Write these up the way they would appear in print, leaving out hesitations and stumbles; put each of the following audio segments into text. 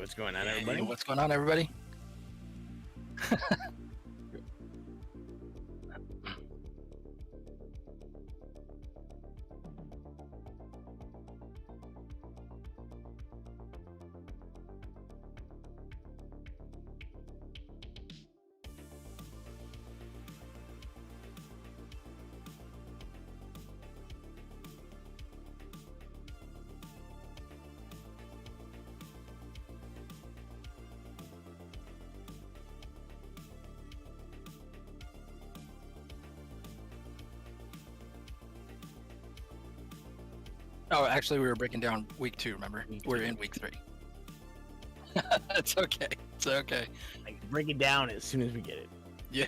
what's going on, everybody? What's going on, everybody? Oh, actually, we were breaking down week 2, remember? We're in week 3. It's okay. It's okay. I can break it down as soon as we get it. Yeah.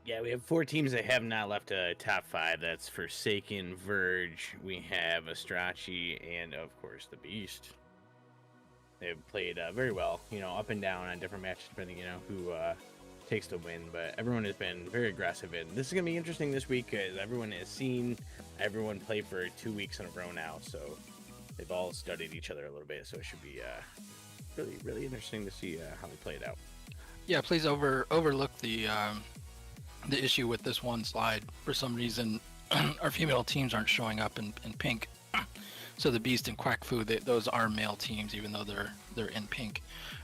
Yeah, we have 4 teams that have not left a top 5. That's Forsaken, Verge, we have Astraci, and of course the Beast. They've played very well, up and down on different matches, depending, who takes the win. But everyone has been very aggressive, and this is going to be interesting this week because everyone has seen everyone play for 2 weeks in a row now, so they've all studied each other a little bit. So it should be really, really interesting to see how they play it out. Yeah, please overlook the issue with this one slide. For some reason, our female teams aren't showing up in pink. So the Beast and Quack Fu, those are male teams, even though they're in pink.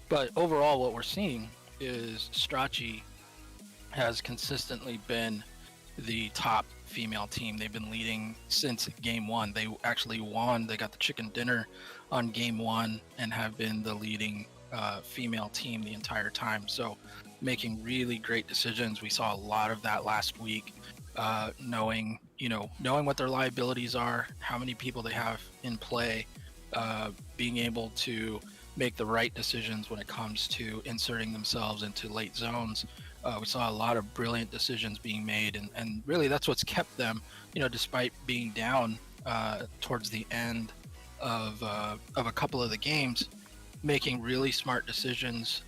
But overall, what we're seeing is Strachey has consistently been the top female team. They've been leading since game 1. They actually won. They got the chicken dinner on game 1 and have been the leading female team the entire time. So making really great decisions. We saw a lot of that last week, knowing what their liabilities are, how many people they have in play, being able to make the right decisions when it comes to inserting themselves into late zones. We saw a lot of brilliant decisions being made, and really that's what's kept them, despite being down towards the end of a couple of the games, making really smart decisions,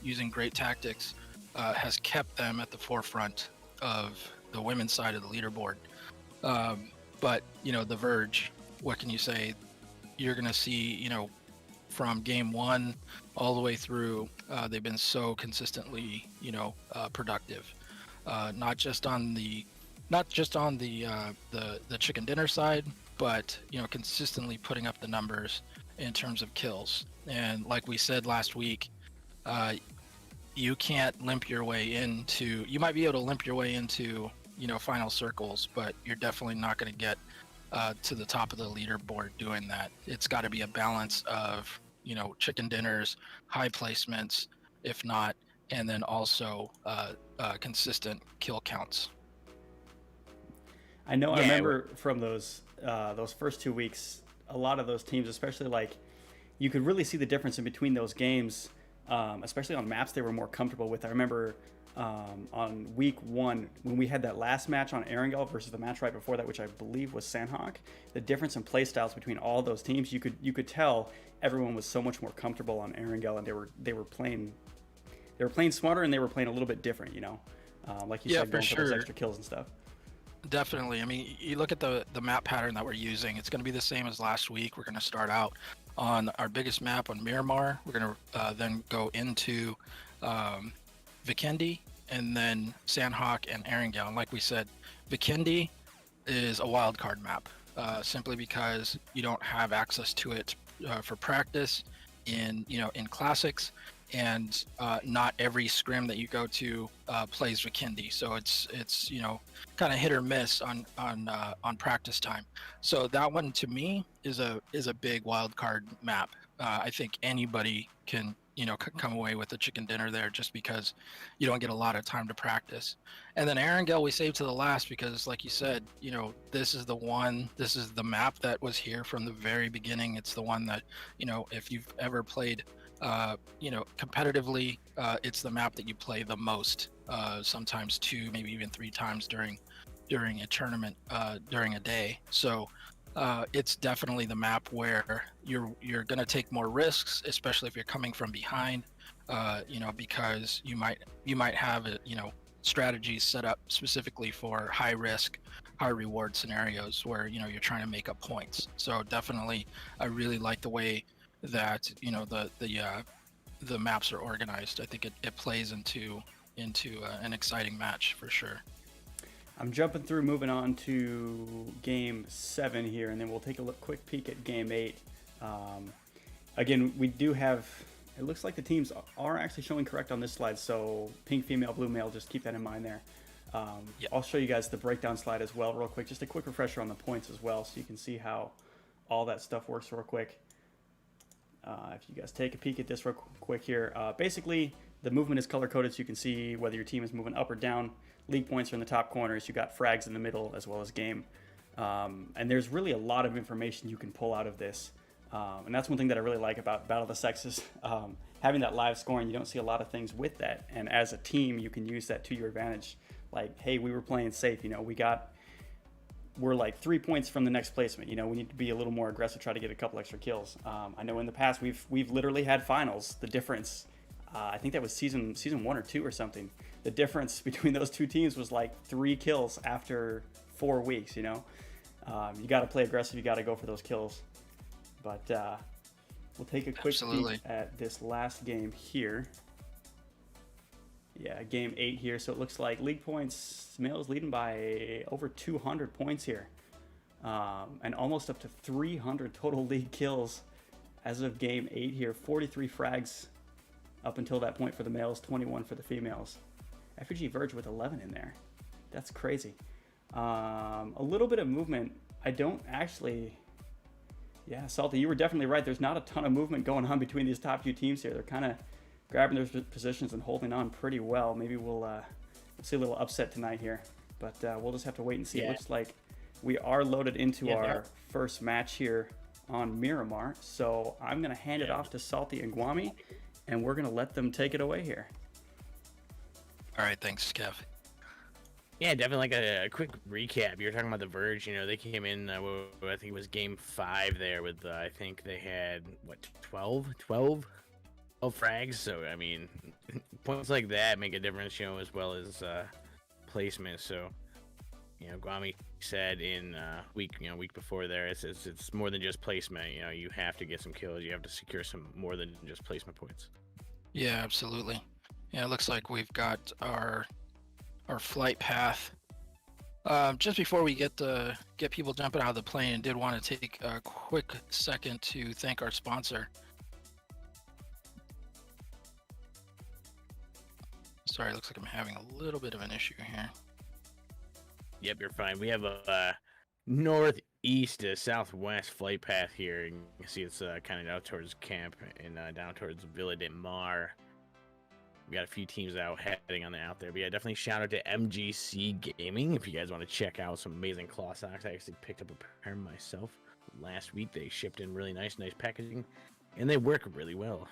using great tactics, has kept them at the forefront of the women's side of the leaderboard. But the Verge, what can you say? You're going to see, from game 1 all the way through, they've been so consistently, productive. Not just on the chicken dinner side, but consistently putting up the numbers in terms of kills. And like we said last week, you can't limp your way into. You might be able to limp your way into final circles, but you're definitely not going to get to the top of the leaderboard doing that. It's got to be a balance of chicken dinners, high placements, if not, and then also consistent kill counts. I remember from those first 2 weeks, a lot of those teams, especially you could really see the difference in between those games, especially on maps they were more comfortable with. I remember on week 1 when we had that last match on Erangel versus the match right before that, which I believe was Sandhawk. The difference in play styles between all those teams, you could tell everyone was so much more comfortable on Erangel, and they were playing smarter, and they were playing a little bit different. Like you said, going for those extra kills and stuff. Definitely. I mean, you look at the map pattern that we're using, it's going to be the same as last week. We're going to start out on our biggest map on Miramar. We're going to then go into Vikendi, and then Sandhawk and Erangel. And like we said, Vikendi is a wildcard map, simply because you don't have access to it for practice in classics, and not every scrim that you go to plays Vikendi. So it's kind of hit or miss on practice time. So that one to me is a big wild card map. I think anybody can come away with a chicken dinner there just because you don't get a lot of time to practice. And then Erangel we saved to the last because, like you said, this is the map that was here from the very beginning. It's the one that, if you've ever played competitively, it's the map that you play the most, sometimes 2, maybe even 3 times during a tournament, during a day. So it's definitely the map where you're going to take more risks, especially if you're coming from behind, because you might have strategies set up specifically for high risk, high reward scenarios where you're trying to make up points. So definitely, I really like the way that the maps are organized. I think it plays into an exciting match for sure. I'm jumping through, moving on to game 7 here, and then we'll take a quick peek at game 8. Again, we do have, it looks like the teams are actually showing correct on this slide, so pink female, blue male, just keep that in mind there. Yep. I'll show you guys the breakdown slide as well real quick, just a quick refresher on the points as well, so you can see how all that stuff works real quick. If you guys take a peek at this real quick here, basically the movement is color coded so you can see whether your team is moving up or down. League points are in the top corners. You got frags in the middle as well as game. And there's really a lot of information you can pull out of this. And that's one thing that I really like about Battle of the Sexes. Having that live scoring, you don't see a lot of things with that. And as a team, you can use that to your advantage. Like, hey, we were playing safe. We're like 3 points from the next placement. We need to be a little more aggressive, try to get a couple extra kills. I know in the past we've literally had finals. The difference, I think that was season 1 or 2 or something. The difference between those two teams was like 3 kills after 4 weeks. You got to play aggressive. You got to go for those kills. But we'll take a quick peek at this last game here. Yeah, game 8 here. So it looks like league points, males leading by over 200 points here. And almost up to 300 total league kills as of game 8 here. 43 frags up until that point for the males, 21 for the females. FG Verge with 11 in there. That's crazy. A little bit of movement. I don't actually... Yeah, Salty, you were definitely right. There's not a ton of movement going on between these top 2 teams here. They're kind of grabbing their positions and holding on pretty well. Maybe we'll see a little upset tonight here. But we'll just have to wait and see. Yeah. It looks like we are loaded into our first match here on Miramar. So I'm going to hand it off to Salty and Guami, and we're going to let them take it away here. All right, thanks, Kev. Yeah, definitely like a quick recap. You were talking about the Verge. They came in, I think it was game 5 there with, I think they had, 12 frags. So, I mean, points like that make a difference, as well as placement. So, Guami said in week before there, it's more than just placement. You have to get some kills. You have to secure some more than just placement points. Yeah, absolutely. Yeah, it looks like we've got our flight path. Just before we get people jumping out of the plane, I did want to take a quick second to thank our sponsor. Sorry, it looks like I'm having a little bit of an issue here. Yep, you're fine. We have a northeast to southwest flight path here. You can see it's kind of out towards camp and down towards Villa de Mar. We got a few teams out heading on out there. But yeah, definitely shout out to MGC Gaming if you guys want to check out some amazing claw socks. I actually picked up a pair myself last week. They shipped in really nice packaging, and they work really well.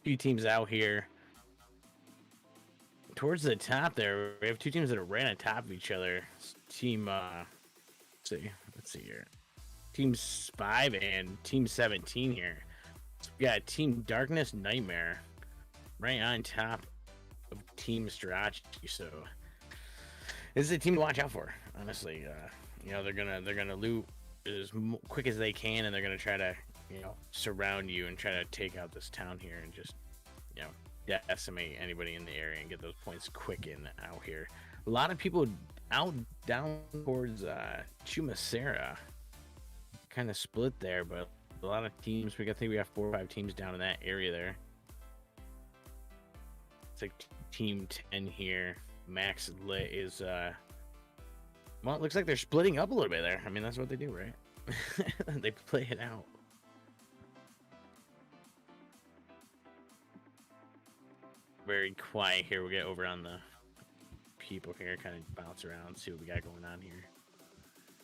A few teams out here. Towards the top there, we have 2 teams that are right on top of each other. Team, let's see here. Team 5 and Team 17 here. We got Team Darkness Nightmare right on top of Team Strachey. So this is a team to watch out for. Honestly, they're gonna loot as quick as they can, and they're gonna try to surround you and try to take out this town here and just decimate anybody in the area and get those points quick in out here. A lot of people down towards Chumacera, kind of split there, but A lot of teams. I think we got 4 or 5 teams down in that area there. It's like team 10 here. Max Lit is well, it looks like they're splitting up a little bit there. I mean, that's what they do, right? They play it out. Very quiet here. We'll get over on the people here, kind of bounce around, see what we got going on here.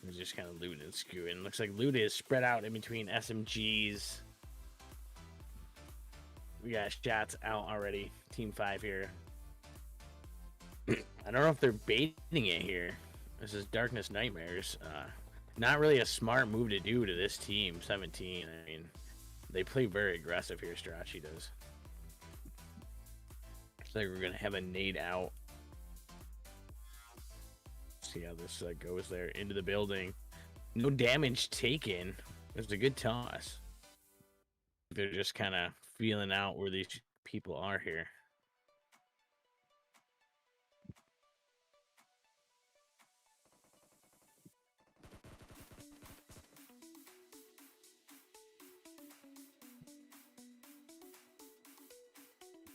We're just kind of looting and skewing. Looks like loot is spread out in between SMGs. We got shots out already. Team 5 here. I don't know if they're baiting it here. This is Darkness Nightmares. Not really a smart move to do to this team, 17. I mean, they play very aggressive here, Strachey does. Looks like we're going to have a nade out. See how this goes there into the building. No damage taken. It was a good toss. They're just kind of feeling out where these people are here.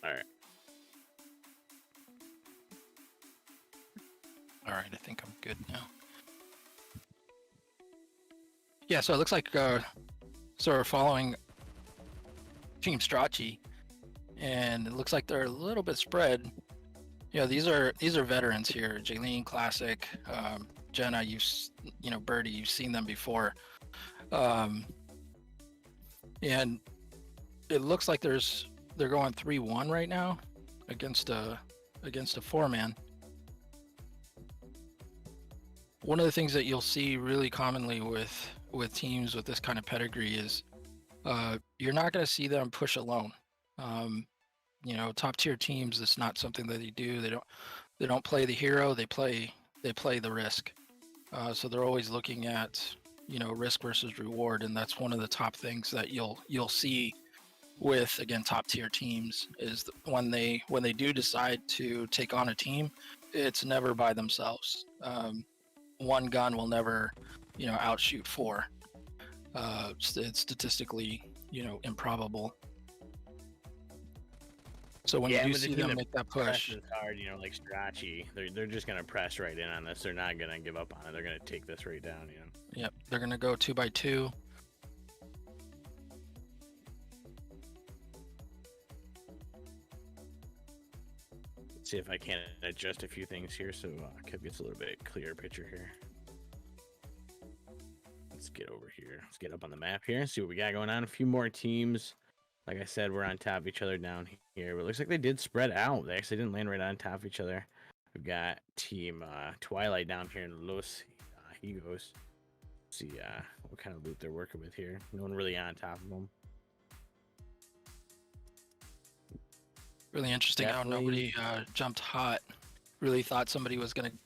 All right. All right, I think I'm good now. Yeah, so it looks like so we're following Team Strachey, and it looks like they're a little bit spread. You know, these are veterans here. Jaylene, Classic, Jenna, Birdie, you've seen them before, and it looks like they're going 3-1 right now against a 4-man. One of the things that you'll see really commonly with teams with this kind of pedigree is you're not going to see them push alone. Top tier teams, it's not something that they do. They don't play the hero. They play the risk. So they're always looking at risk versus reward, and that's one of the top things that you'll see with, again, top tier teams is when they do decide to take on a team, it's never by themselves. One gun will never outshoot 4. It's statistically improbable. So when you do see them make that push, hard, like Strachey, they're just gonna press right in on this. They're not gonna give up on it. They're gonna take this right down. Yep, they're gonna go 2x2. See if I can adjust a few things here so Kev gets a little bit clearer picture here. Let's get over here. Let's get up on the map here and see what we got going on. A few more teams. Like I said, we're on top of each other down here, but it looks like they did spread out. They actually didn't land right on top of each other. We've got Team Twilight down here in Los Higos. See what kind of loot they're working with here. No one really on top of them. Really interesting how nobody jumped hot. Really thought somebody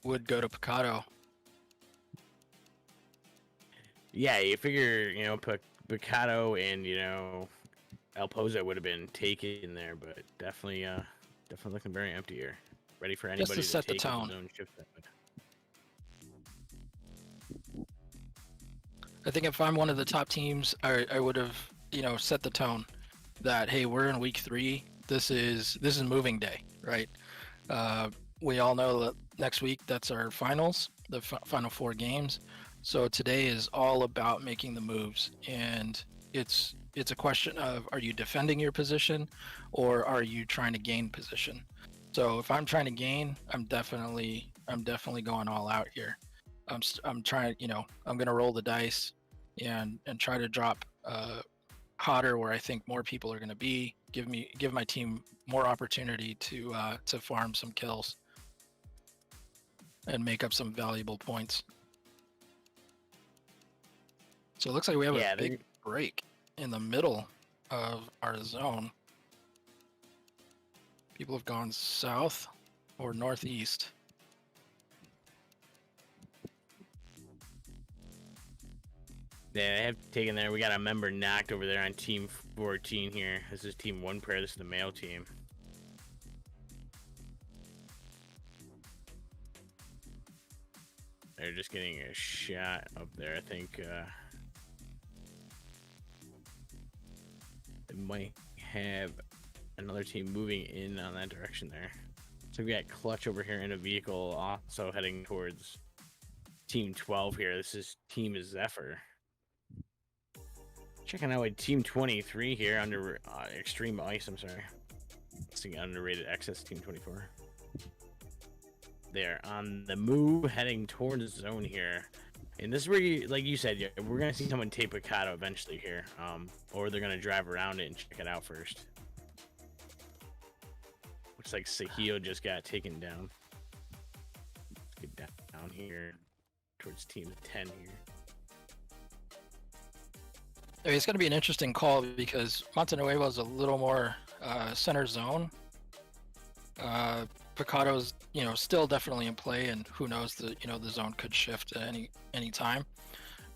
would go to Picado. Yeah, you figure Picado and El Pozo would have been taken there, but definitely looking very empty here. Ready for anybody Just to set take the tone. his own shift. I think if I'm one of the top teams, I would have set the tone that, hey, we're in week 3. This is moving day, right? We all know that next week that's our finals, the final 4 games. So today is all about making the moves, and it's a question of, are you defending your position or are you trying to gain position? So if I'm trying to gain, I'm definitely going all out here. I'm trying, I'm going to roll the dice and try to drop hotter where I think more people are going to be. Give my team more opportunity to farm some kills and make up some valuable points. So it looks like we have a big break in the middle of our zone. People have gone south or northeast. Yeah, I have taken there. We got a member knocked over there on team 14 here. This is team 1 prayer. This is the male team. They're just getting a shot up there. I think They might have another team moving in on that direction there. So we got Clutch over here in a vehicle, also heading towards Team 12 here. This is Team Zephyr. Checking out with Team 23 here under Extreme Ice. I'm sorry. Let's see, underrated Excess Team 24. They're on the move, heading towards the zone here. And this is where, like you said, we're going to see someone take Picado eventually here. Or they're going to drive around it and check it out first. Looks like Sahil just got taken down. Let's get down here towards Team 10 here. I mean, it's going to be an interesting call because Montenuevo is a little more center zone. Picado's, still definitely in play, and who knows, the zone could shift at any time.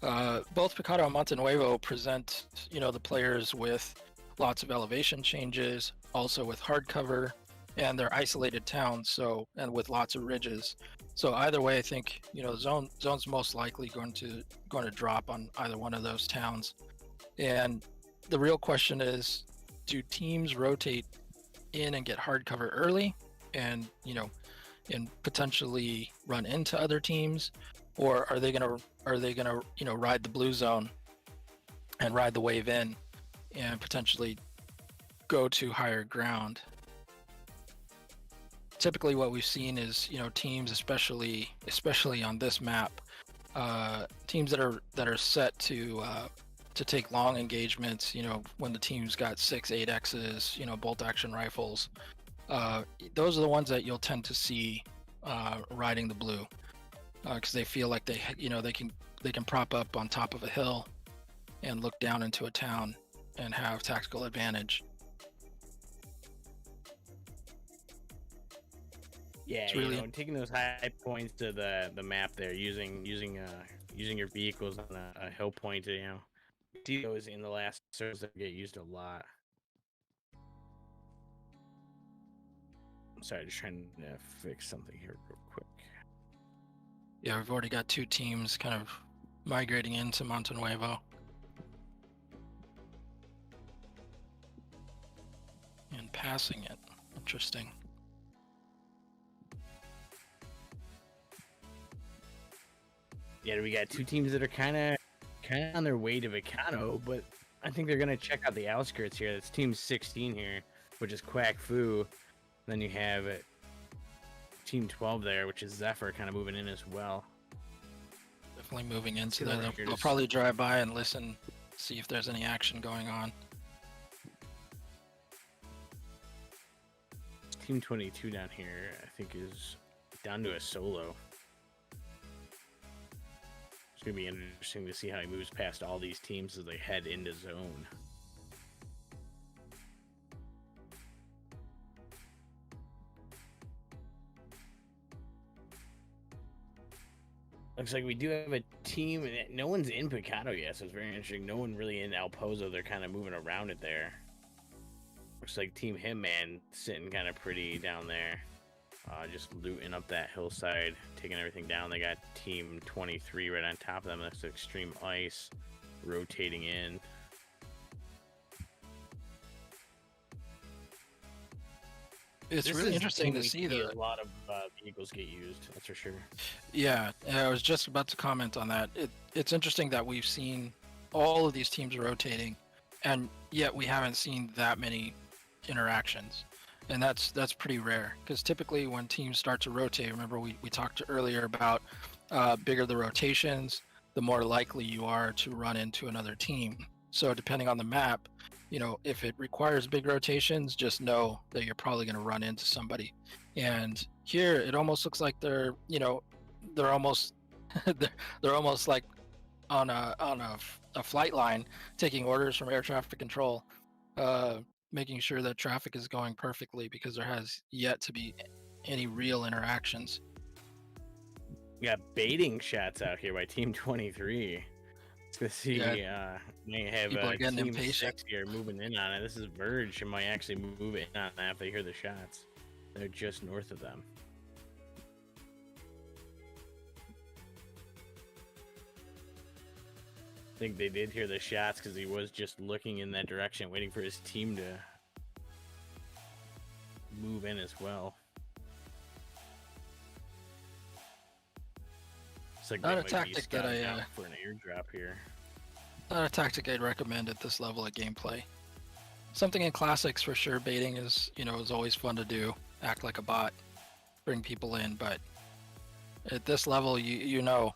Both Picado and Montenuevo present, the players with lots of elevation changes, also with hard cover, and they're isolated towns, and with lots of ridges. So either way, I think zone's most likely going to drop on either one of those towns. And the real question is, do teams rotate in and get hard cover early and potentially run into other teams, or are they gonna ride the blue zone and ride the wave in and potentially go to higher ground? Typically what we've seen is teams, especially on this map, teams that are set to take long engagements, when the team's got 6-8 X's, bolt action rifles, those are the ones that you'll tend to see riding the blue, because they feel like they can prop up on top of a hill and look down into a town and have tactical advantage. Yeah, it's really taking those high points to the map there, using your vehicles on a hill point to see those in the last servers that get used a lot. I'm sorry, just trying to fix something here real quick. Yeah, we've already got two teams kind of migrating into Montenuevo. And passing it. Interesting. Yeah, we got two teams that are kind of on their way to Vicano, but I think they're gonna check out the outskirts here. That's Team 16 here, which is Quack Fu. Then you have Team 12 there, which is Zephyr, kind of moving in as well. Definitely moving in, so they'll probably drive by and listen, see if there's any action going on. Team 22 down here, I think, is down to a solo. It's going to be interesting to see how he moves past all these teams as they head into zone. Looks like we do have a team. No one's in Picado yet, so it's very interesting. No one really in El Pozo. They're kind of moving around it there. Looks like Team Hitman sitting kind of pretty down there. Just looting up that hillside, taking everything down. They got Team 23 right on top of them. That's Extreme Ice rotating in. It's really interesting to see a lot of vehicles get used. That's for sure. Yeah, I was just about to comment on that. It's interesting that we've seen all of these teams rotating, and yet we haven't seen that many interactions. And that's pretty rare, because typically when teams start to rotate, remember we talked earlier about bigger the rotations, the more likely you are to run into another team. So depending on the map, if it requires big rotations, just know that you're probably going to run into somebody. And here it almost looks like they're almost they're almost like on a flight line, taking orders from air traffic control, making sure that traffic is going perfectly, because there has yet to be any real interactions. We got baiting shots out here by Team 23. Let's see. They have Team impatient. 6 here moving in on it. This is Verge, who might actually move in on that if they hear the shots. They're just north of them. think they did hear the shots because he was just looking in that direction, waiting for his team to move in as well. It's like Not a they might be tactic that spotting I, out for an airdrop here. Not a tactic I'd recommend at this level of gameplay. Something in classics for sure. Baiting is, is always fun to do. Act like a bot, bring people in, but at this level, you know,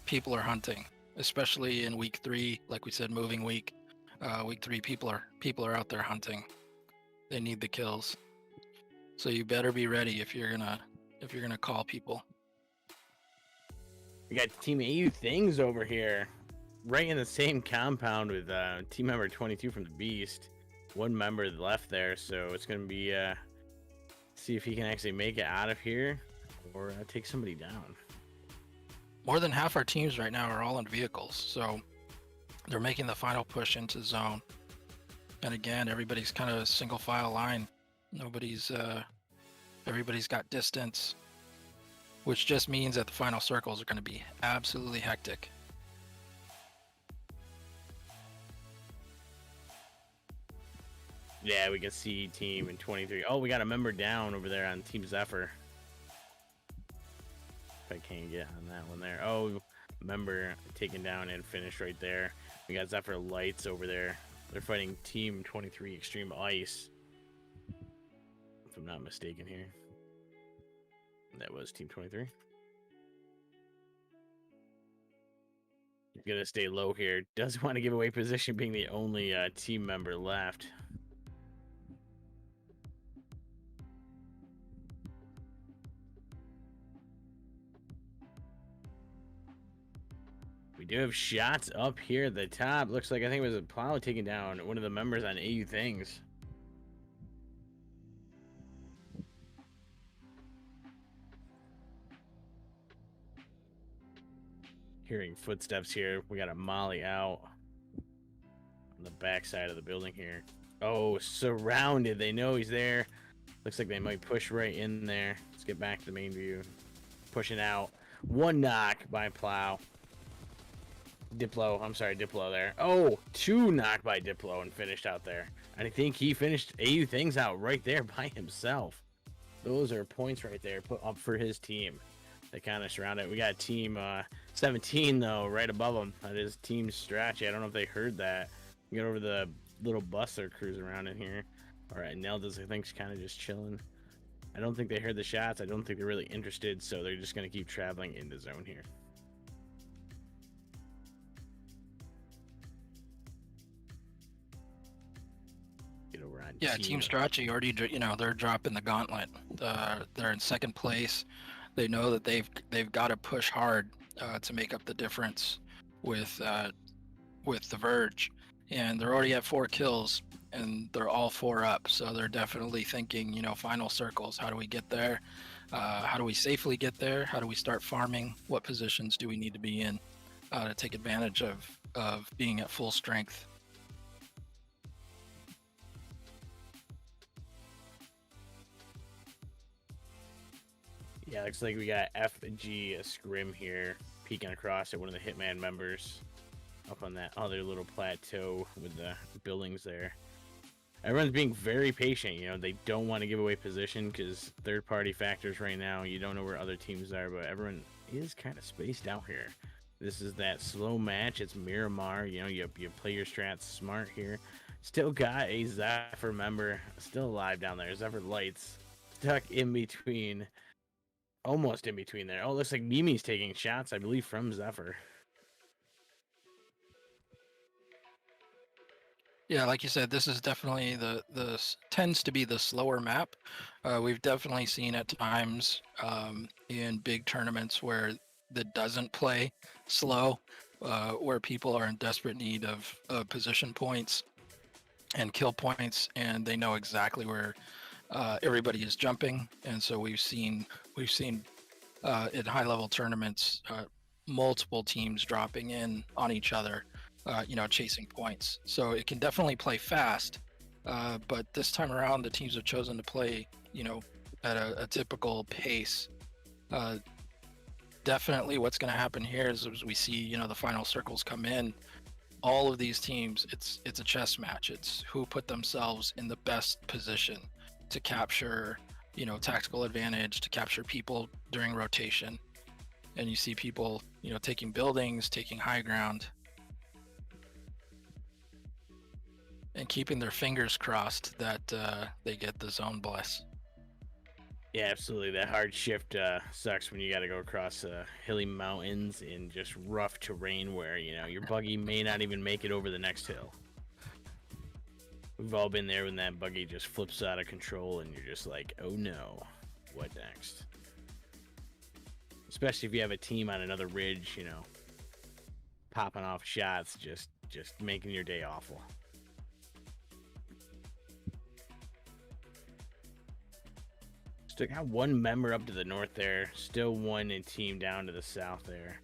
people are hunting, especially in week 3. Like we said, moving week. Week 3, people are out there hunting. They need the kills, so you better be ready if you're gonna call people. We got Team AU Things over here, right in the same compound with team member 22 from the Beast. One member left there, so it's gonna be see if he can actually make it out of here or take somebody down. More than half our teams right now are all in vehicles, so they're making the final push into zone. And again, everybody's kind of a single file line. Everybody's got distance, which just means that the final circles are going to be absolutely hectic. Yeah, we can see team in 23. Oh, we got a member down over there on Team Zephyr. If I can't get on that one there. Oh, member taken down and finished right there. We got Zephyr Lights over there. They're fighting Team 23 Extreme Ice, if I'm not mistaken here. That was Team 23. He's gonna stay low here. Doesn't want to give away position, being the only team member left. We do have shots up here at the top. Looks like, I think it was a plow taking down one of the members on AU Things. Hearing footsteps here. We got a molly out on the back side of the building here. Oh, surrounded. They know he's there. Looks like they might push right in there. Let's get back to the main view. Pushing out. One knock by plow. Diplo there. Oh, 2 knocked by Diplo and finished out there. And I think he finished AU Things out right there by himself. Those are points right there put up for his team. They kind of surround it. We got team 17 though right above them. That is Team Strachey. I don't know if they heard that. We got over the little bus they're cruising around in here. All right, Nelda's, I think, kind of just chilling. I don't think they heard the shots. I don't think they're really interested, so they're just going to keep traveling into zone here. Yeah, Team Strachey already, they're dropping the gauntlet. They're in second place. They know that they've got to push hard to make up the difference with the Verge, and they're already at 4 kills, and they're all 4 up. So they're definitely thinking, final circles. How do we get there? How do we safely get there? How do we start farming? What positions do we need to be in to take advantage of being at full strength? Yeah, looks like we got FG Scrim here peeking across at one of the Hitman members up on that other little plateau with the buildings there. Everyone's being very patient. They don't want to give away position because third-party factors right now. You don't know where other teams are, but everyone is kind of spaced out here. This is that slow match. It's Miramar. You play your strats smart here. Still got a Zephyr member still alive down there. Zephyr Lights stuck in between. Almost in between there. Oh, looks like Mimi's taking shots, I believe, from Zephyr. Yeah, like you said, this is definitely the tends to be the slower map. We've definitely seen at times in big tournaments where that doesn't play slow, where people are in desperate need of position points and kill points, and they know exactly where everybody is jumping. And so we've seen in high level tournaments multiple teams dropping in on each other, chasing points. So it can definitely play fast, but this time around the teams have chosen to play at a typical pace. Definitely what's going to happen here is as we see the final circles come in, all of these teams, it's a chess match. It's who put themselves in the best position to capture, tactical advantage, to capture people during rotation. And you see people, taking buildings, taking high ground, and keeping their fingers crossed that they get the zone bless. Yeah, absolutely. That hard shift sucks when you got to go across hilly mountains in just rough terrain where, your buggy may not even make it over the next hill. We've all been there when that buggy just flips out of control and you're just like, oh no, what next? Especially if you have a team on another ridge, popping off shots, just making your day awful. Still got one member up to the north there. Still one team down to the south there.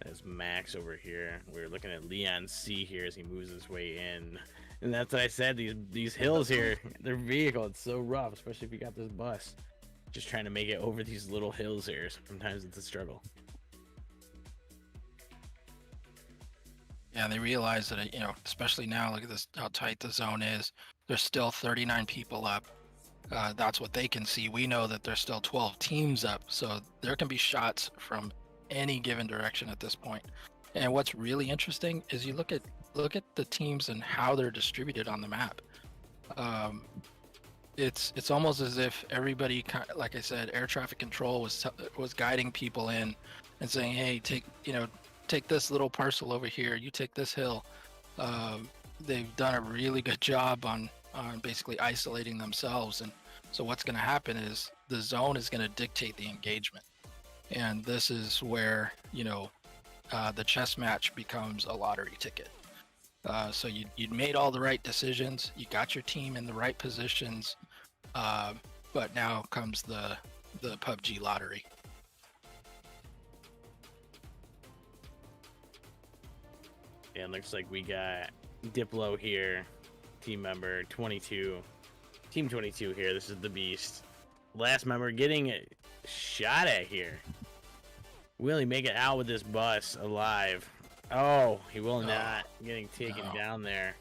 That's Max over here. We're looking at Leon C here as he moves his way in. And that's what I said, these hills here, their vehicle, it's so rough, especially if you got this bus. Just trying to make it over these little hills here. Sometimes it's a struggle. Yeah, they realize that, especially now, look at this, how tight the zone is. There's still 39 people up. That's what they can see. We know that there's still 12 teams up, so there can be shots from any given direction at this point. And what's really interesting is you look at the teams and how they're distributed on the map. It's almost as if everybody, like I said, air traffic control was guiding people in and saying, hey, take this little parcel over here, you take this hill. They've done a really good job on basically isolating themselves. And so what's going to happen is the zone is going to dictate the engagement. And this is where, the chess match becomes a lottery ticket. So you'd made all the right decisions. You got your team in the right positions. But now comes the PUBG lottery. Yeah, it looks like we got Diplo here, team member 22. Team 22 here. This is the Beast. Last member getting shot at here. Will he make it out with this bus alive? Oh, he will not. Getting taken down there.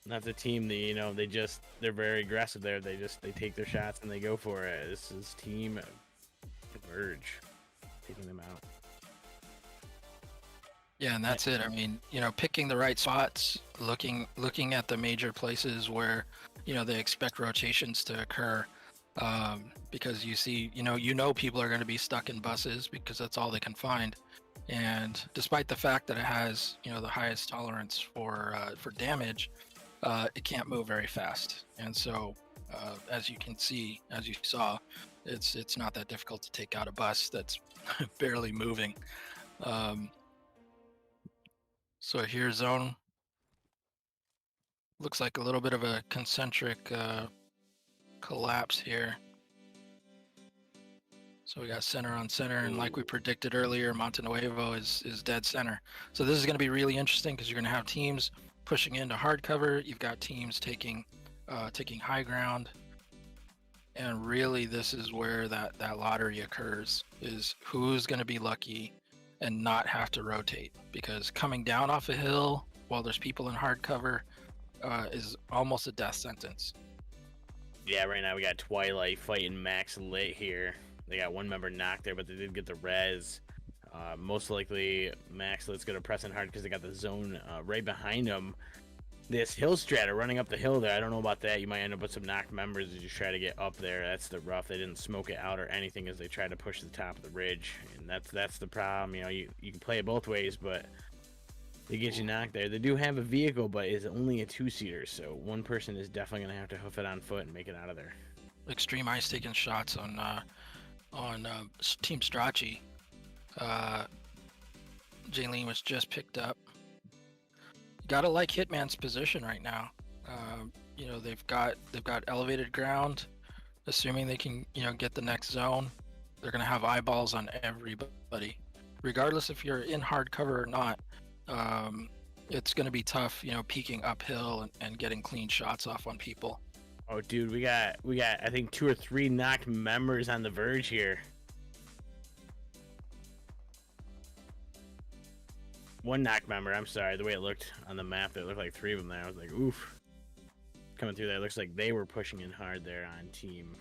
That's a team that, they're very aggressive there. They take their shots and they go for it. This is Team Verge taking them out. Yeah, and that's it. I mean, picking the right spots, looking at the major places where, they expect rotations to occur, because you see, people are going to be stuck in buses because that's all they can find. And despite the fact that it has, the highest tolerance for damage, it can't move very fast. And so, as you can see, as you saw, it's not that difficult to take out a bus that's barely moving. So here's zone. Looks like a little bit of a concentric collapse here. So we got center on center, and like we predicted earlier, Montenuevo is dead center. So this is going to be really interesting because you're going to have teams pushing into hard cover. You've got teams taking high ground, and really this is where that lottery occurs, is who's going to be lucky and not have to rotate, because coming down off a hill while there's people in hard cover is almost a death sentence. Yeah, right now we got Twilight fighting Max Lit here. They got one member knocked there, but they did get the res. Most likely Max Lit's gonna press in hard because they got the zone right behind them. This hill strata running up the hill there, I don't know about that. You might end up with some knocked members as you try to get up there. That's the rough. They didn't smoke it out or anything as they tried to push the top of the ridge, and that's the problem. You can play it both ways, but they get you knocked there. They do have a vehicle, but it's only a two-seater, so one person is definitely gonna have to hoof it on foot and make it out of there. Extreme Ice taking shots on Team Strachey. Jaylene was just picked up. You gotta like Hitman's position right now. They've got elevated ground. Assuming they can get the next zone, they're gonna have eyeballs on everybody, regardless if you're in hard cover or not. It's gonna be tough, peeking uphill and getting clean shots off on people. Oh, dude, we got I think 2 or 3 knocked members on the verge here. one knock member. I'm sorry, the way it looked on the map, it looked like 3 of them there. I was like, oof. Coming through there, it looks like they were pushing in hard there on team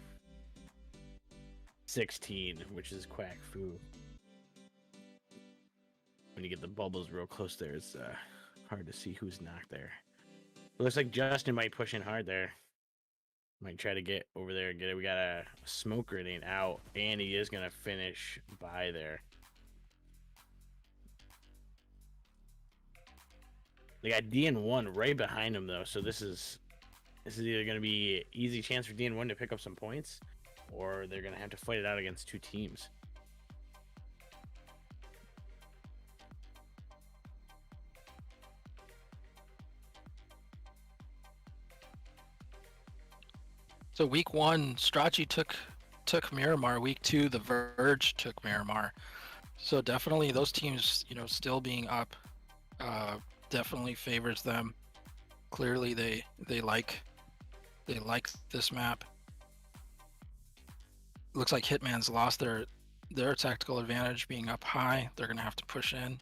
16, which is Quack Fu. When you get the bubbles real close there, it's hard to see who's knocked there. It looks like Justin might push in hard there. Might try to get over there and get it. We got a smoke grenade out, and he is going to finish by there. They got DN1 right behind him, though, so this is either going to be an easy chance for DN1 to pick up some points, or they're going to have to fight it out against 2 teams. So week 1, Strachey took Miramar. Week 2, the Verge took Miramar. So definitely those teams, still being up, definitely favors them. Clearly they like this map. Looks like Hitman's lost their tactical advantage being up high. They're gonna have to push in.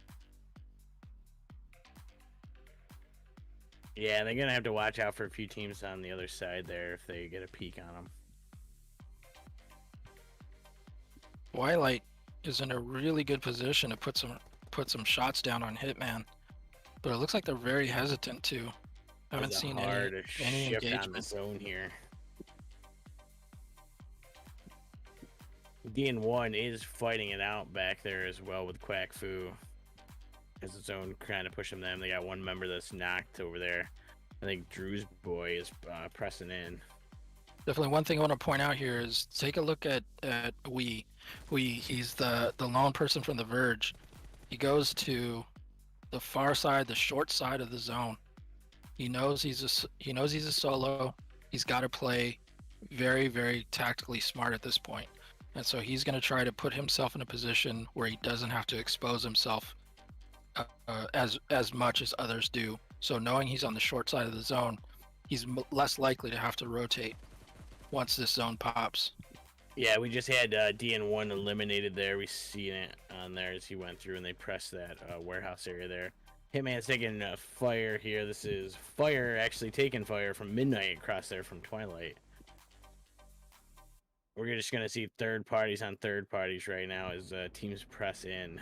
Yeah, they're going to have to watch out for a few teams on the other side there if they get a peek on them. Twilight is in a really good position to put some shots down on Hitman, but it looks like they're very hesitant to. Haven't seen any shift engagement on the zone here. DN1 is fighting it out back there as well with Quack Fu. As the zone kind of pushing them. They got one member that's knocked over there. I think Drew's boy is pressing in. Definitely one thing I want to point out here is take a look at Wee. He's the lone person from the Verge. He goes to the far side, the short side of the zone. He knows he's a solo. He's got to play very, very tactically smart at this point. And so he's going to try to put himself in a position where he doesn't have to expose himself as much as others do. So knowing he's on the short side of the zone, he's less likely to have to rotate once this zone pops. Yeah, we just had DN1 eliminated there. We seen it on there as he went through, and they pressed that warehouse area there. Hitman's taking fire here. This is fire actually taking fire from Midnight across there from Twilight. We're just going to see third parties on third parties right now as teams press in.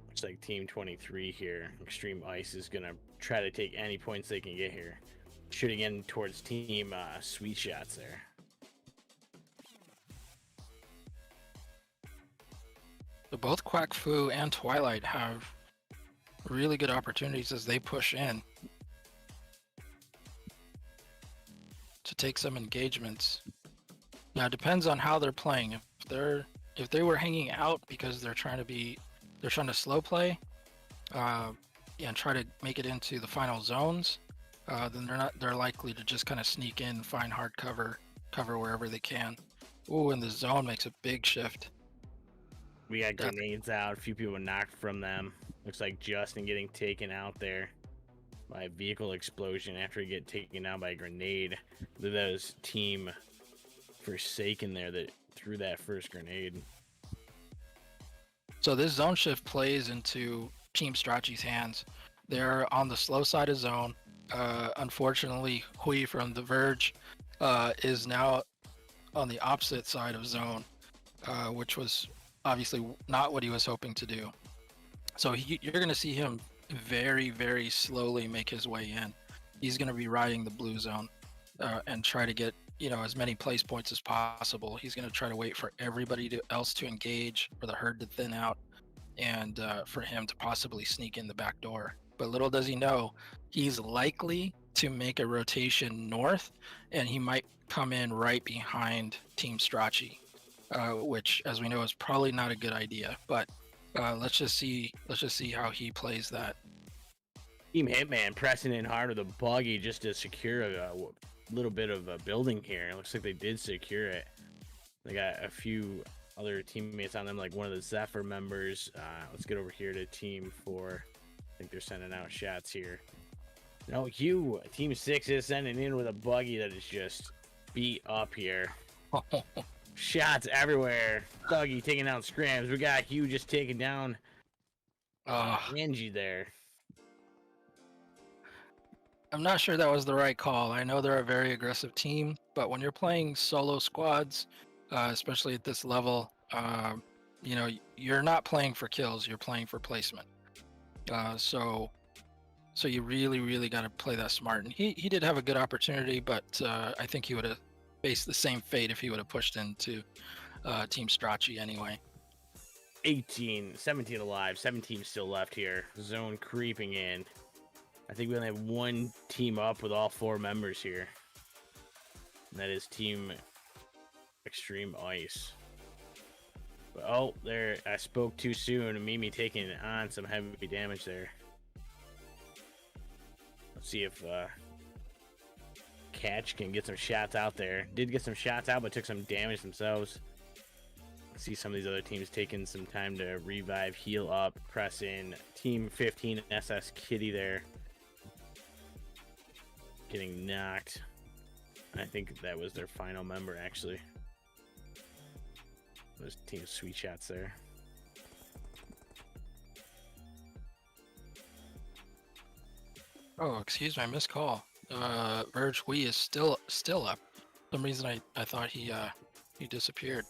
Looks like Team 23 here, Extreme Ice, is going to try to take any points they can get here. Shooting in towards Team Sweet Shots there. So both Quack Fu and Twilight have really good opportunities as they push in to take some engagements. Now it depends on how they're playing. If they were hanging out because they're trying to slow play and try to make it into the final zones, then they're likely to just kind of sneak in, find hard cover wherever they can. Ooh, and the zone makes a big shift. We got grenades out, a few people knocked from them. Looks like Justin getting taken out there by a vehicle explosion after he get taken out by a grenade. I believe that was Team Forsaken there that threw that first grenade. So this zone shift plays into Team Strachey's hands. They're on the slow side of zone. Unfortunately, Hui from the Verge is now on the opposite side of zone, which was obviously not what he was hoping to do. So you're going to see him very, very slowly make his way in. He's going to be riding the blue zone and try to get as many place points as possible. He's going to try to wait for everybody else to engage, for the herd to thin out, and for him to possibly sneak in the back door. But little does he know, he's likely to make a rotation north, and he might come in right behind Team Strachey, which, as we know, is probably not a good idea. But let's just see how he plays that. Team Hitman pressing in hard with a buggy just to secure a little bit of a building here. It looks like they did secure it. They got a few other teammates on them, like one of the Zephyr members. Let's get over here to Team 4. I think they're sending out shots here. No, Team 6 is sending in with a buggy that is just beat up here. Shots everywhere. Thuggy taking down Scrams. We got Hugh just taking down Angie there. I'm not sure that was the right call. I know they're a very aggressive team, but when you're playing solo squads, especially at this level, you're not playing for kills. You're playing for placement. So you really, really got to play that smart. And he did have a good opportunity, but I think he would have faced the same fate if he would have pushed into Team Strachey anyway. 17 alive, 17 still left here. Zone creeping in. I think we only have one team up with all 4 members here. And that is Team Extreme Ice. But, oh, there, I spoke too soon. Mimi taking on some heavy damage there. Let's see if Catch can get some shots out there. Did get some shots out, but took some damage themselves. See some of these other teams taking some time to revive, heal up, press in. Team 15 SS Kitty there. Getting knocked. I think that was their final member, actually. Those Team Sweet Shots there. Oh, excuse my missed call. Verge Wee is still up. For some reason I thought he disappeared.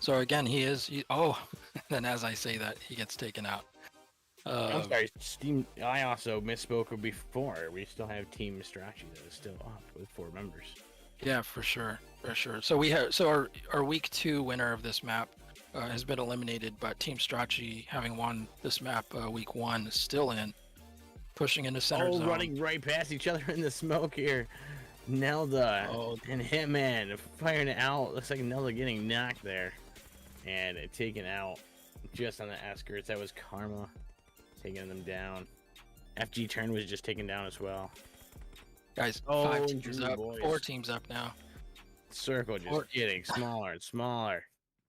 So again, then as I say that, he gets taken out. I'm sorry, Steam. I also misspoke before. We still have Team Strachey that is still up with 4 members. Yeah, for sure. So our week 2 winner of this map has been eliminated, but Team Strachey, having won this map week 1, is still in, pushing into center zone. Running right past each other in the smoke here. Nelda and Hitman firing it out. Looks like Nelda getting knocked there, and taken out just on the outskirts. That was Karma taking them down. FG Turn was just taken down as well. Guys, 5 teams up, boys. 4 teams up now. Circle just getting smaller and smaller.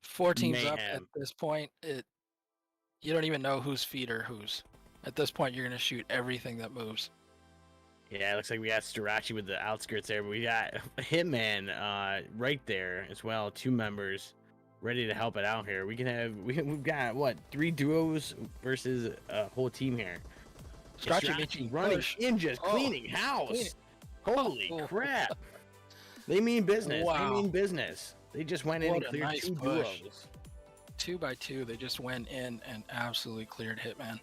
4 teams up at this point. You don't even know whose feet are whose. At this point, you're gonna shoot everything that moves. Yeah, it looks like we got Starachi with the outskirts there, but we got Hitman right there as well. 2 members ready to help it out here. We've got what, 3 duos versus a whole team here. Starachi running in, just cleaning house. Holy crap! They mean business. Wow. They mean business. They just went in and cleared 2 duos. 2 by 2, they just went in and absolutely cleared Hitman.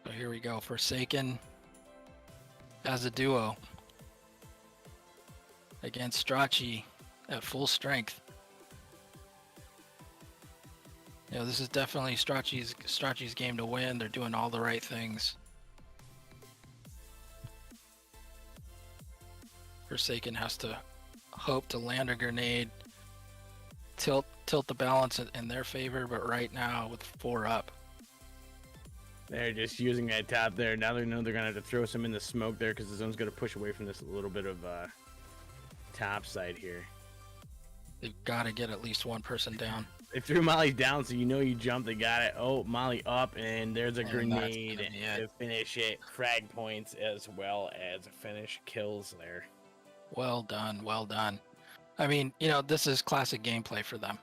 So here we go. Forsaken as a duo against Strachey at full strength. This is definitely Strachey's game to win. They're doing all the right things. Forsaken has to hope to land a grenade, tilt the balance in their favor, but right now with 4 up, they're just using that top there. Now they know they're gonna have to throw some in the smoke there because the zone's gonna push away from this little bit of top side here. They've got to get at least 1 person down. They threw Molly down, so you know you jump. They got it. Oh, Molly up, and there's a grenade to finish it. Frag points as well as finish kills there. Well done, well done. I mean, this is classic gameplay for them.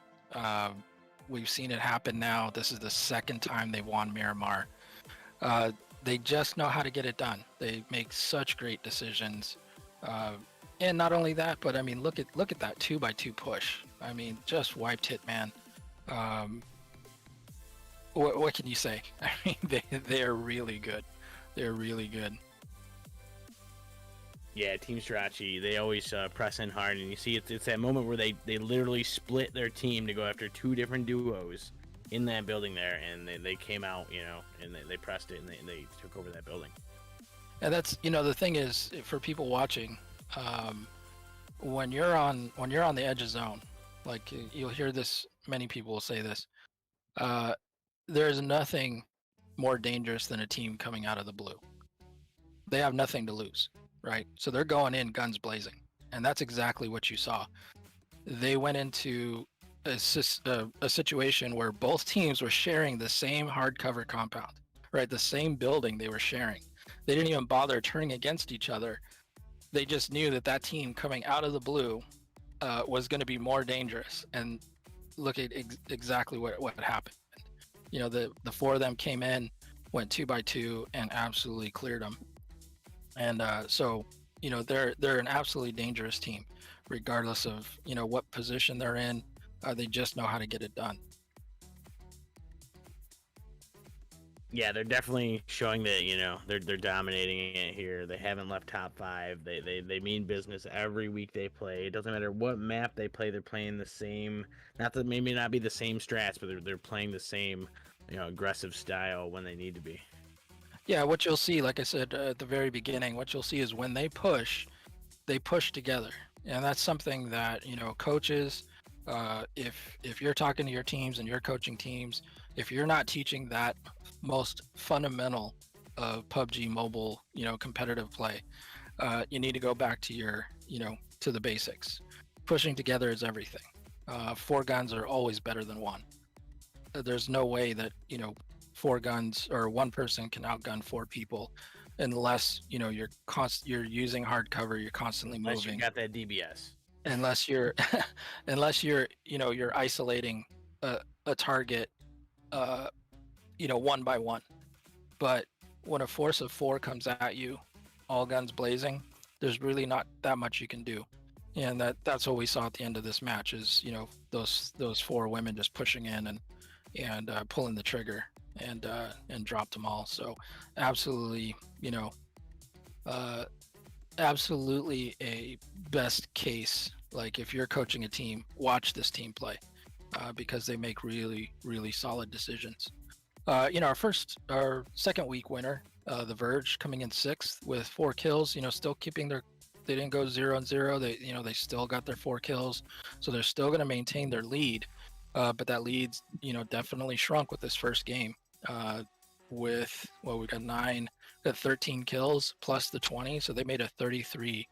We've seen it happen now. This is the 2nd time they've won Miramar. They just know how to get it done. They make such great decisions. And not only that, but I mean, look at that 2 by 2 push. I mean, just wiped Hitman. What can you say? I mean, they're really good. They're really good. Yeah, Team Strachey, they always press in hard, and you see it's that moment where they literally split their team to go after 2 different duos in that building there, and they came out, and they pressed it, and they took over that building. And that's, the thing is, for people watching, when you're on the edge of zone, like you'll hear this, many people will say this, there's nothing more dangerous than a team coming out of the blue. They have nothing to lose, right? So they're going in guns blazing, and that's exactly what you saw. They went into a situation where both teams were sharing the same hardcover compound. right? The same building they were sharing. They didn't even bother turning against each other. They just knew that that team coming out of the blue was going to be more dangerous. And look at exactly what happened. You know, the four of them came in, went 2 by 2, and absolutely cleared them. And so, you know, they're an absolutely dangerous team, regardless of, you know, what position they're in. They just know how to get it done. Yeah, they're definitely showing that, you know, they're dominating it here. They haven't left top 5. They mean business every week they play. It doesn't matter what map they play. They're playing the same. Not that maybe not be the same strats, but they're playing the same, you know, aggressive style when they need to be. Yeah, what you'll see, like I said at the very beginning, what you'll see is when they push together, and that's something that, you know, coaches. If you're talking to your teams and you're coaching teams, if you're not teaching that most fundamental of PUBG Mobile, you know, competitive play, you need to go back to your, you know, to the basics. Pushing together is everything. 4 guns are always better than 1. There's no way that, you know, 4 guns or 1 person can outgun 4 people, unless, you know, you're using hard cover, you're constantly Unless moving. you got that DBS. Unless you're unless you're, you know, you're isolating a target, you know, 1 by 1. But when a force of 4 comes at you, all guns blazing, there's really not that much you can do. And that's what we saw at the end of this match is, you know, those 4 women just pushing in and pulling the trigger and dropped them all. So absolutely, you know, absolutely a best case. Like if you're coaching a team, watch this team play because they make really, really solid decisions. You know, our second week winner, the Verge, coming in 6th with 4 kills. You know, still keeping they didn't go 0-0. They, you know, they still got their 4 kills, so they're still going to maintain their lead. But that lead's, you know, definitely shrunk with this first game. With we got 13 kills plus the 20, so they made a 33,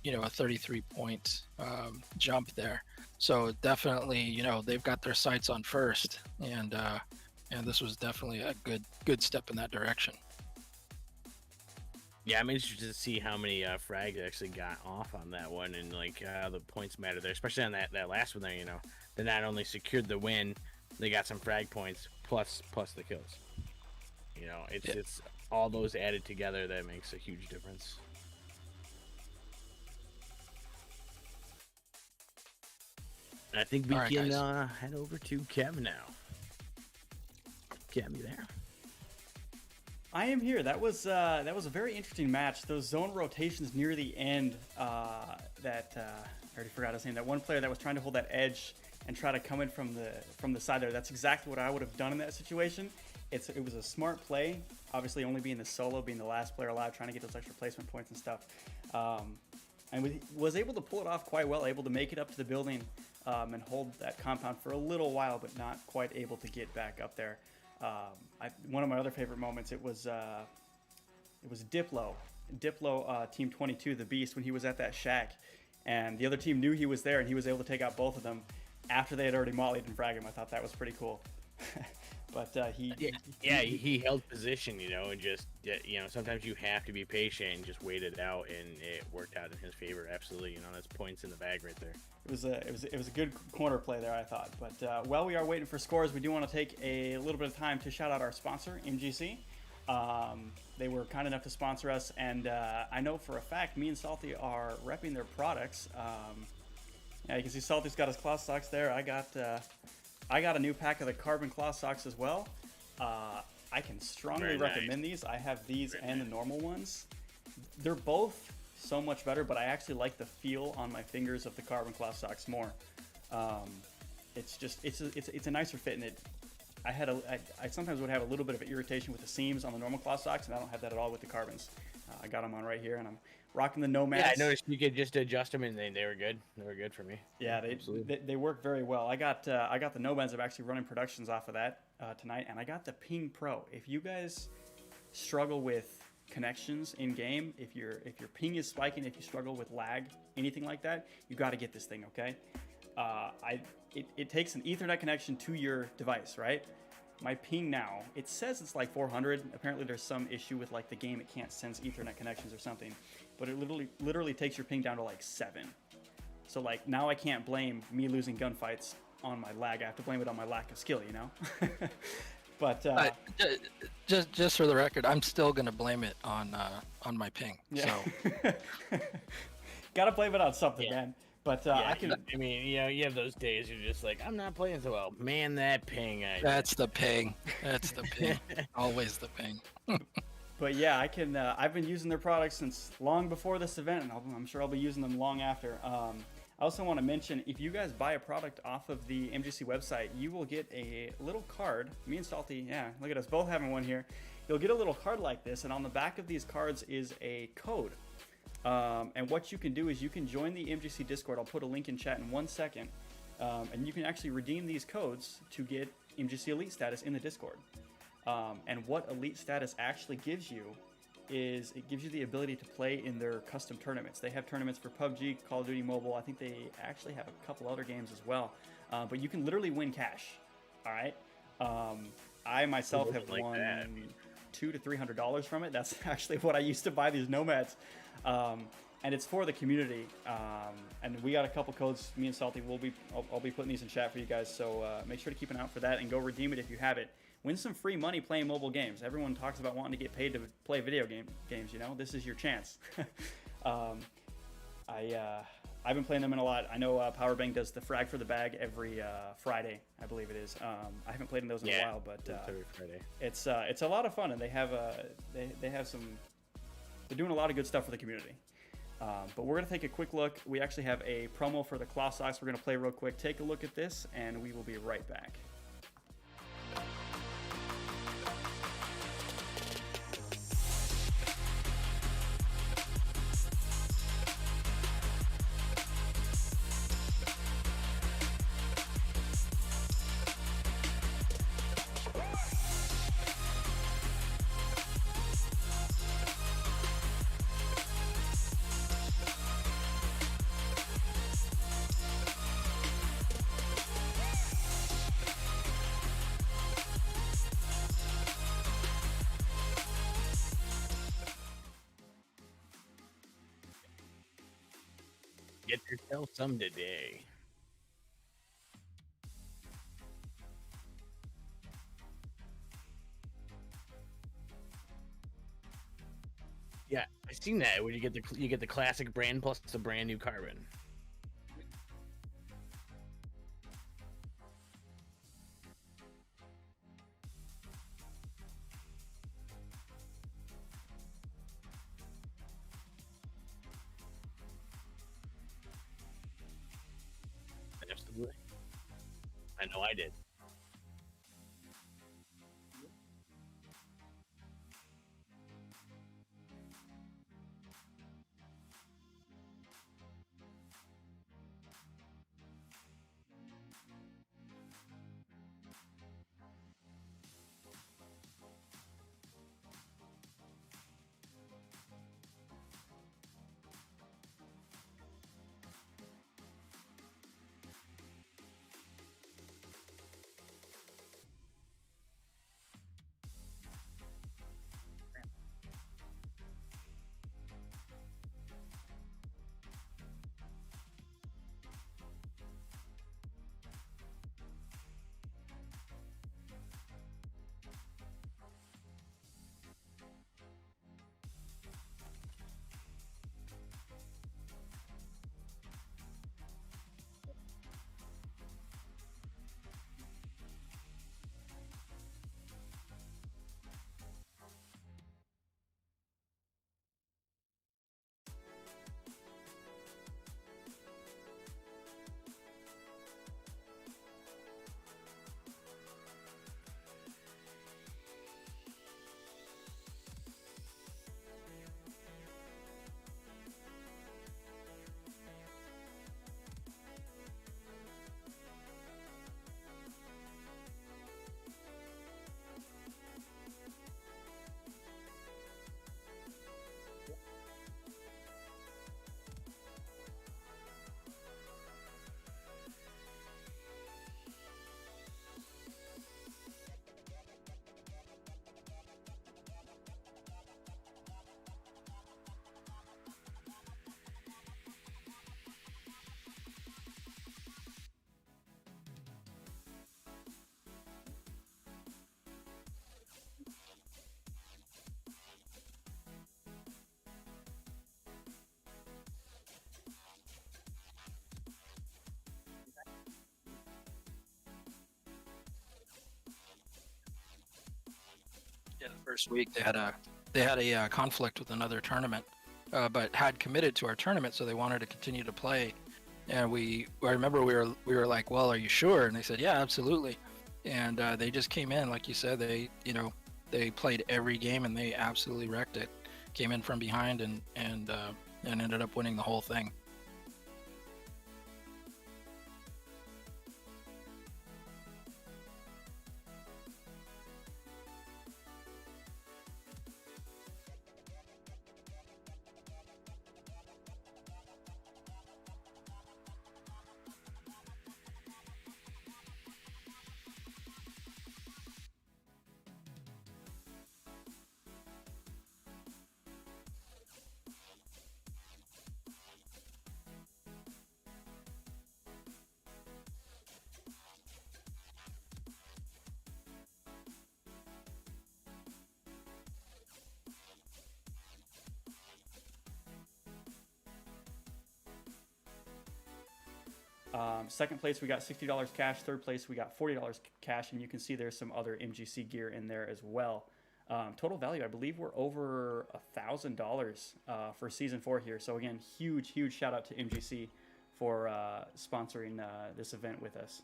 you know, a 33 point jump there. So definitely, you know, they've got their sights on first, and this was definitely a good step in that direction. Yeah, I'm interested to see how many frags actually got off on that one, and like the points matter there, especially on that last one there. You know, they not only secured the win, they got some frag points plus the kills. You know, it's all those added together that makes a huge difference. I think we can head over to Kev now. Kev, you there? I am here. That was a very interesting match. Those zone rotations near the end. I already forgot his name. That one player that was trying to hold that edge and try to come in from the side there. That's exactly what I would have done in that situation. It was a smart play. Obviously, only being the solo, being the last player alive, trying to get those extra placement points and stuff. And we was able to pull it off quite well. Able to make it up to the building and hold that compound for a little while, but not quite able to get back up there. One of my other favorite moments, it was Diplo, Team 22, the Beast, when he was at that shack, and the other team knew he was there, and he was able to take out both of them after they had already mollied and fragged him. I thought that was pretty cool. But he held position, you know, and just, you know, sometimes you have to be patient and just wait it out, and it worked out in his favor. Absolutely, you know, that's points in the bag right there. It was a good corner play there, I thought. But while we are waiting for scores, we do want to take a little bit of time to shout out our sponsor, MGC. They were kind enough to sponsor us, and I know for a fact me and Salty are repping their products. Yeah, you can see Salty's got his claw socks there. I got a new pack of the carbon claw socks as well. I can strongly recommend these. I have these and the normal ones. They're both so much better, but I actually like the feel on my fingers of the carbon claw socks more. It's a nicer fit, and I sometimes would have a little bit of irritation with the seams on the normal claw socks, and I don't have that at all with the carbons. I got them on right here, and I'm rocking the Nomads. Yeah, I noticed you could just adjust them, and they were good. They were good for me. Yeah, they work very well. I got the Nomads. I'm actually running productions off of that tonight, and I got the Ping Pro. If you guys struggle with connections in game, if your ping is spiking, if you struggle with lag, anything like that, you got to get this thing. Okay, it takes an Ethernet connection to your device, right? my ping now, it says it's like 400. Apparently there's some issue with like the game, it can't sense Ethernet connections or something, but it literally takes your ping down to like 7. So like now I can't blame me losing gunfights on my lag. I have to blame it on my lack of skill, you know. But just for the record, I'm still gonna blame it on my ping. yeah. So gotta blame it on something, Yeah. man. But Yeah, I can. I mean, you know, you have those days you're just like, I'm not playing so well. Man, that ping. that's the ping. That's the ping. Always the ping. But yeah, I can. I've been using their products since long before this event, and I'm sure I'll be using them long after. I also want to mention, if you guys buy a product off of the MGC website, you will get a little card. Me and Salty, yeah, look at us both having one here. You'll get a little card like this, and on the back of these cards is a code. And what you can do is you can join the MGC Discord. I'll put a link in chat in 1 second. And you can actually redeem these codes to get MGC Elite status in the Discord. And what Elite status actually gives you is it gives you the ability to play in their custom tournaments. They have tournaments for PUBG, Call of Duty Mobile. I think they actually have a couple other games as well. But you can literally win cash. All right. I myself have won $200 to $300 from it. That's actually what I used to buy these nomads. And it's for the community. And we got a couple codes. Me and Salty I'll be putting these in chat for you guys. So make sure to keep an eye out for that and go redeem it if you have it. Win some free money playing mobile games. Everyone talks about wanting to get paid to play video games. You know, this is your chance. I've been playing them in a lot. I know Powerbang does the frag for the bag every Friday, I believe it is. I haven't played in those in a while, but every Friday. It's a lot of fun, and they have some. They're doing a lot of good stuff for the community. But we're gonna take a quick look. We actually have a promo for the Claw Socks. We're gonna play real quick. Take a look at this, and we will be right back. Get yourself some today. Yeah, I seen that where you get the classic brand plus the brand new carbon. Absolutely. I know I did. Yeah, the first week they had a conflict with another tournament, but had committed to our tournament, so they wanted to continue to play. And I remember we were like, well, are you sure? And they said, yeah, absolutely. And they just came in, like you said, they played every game and they absolutely wrecked it. Came in from behind and ended up winning the whole thing. Second place, we got $60 cash. Third place, we got $40 cash, and you can see there's some other MGC gear in there as well. Total value, I believe we're over $1,000 for season 4 here. So again, huge shout out to MGC for sponsoring this event with us.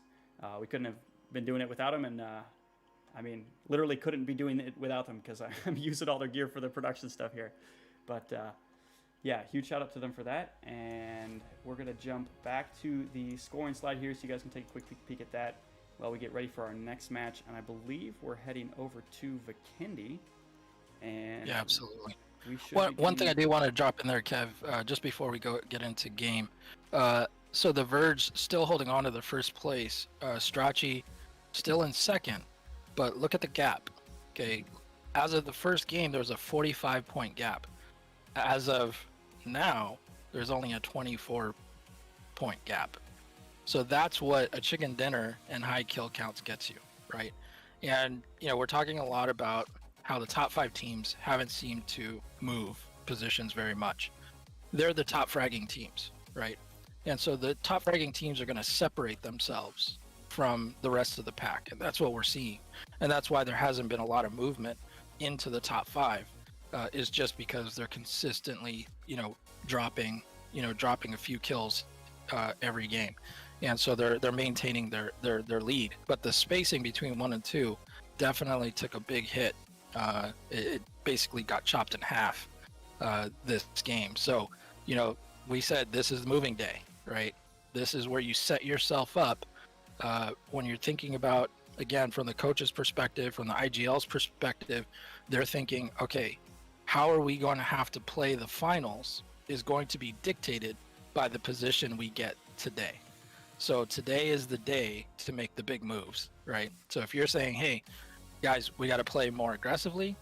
We couldn't have been doing it without them, and I mean, literally couldn't be doing it without them because I'm using all their gear for the production stuff here. But yeah, huge shout out to them for that. And we're going to jump back to the scoring slide here so you guys can take a quick peek at that while we get ready for our next match. And I believe we're heading over to Vikendi. And yeah, absolutely. We should one thing I do want to drop in there, Kev, just before we get into game. So the Verge still holding on to the first place. Strachey still in second, but look at the gap. Okay, as of the first game, there was a 45-point gap. As of now, there's only a 24-point gap. So that's what a chicken dinner and high kill counts gets you, right? And, we're talking a lot about how the top 5 teams haven't seemed to move positions very much. They're the top fragging teams, right? And so the top fragging teams are going to separate themselves from the rest of the pack. And that's what we're seeing. And that's why there hasn't been a lot of movement into the top 5. Is just because they're consistently, dropping a few kills every game, and so they're maintaining their lead. But the spacing between 1 and 2 definitely took a big hit. It basically got chopped in half this game. So, we said this is moving day, right? This is where you set yourself up when you're thinking about, again, from the coach's perspective, from the IGL's perspective, they're thinking, okay, how are we going to have to play the finals is going to be dictated by the position we get today. So today is the day to make the big moves, right? So if you're saying, hey, guys, we got to play more aggressively,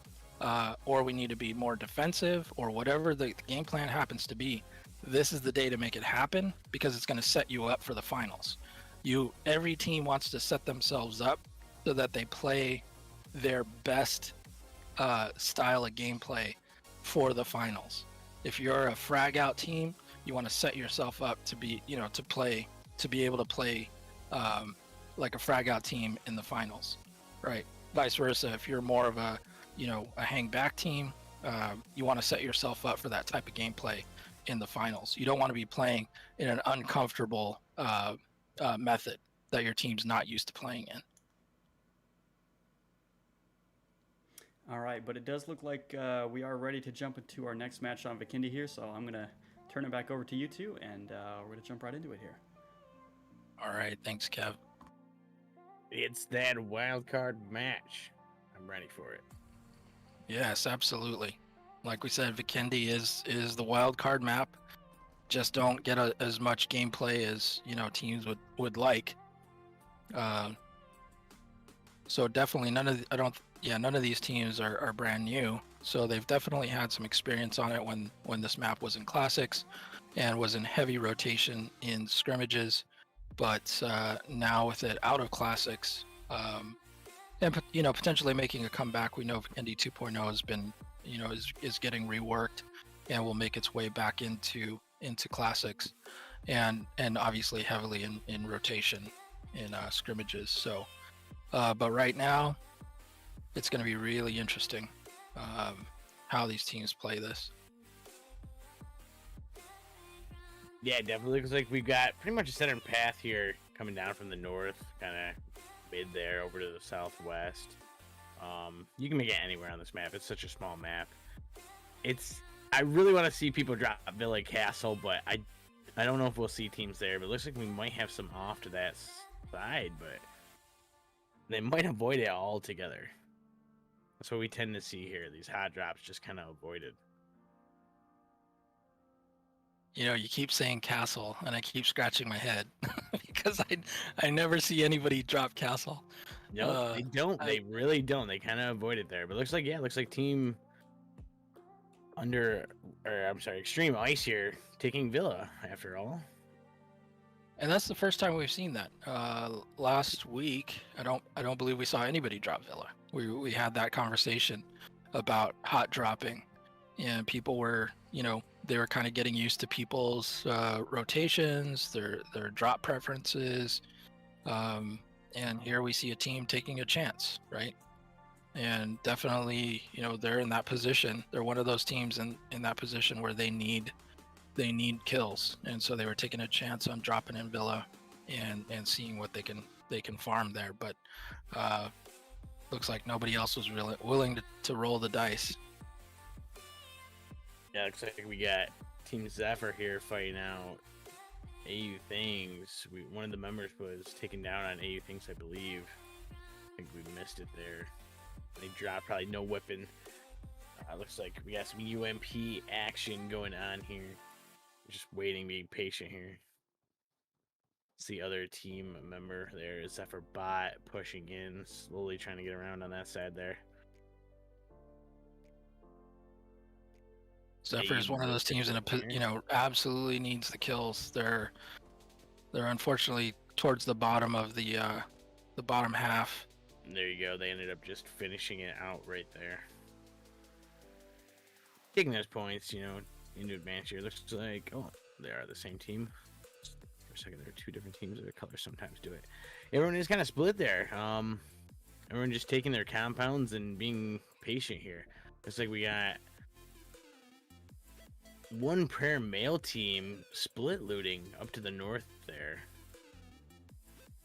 or we need to be more defensive, or whatever the game plan happens to be, this is the day to make it happen because it's going to set you up for the finals. Every team wants to set themselves up so that they play their best style of gameplay for the finals. If you're a frag out team, you want to set yourself up to be, to be able to play like a frag out team in the finals, right? Vice versa. If you're more of a hang back team, you want to set yourself up for that type of gameplay in the finals. You don't want to be playing in an uncomfortable method that your team's not used to playing in. All right, but it does look like we are ready to jump into our next match on Vikendi here, so I'm going to turn it back over to you two, and we're going to jump right into it here. All right, thanks, Kev. It's that wild card match. I'm ready for it. Yes, absolutely. Like we said, Vikendi is the wild card map. Just don't get as much gameplay as teams would like. So definitely none of these teams are brand new. So they've definitely had some experience on it when this map was in classics and was in heavy rotation in scrimmages. But now with it out of classics, and potentially making a comeback, we know Vikendi 2.0 has been is getting reworked and will make its way back into classics, and obviously heavily in rotation in scrimmages. So, but right now, it's going to be really interesting how these teams play this. Yeah, it definitely looks like we've got pretty much a center path here coming down from the north, kind of mid there over to the southwest. You can make it anywhere on this map. It's such a small map. I really want to see people drop Villa Castle, but I don't know if we'll see teams there. But it looks like we might have some off to that side, but they might avoid it altogether. That's what we tend to see here. These hot drops just kind of avoided. You know, you keep saying castle, and I keep scratching my head because I never see anybody drop castle. No, they don't. They really don't. They kind of avoid it there. But it looks like team Extreme Ice here taking Villa after all. And that's the first time we've seen that. Last week, I don't believe we saw anybody drop Villa. We had that conversation about hot dropping, and people were, they were kind of getting used to people's rotations, their drop preferences, and here we see a team taking a chance, right? And definitely, they're in that position. They're one of those teams in that position where they need kills, and so they were taking a chance on dropping in Villa and seeing what they can farm there. But looks like nobody else was really willing to roll the dice. Yeah, looks like we got Team Zephyr here fighting out AU Things. One of the members was taken down on AU Things, I believe. I think we missed it there. They dropped probably no weapon. Looks like we got some UMP action going on here. Just waiting, being patient here. It's the other team member there, Zephyr Bot, pushing in, slowly trying to get around on that side there. Zephyr is one of those teams absolutely needs the kills. They're unfortunately towards the bottom of the bottom half. There you go. They ended up just finishing it out right there. Taking those points, into advance here. Looks like, they are the same team. For a second, there are two different teams. Their colors sometimes do it. Everyone is kind of split there. Everyone just taking their compounds and being patient here. Looks like we got one prayer male team split looting up to the north there.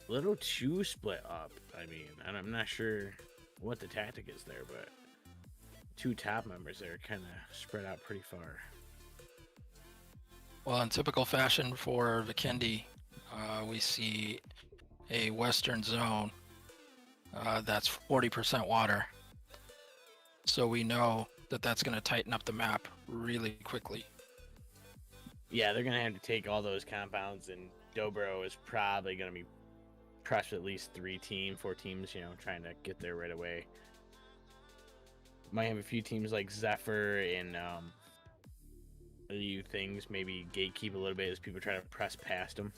Little two split up. I mean, and I'm not sure what the tactic is there, but two top members there kind of spread out pretty far. Well, in typical fashion for Vikendi, we see a western zone that's 40% water. So we know that that's going to tighten up the map really quickly. Yeah, they're going to have to take all those compounds, and Dobro is probably going to be pressed with at least 4 teams, trying to get there right away. Might have a few teams like Zephyr and AU Things maybe gatekeep a little bit as people try to press past them.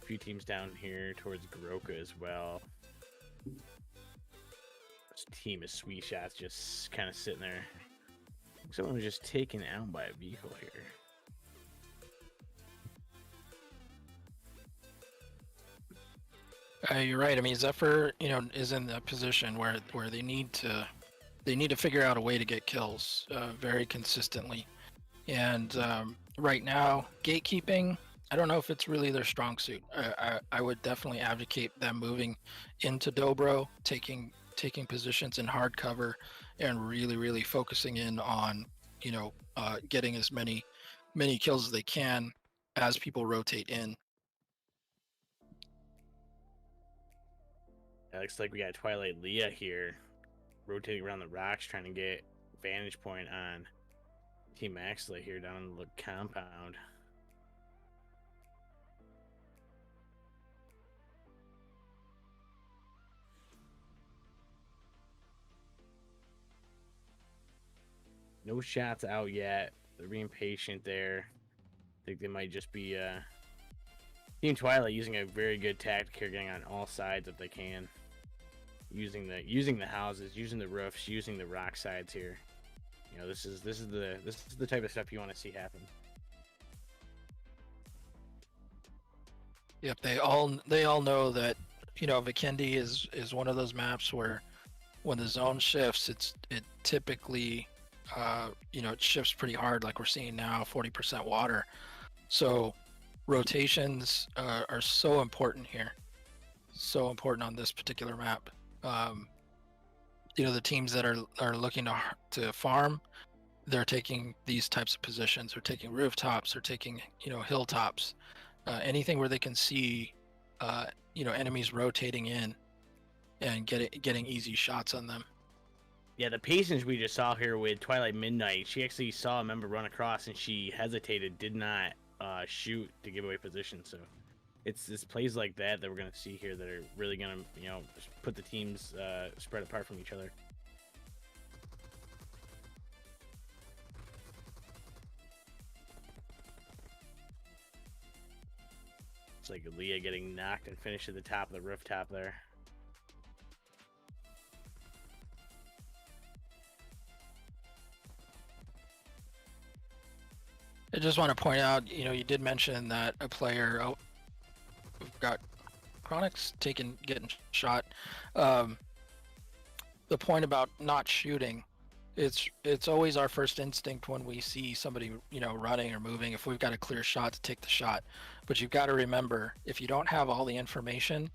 A few teams down here towards Garoka as well. This team of Sweet Shots just kind of sitting there. Someone was just taken out by a vehicle here. You're right. I mean, Zephyr, is in the position where they need to figure out a way to get kills very consistently. And right now, gatekeeping, I don't know if it's really their strong suit. I would definitely advocate them moving into Dobro, taking positions in hard cover, and really focusing in on getting as many kills as they can as people rotate in. It looks like we got Twilight Leah here rotating around the rocks, trying to get vantage point on Team Axley here down in the compound. No shots out yet. They're being patient there. I think they might just be Team Twilight using a very good tactic here, getting on all sides if they can. Using the houses, using the roofs, using the rock sides here. This is the type of stuff you want to see happen. Yep, they all know that Vikendi is one of those maps where when the zone shifts, it typically, it shifts pretty hard, like we're seeing now, 40% water. So rotations are so important here, so important on this particular map. The teams that are looking to farm, they're taking these types of positions. They're taking rooftops. They're taking hilltops, anything where they can see enemies rotating in and getting easy shots on them. Yeah, the patience we just saw here with Twilight Midnight, she actually saw a member run across and she hesitated, did not shoot to give away position. So it's plays like that we're going to see here that are really going to, put the teams spread apart from each other. It's like Leah getting knocked and finished at the top of the rooftop there. I just want to point out, you did mention that a player, we've got Chronix getting shot. The point about not shooting, it's always our first instinct when we see somebody, running or moving, if we've got a clear shot, to take the shot. But you've got to remember, if you don't have all the information,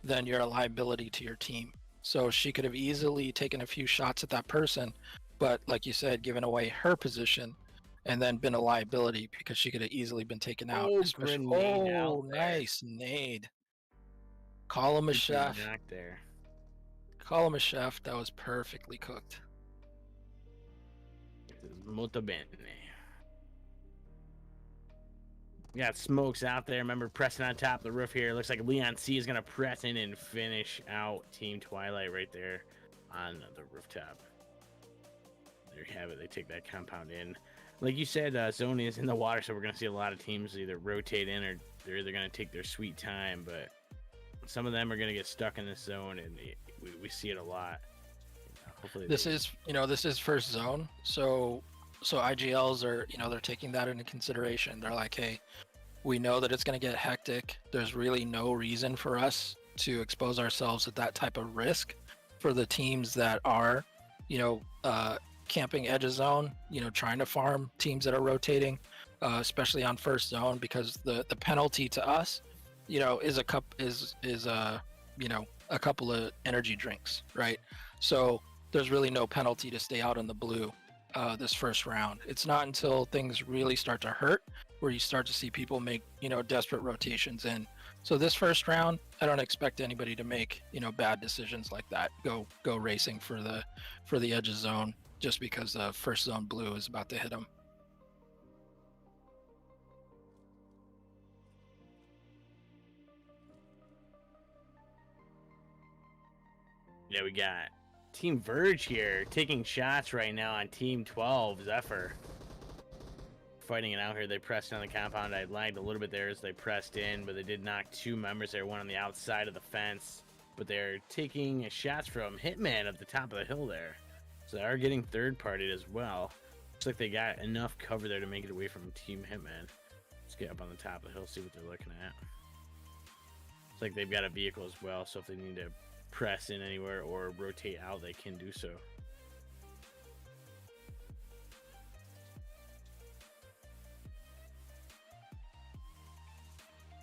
then you're a liability to your team. So she could have easily taken a few shots at that person, but like you said, given away her position, and then been a liability because she could have easily been taken out. Nice nade. Call him a chef. There. Call him a chef. That was perfectly cooked. Molto bene. We got smokes out there. Remember, pressing on top of the roof here. Looks like Leon C is going to press in and finish out Team Twilight right there on the rooftop. There you have it. They take that compound in. Like you said, zone is in the water, so we're going to see a lot of teams either rotate in or they're either going to take their sweet time, but some of them are going to get stuck in this zone, and we see it a lot. Hopefully this is first zone, so IGLs are, they're taking that into consideration. They're like, hey, we know that it's going to get hectic. There's really no reason for us to expose ourselves at that type of risk for the teams that are, camping edge of zone, trying to farm teams that are rotating, especially on first zone, because the penalty to us, is a couple of energy drinks, right? So there's really no penalty to stay out in the blue this first round. It's not until things really start to hurt where you start to see people make, desperate rotations in. So this first round, I don't expect anybody to make, bad decisions like that. Go racing for the edge of zone just because the first zone blue is about to hit them. Yeah, we got Team Verge here taking shots right now on Team 12, Zephyr. Fighting it out here. They pressed on the compound. I lagged a little bit there as they pressed in, but they did knock two members there, one on the outside of the fence. But they're taking shots from Hitman at the top of the hill there. So they are getting third-partied as well. Looks like they got enough cover there to make it away from Team Hitman. Let's get up on the top of the hill, see what they're looking at. Looks like they've got a vehicle as well, so if they need to press in anywhere or rotate out, they can do so.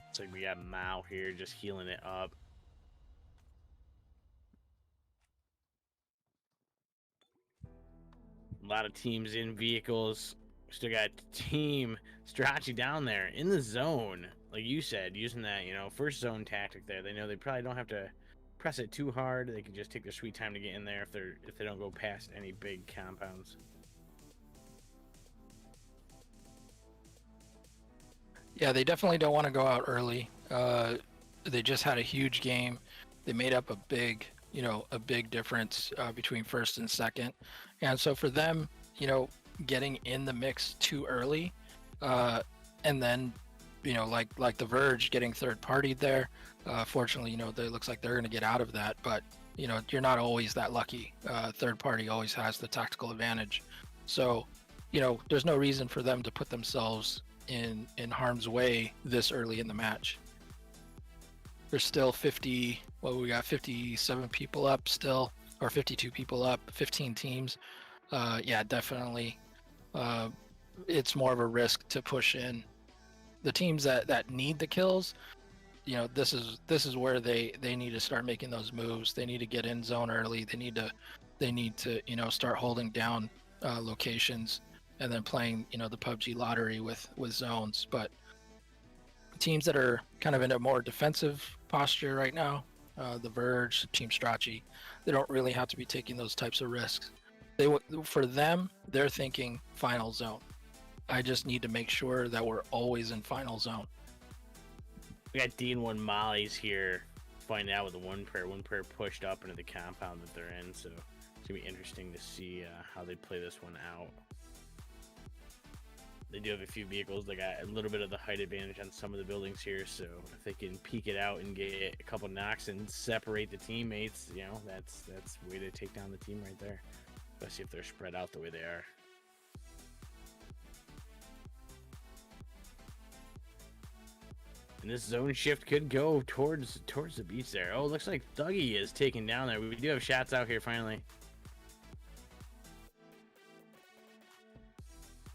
Looks like we got Mao here just healing it up. A lot of teams in vehicles. Still got Team Strachey down there in the zone, like you said, using that, first zone tactic there. They know they probably don't have to press it too hard. They can just take their sweet time to get in there if they don't go past any big compounds. Yeah, they definitely don't want to go out early. They just had a huge game. They made up a big difference between first and second. And so for them, getting in the mix too early, and then, like the Verge getting third partied there, fortunately, it looks like they're going to get out of that. But, you're not always that lucky. Third party always has the tactical advantage. So, there's no reason for them to put themselves in harm's way this early in the match. There's still 50. Well, we got 57 people up still, or 52 people up. 15 teams. Yeah, definitely. It's more of a risk to push in the teams that need the kills. This is where they need to start making those moves. They need to get in zone early. They need to start holding down locations and then playing the PUBG lottery with zones. But teams that are kind of in a more defensive posture right now, the Verge, Team Strachey, they don't really have to be taking those types of risks. For them, they're thinking final zone. I just need to make sure that we're always in final zone. We got D1 Mollies here. Find out with the one prayer pushed up into the compound that they're in. So it's gonna be interesting to see how they play this one out. They do have a few vehicles. They got a little bit of the height advantage on some of the buildings here. So if they can peek it out and get a couple knocks and separate the teammates, that's a way to take down the team right there. Especially if they're spread out the way they are. And this zone shift could go towards the beach there. Oh, looks like Thuggy is taken down there. We do have shots out here finally.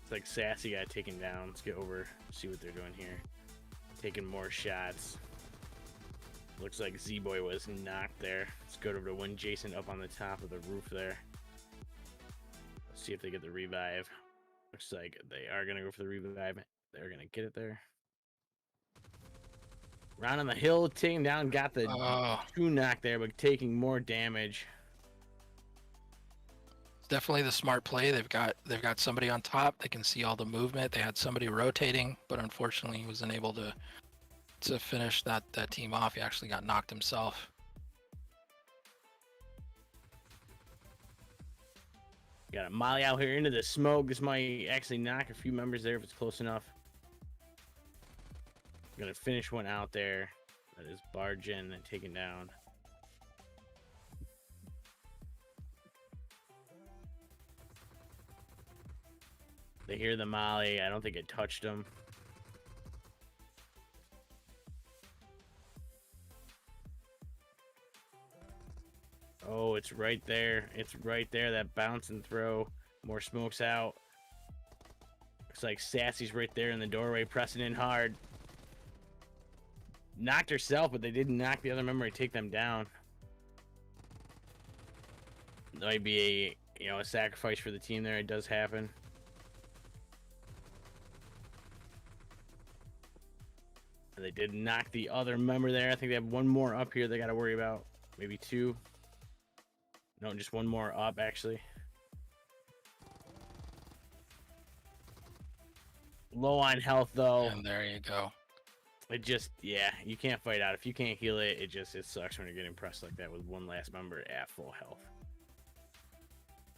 It's like Sassy got taken down. Let's get over, see what they're doing here. Taking more shots. Looks like Z-Boy was knocked there. Let's go over to one Jason up on the top of the roof there. Let's see if they get the revive. Looks like they are going to go for the revive. They're going to get it there. Round on the hill, taking down, got the 2 knock there, but taking more damage. It's definitely the smart play. They've got somebody on top. They can see all the movement. They had somebody rotating, but unfortunately he wasn't able to finish that team off. He actually got knocked himself. Got a Molly out here into the smoke. This might actually knock a few members there if it's close enough. Gonna finish one out there. That is barging and taken down. They hear the Molly. I don't think it touched them. Oh, it's right there. It's right there. That bounce and throw. More smokes out. Looks like Sassy's right there in the doorway, pressing in hard. Knocked herself, but they didn't knock the other member to take them down. There might be a sacrifice for the team there. It does happen. And they did knock the other member there. I think they have one more up here they got to worry about. Maybe 2. No, just one more up, actually. Low on health, though. And there you go. It just, you can't fight out. If you can't heal it, it sucks when you're getting pressed like that with one last member at full health.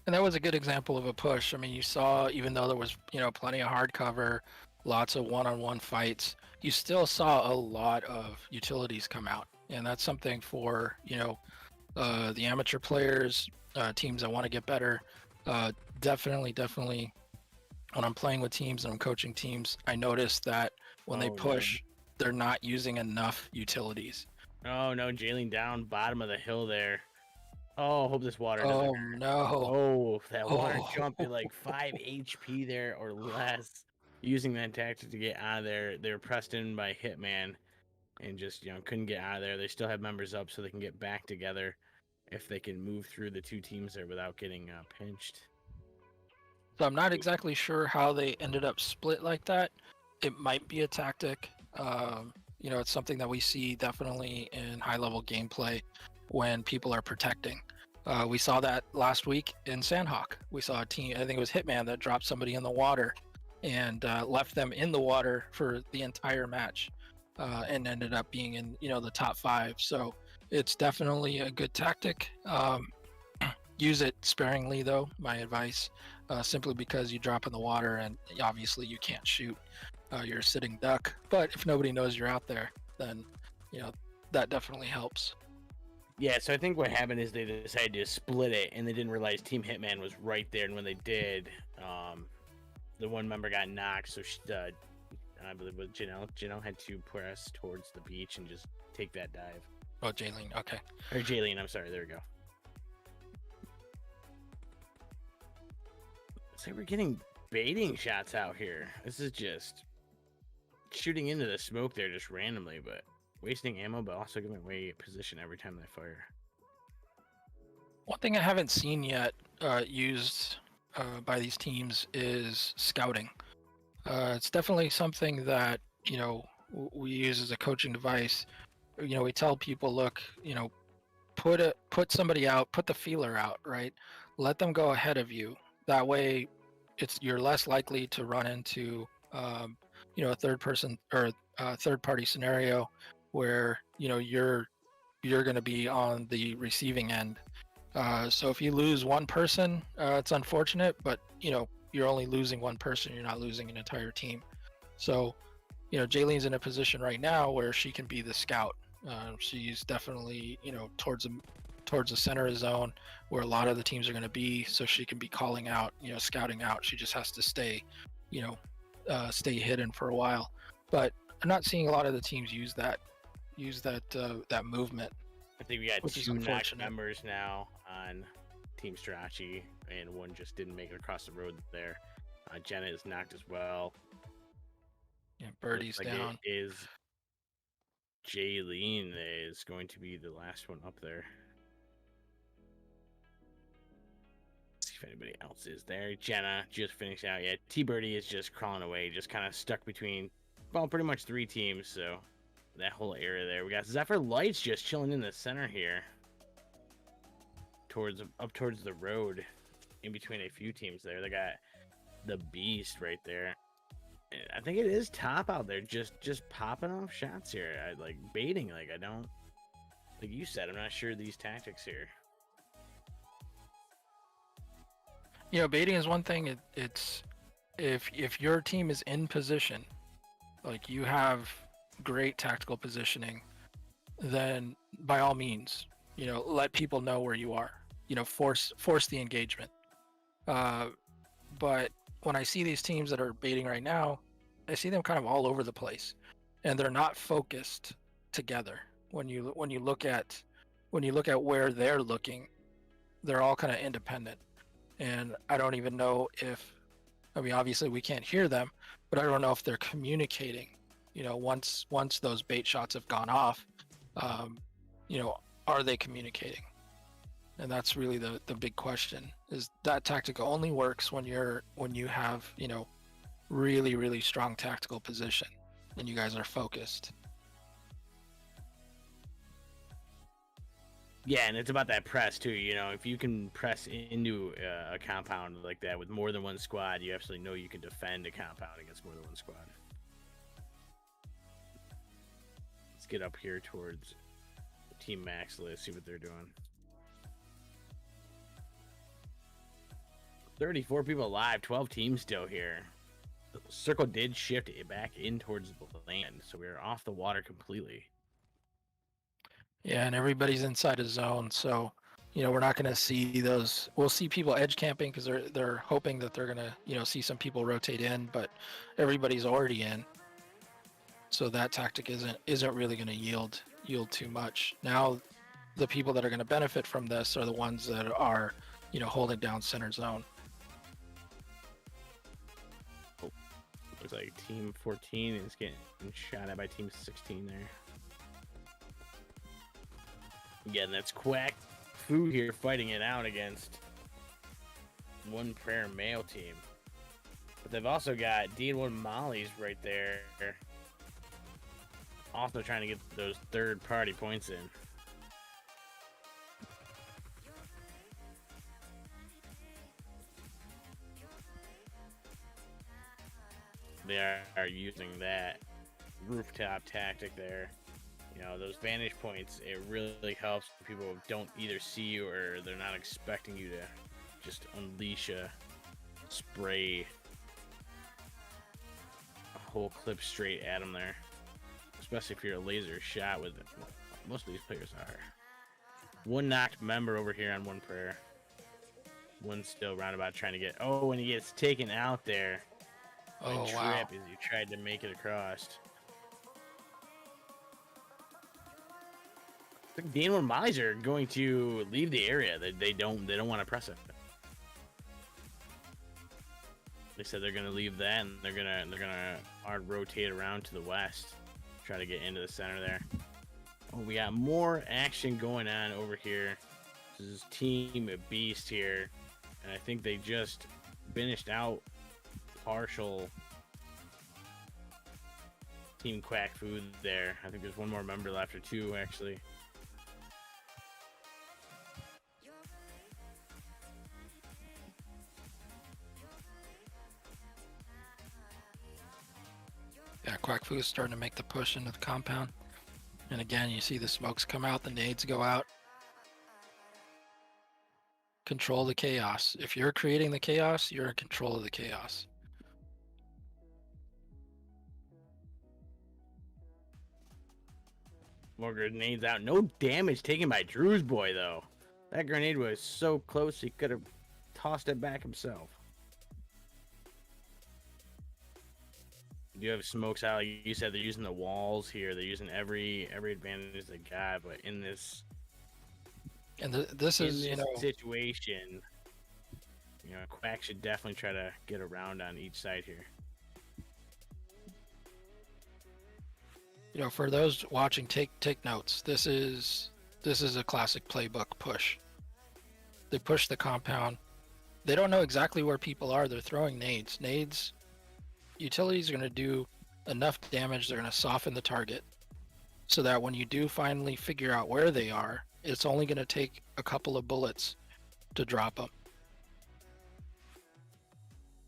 And that was a good example of a push. I mean, you saw, even though there was, plenty of hard cover, lots of one-on-one fights, you still saw a lot of utilities come out. And that's something for, the amateur players, teams that want to get better. Definitely, when I'm playing with teams and I'm coaching teams, I notice that when they push, they're not using enough utilities. Oh no, Jailing down bottom of the hill there. Oh, hope this water doesn't hurt. No. Oh, that water jumped at like 5 HP there or less. Using that tactic to get out of there. They were pressed in by Hitman and just, couldn't get out of there. They still have members up so they can get back together if they can move through the 2 teams there without getting pinched. So I'm not exactly sure how they ended up split like that. It might be a tactic. It's something that we see definitely in high-level gameplay when people are protecting. We saw that last week in Sandhawk. We saw a team, I think it was Hitman, that dropped somebody in the water and left them in the water for the entire match and ended up being in, the top 5. So it's definitely a good tactic. Use it sparingly, though, my advice, simply because you drop in the water and obviously you can't shoot. You're a sitting duck. But if nobody knows you're out there, then, that definitely helps. Yeah, so I think what happened is they decided to split it, and they didn't realize Team Hitman was right there. And when they did, the one member got knocked, so I believe with Janelle. Janelle had to press towards the beach and just take that dive. Oh, Jaylene. Okay. Or Jaylene, I'm sorry. There we go. Looks like we're getting baiting shots out here. This is just shooting into the smoke there just randomly, but wasting ammo, but also giving away position every time they fire. One thing I haven't seen yet used by these teams is scouting. It's definitely something that, we use as a coaching device. We tell people, look, put somebody out, put the feeler out, right? Let them go ahead of you. That way, you're less likely to run into, a third person or a third party scenario where, you're going to be on the receiving end. So if you lose one person, it's unfortunate, but you're only losing one person. You're not losing an entire team. So, Jaylene's in a position right now where she can be the scout. She's definitely, towards the center of the zone where a lot of the teams are going to be. So she can be calling out, scouting out. She just has to stay, stay hidden for a while. But I'm not seeing a lot of the teams use that movement. I think we got Which is two knocked unfortunate. members now on Team Strachey, and one just didn't make it across the road there. Jenna is knocked as well. Yeah, Birdie's Looks like down. It is Jaylene is going to be the last one up there. Let's see if anybody else is there. Jenna just finished out. Yeah, T-Birdie is just crawling away, just kind of stuck between, well, pretty much three teams, so that whole area there. We got Zephyr Lights just chilling in the center here. Up towards the road, in between a few teams there. They got the Beast right there. And I think it is Top out there, just popping off shots here. I like baiting. Like I don't, like you said, I'm not sure of these tactics here. Baiting is one thing. It's if your team is in position, like you have great tactical positioning, then by all means, let people know where you are. Force the engagement. But when I see these teams that are baiting right now, I see them kind of all over the place, and they're not focused together. When you look at where they're looking, they're all kind of independent, and I don't even know if, obviously we can't hear them, but I don't know if they're communicating. Once those bait shots have gone off, are they communicating? And that's really the big question. Is that tactic only works when you have really, really strong tactical position and you guys are focused. Yeah, and it's about that press too. If you can press into a compound like that with more than one squad, you absolutely know you can defend a compound against more than one squad. Let's get up here towards Team Max list, see what they're doing. 34 people alive, 12 teams still here. The circle did shift it back in towards the land, so we are off the water completely. Yeah, and everybody's inside a zone, so we're not going to see those. We'll see people edge camping because they're hoping that they're going to see some people rotate in, but everybody's already in, so that tactic isn't really going to yield too much. Now, the people that are going to benefit from this are the ones that are holding down center zone. Looks like Team 14 is getting shot at by Team 16 there. Again, that's Quack Fu here fighting it out against One Prayer male team. But they've also got D1 Mollies right there. Also trying to get those third-party points in. They are using that rooftop tactic there. Those vantage points, it really helps people who don't either see you or they're not expecting you to just unleash a spray, a whole clip straight at them there. Especially if you're a laser shot with it. Well, most of these players are. One knocked member over here on One Prayer. One still roundabout trying to get, and he gets taken out there. Oh, trip wow. as you tried to make it across. I think Daniel and Mize are going to leave the area. They don't want to press it. They said they're gonna leave that, and they're gonna hard rotate around to the west, try to get into the center there. Oh, we got more action going on over here. This is Team Beast here, and I think they just finished out partial Team Quack Food there. I think there's one more member left, or two actually. Yeah, Quack Fu is starting to make the push into the compound. And again, you see the smokes come out, the nades go out. Control the chaos. If you're creating the chaos, you're in control of the chaos. More grenades out. No damage taken by Drew's boy, though. That grenade was so close he could have tossed it back himself. You have smokes out. Like you said, they're using the walls here. They're using every advantage they got. But in this This is, you know, situation, Quack should definitely try to get around on each side here. for those watching, take notes. This is a classic playbook push. They push the compound. They don't know exactly where people are. They're throwing nades. Utilities are going to do enough damage. They're going to soften the target so that when you do finally figure out where they are, it's only going to take a couple of bullets to drop them.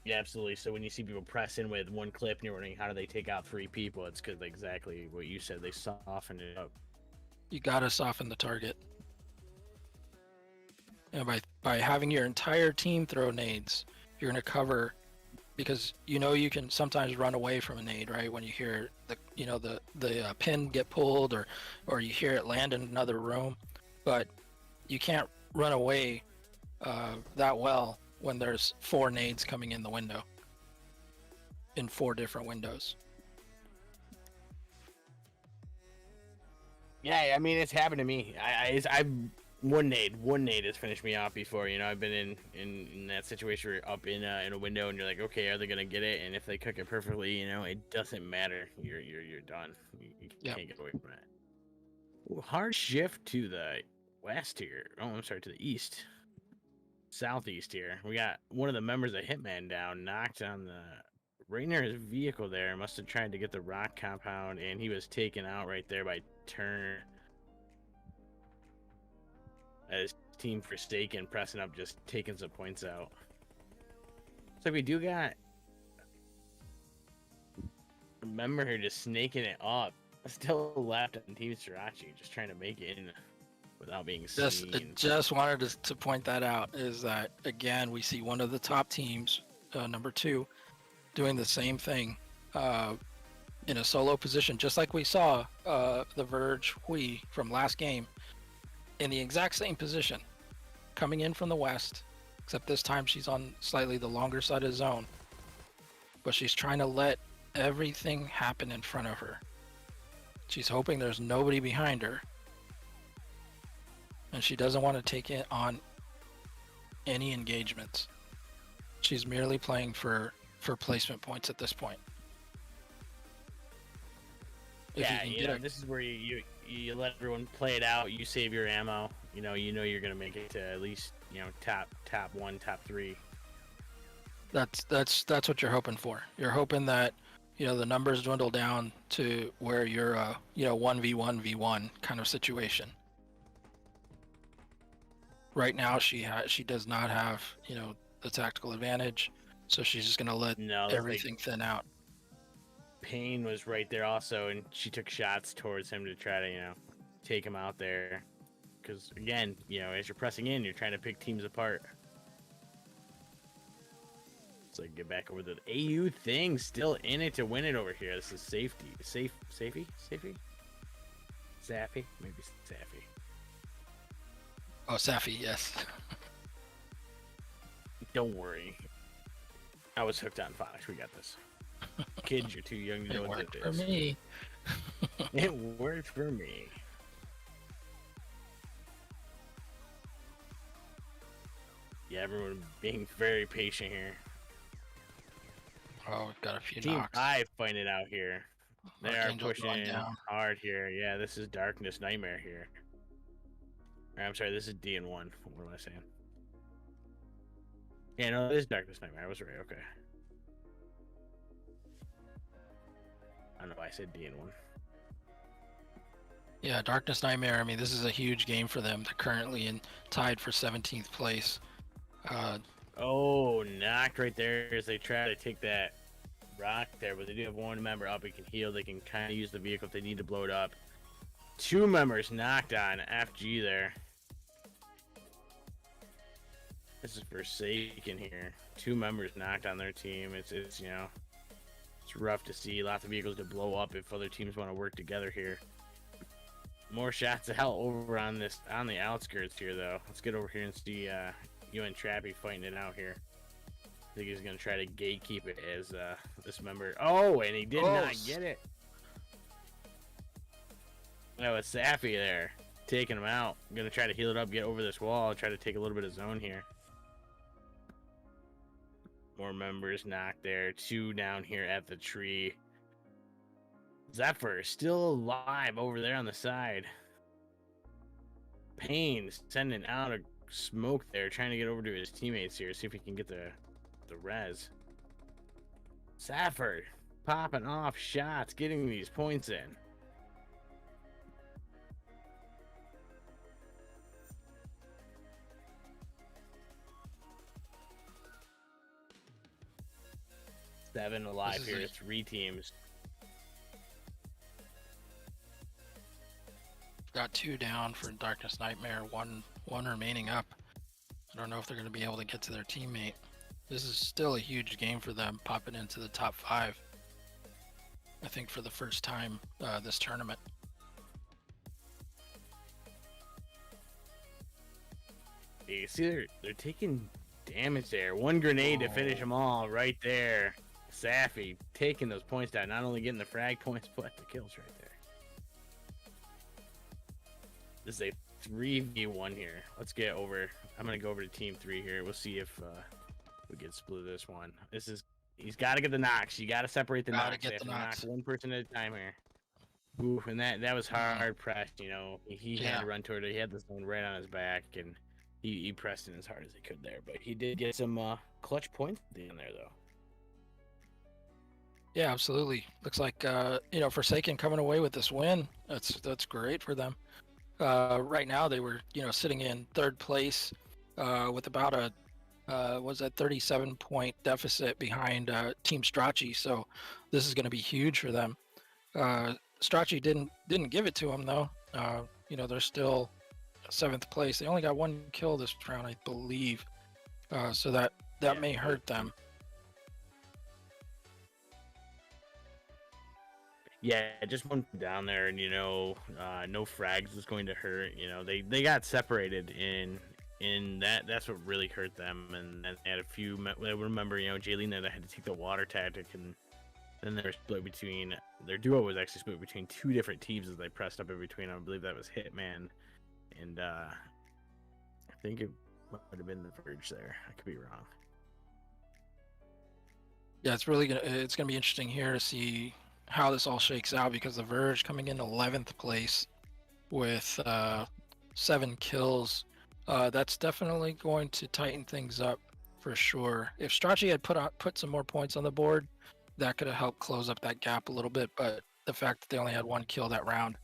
Yeah, absolutely. So when you see people press in with one clip and you're wondering how do they take out 3 people, it's because exactly what you said. They soften it up. You got to soften the target. And by having your entire team throw nades, you're going to cover, because you can sometimes run away from a nade, right? When you hear the pin get pulled, or you hear it land in another room, but you can't run away that well when there's 4 nades coming in the window in 4 different windows. Yeah, I mean it's happened to me. I one nade has finished me off before. I've been in that situation where you're up in a window and you're like, okay, are they gonna get it? And if they cook it perfectly, it doesn't matter. You're done. You can't get away from that. Ooh, hard shift to the west here. Oh, I'm sorry, to the east, southeast here. We got one of the members of Hitman down, knocked on the right near his vehicle there. Must have tried to get the rock compound, and he was taken out right there by Turner. As Team Forsaken pressing up, just taking some points out. So we do got a member here just snaking it up. Still left on Team Sriracha, just trying to make it in without being seen. Just wanted to point that out, is that again we see one of the top teams, number 2, doing the same thing in a solo position, just like we saw the Verge Hui from last game, in the exact same position, coming in from the west, except this time she's on slightly the longer side of the zone, but she's trying to let everything happen in front of her. She's hoping there's nobody behind her, and she doesn't want to take it on any engagements. She's merely playing for placement points at this point. This is where you let everyone play it out. You save your ammo. You're gonna make it to at least top 1, top 3. That's what you're hoping for. You're hoping that the numbers dwindle down to where you're 1v1v1 kind of situation. Right now she does not have the tactical advantage, so she's just gonna let everything thin out. Payne was right there also, and she took shots towards him to try to take him out there, because again as you're pressing in, you're trying to pick teams apart. So get back over the AU thing, still in it to win it over here. This is safety. Safi? Safi? Maybe Safi. Oh, Safi, yes. Don't worry. I was hooked on Fox. We got this. kids are too young to know It what worked that for is. me. It worked for me. Yeah, everyone being very patient here. Oh, we've got a few Team knocks. 5 find it out here. They are Archangel's going pushing down. hard here. Yeah, this is Darkness Nightmare here. I'm sorry, this is D&1. What am I saying? Yeah, no, it is Darkness Nightmare. I was right. Okay. I don't know why I said D&1. Yeah, Darkness Nightmare. I mean, this is a huge game for them. They're currently tied for 17th place. Oh, knocked right there as they try to take that rock there, but they do have one member up. He can heal. They can kind of use the vehicle if they need to blow it up. 2 members knocked on FG there. This is Forsaken here. 2 members knocked on their team. It's you know, it's rough to see. Lots of vehicles to blow up if other teams want to work together here. More shots of hell over on the outskirts here though. Let's get over here and see UN Trappy fighting it out here. I think he's gonna try to gatekeep it as this member. Oh, and he did not get it. Oh, it's Safi there, taking him out. I'm gonna try to heal it up, get over this wall, try to take a little bit of zone here. More members knocked there. 2 down here at the tree. Zephyr still alive over there on the side. Payne sending out a smoke there, trying to get over to his teammates here, see if he can get the res. Safford popping off shots, getting these points in. Seven alive here, 3 teams. Got 2 down for Darkness Nightmare, one remaining up. I don't know if they're going to be able to get to their teammate. This is still a huge game for them, popping into the top 5. I think for the first time this tournament. You see, they're taking damage there. 1 grenade to finish them all right there. Safi taking those points down, not only getting the frag points, but the kills right there. This is a 3v1 here. Let's get over. I'm gonna go over to team 3 here. We'll see if we get split this one. He's got to get the knocks. You got to separate the knocks. They have to knock one person at a time here. Ooh, and that was hard pressed. You know, he had to run toward it. He had this one right on his back, and he pressed it as hard as he could there. But he did get some clutch points at the end there, though. Yeah, absolutely. Looks like Forsaken coming away with this win. That's great for them. Right now they were sitting in 3rd place with about a 37-point deficit behind Team Strachey. So this is going to be huge for them. Strachey didn't give it to them though. They're still 7th place. They only got 1 kill this round, I believe. So that may hurt them. Yeah, just one down there, and no frags is going to hurt. They got separated in that. That's what really hurt them, and they had a few. I remember, Jaylene there that had to take the water tactic, and then they're split between their duo was actually split between 2 different teams as they pressed up in between. I believe that was Hitman, and I think it might have been the Verge there. I could be wrong. Yeah, it's gonna be interesting here to see how this all shakes out, because the Verge coming in 11th place with 7 kills. That's definitely going to tighten things up for sure. If Strachey had put some more points on the board, that could have helped close up that gap a little bit. But the fact that they only had 1 kill that round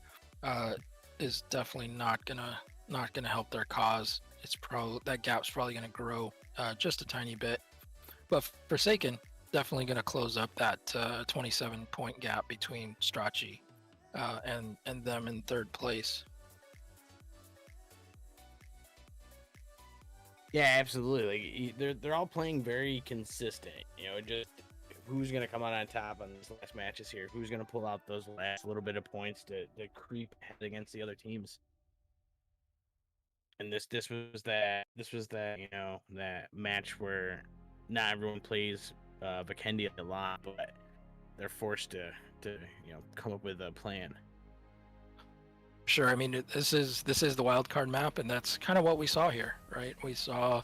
is definitely not gonna help their cause. That gap's probably gonna grow just a tiny bit. But Forsaken definitely going to close up that 27-point gap between Strachey and them in 3rd place. Yeah, absolutely. Like they're all playing very consistent. Just who's going to come out on top on these last matches here? Who's going to pull out those last little bit of points to creep ahead against the other teams? And this was that that match where not everyone plays Vikendi a lot, but they're forced to come up with a plan. Sure. I mean, this is the wild card map, and that's kind of what we saw here, right? We saw,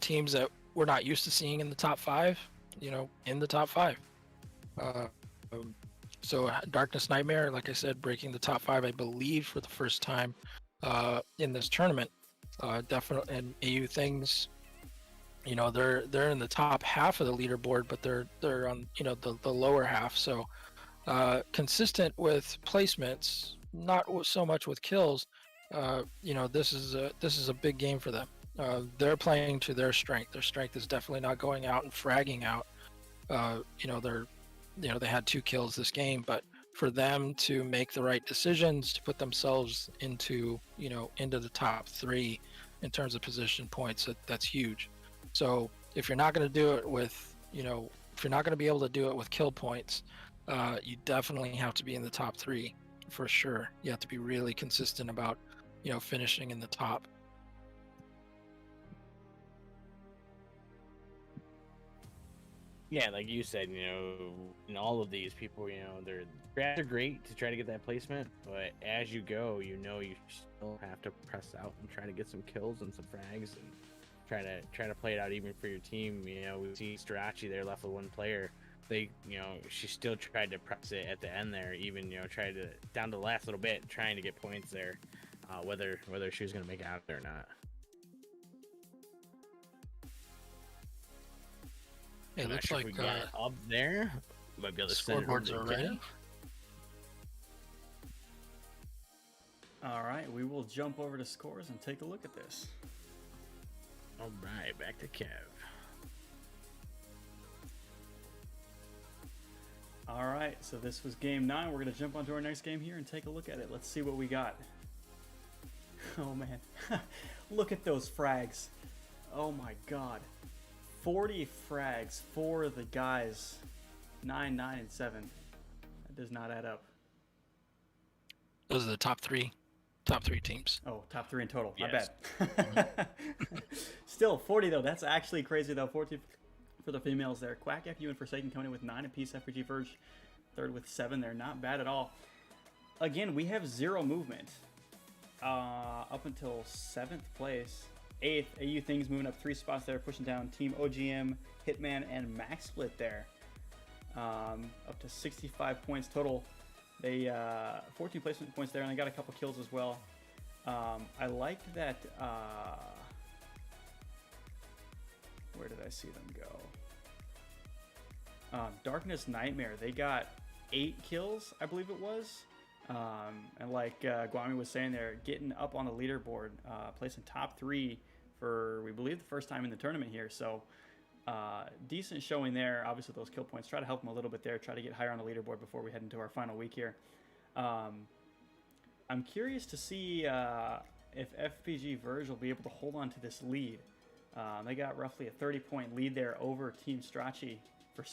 teams that we're not used to seeing in the top five, in the top five. So Darkness Nightmare, like I said, breaking the top five, I believe, for the first time in this tournament. Definitely, and AU Things, they're in the top half of the leaderboard, but they're on the lower half. So consistent with placements, not so much with kills. This is a big game for them. They're playing to their strength. Their strength is definitely not going out and fragging out. They had 2 kills this game, but for them to make the right decisions to put themselves into the top 3 in terms of position points, that's huge. So if you're not going to do it with, if you're not going to be able to do it with kill points, you definitely have to be in the top 3 for sure. You have to be really consistent about, finishing in the top. Yeah, like you said, in all of these people, their strats are great to try to get that placement, but as you go, you still have to press out and try to get some kills and some frags and try to play it out even for your team. We see Strachey there left with 1 player. She still tried to press it at the end there, even tried to down to the last little bit, trying to get points there, whether she was gonna make it out there or not. It looks sure like we got up there. Might be able to send it over scoreboards to are Kev. ready. All right, we will jump over to scores and take a look at this. All right, back to Kev. All right, so this was game 9. We're going to jump onto our next game here and take a look at it. Let's see what we got. Oh, man. Look at those frags. Oh, my God. 40 frags for the guys. 9, 9, and 7. That does not add up. Those are the top three teams. Oh, top 3 in total. Yes. My bad. Still, 40, though. That's actually crazy, though. 40 for the females there. Quack, FU, and Forsaken coming in with 9 apiece. FPG Verge third with 7 there. Not bad at all. Again, we have 0 movement up until 7th place. 8th, AU Things moving up 3 spots there, pushing down Team OGM, Hitman, and Max Split there. Up to 65 points total. They 14 placement points there, and they got a couple kills as well. I liked that. Where did I see them go? Darkness Nightmare. They got 8 kills, I believe it was. And like Guami was saying there, getting up on the leaderboard, placing top 3 for, we believe, the first time in the tournament here. So decent showing there. Obviously, those kill points. Try to help them a little bit there. Try to get higher on the leaderboard before we head into our final week here. I'm curious to see if FPG Verge will be able to hold on to this lead. They got roughly a 30-point lead there over Team Strachey for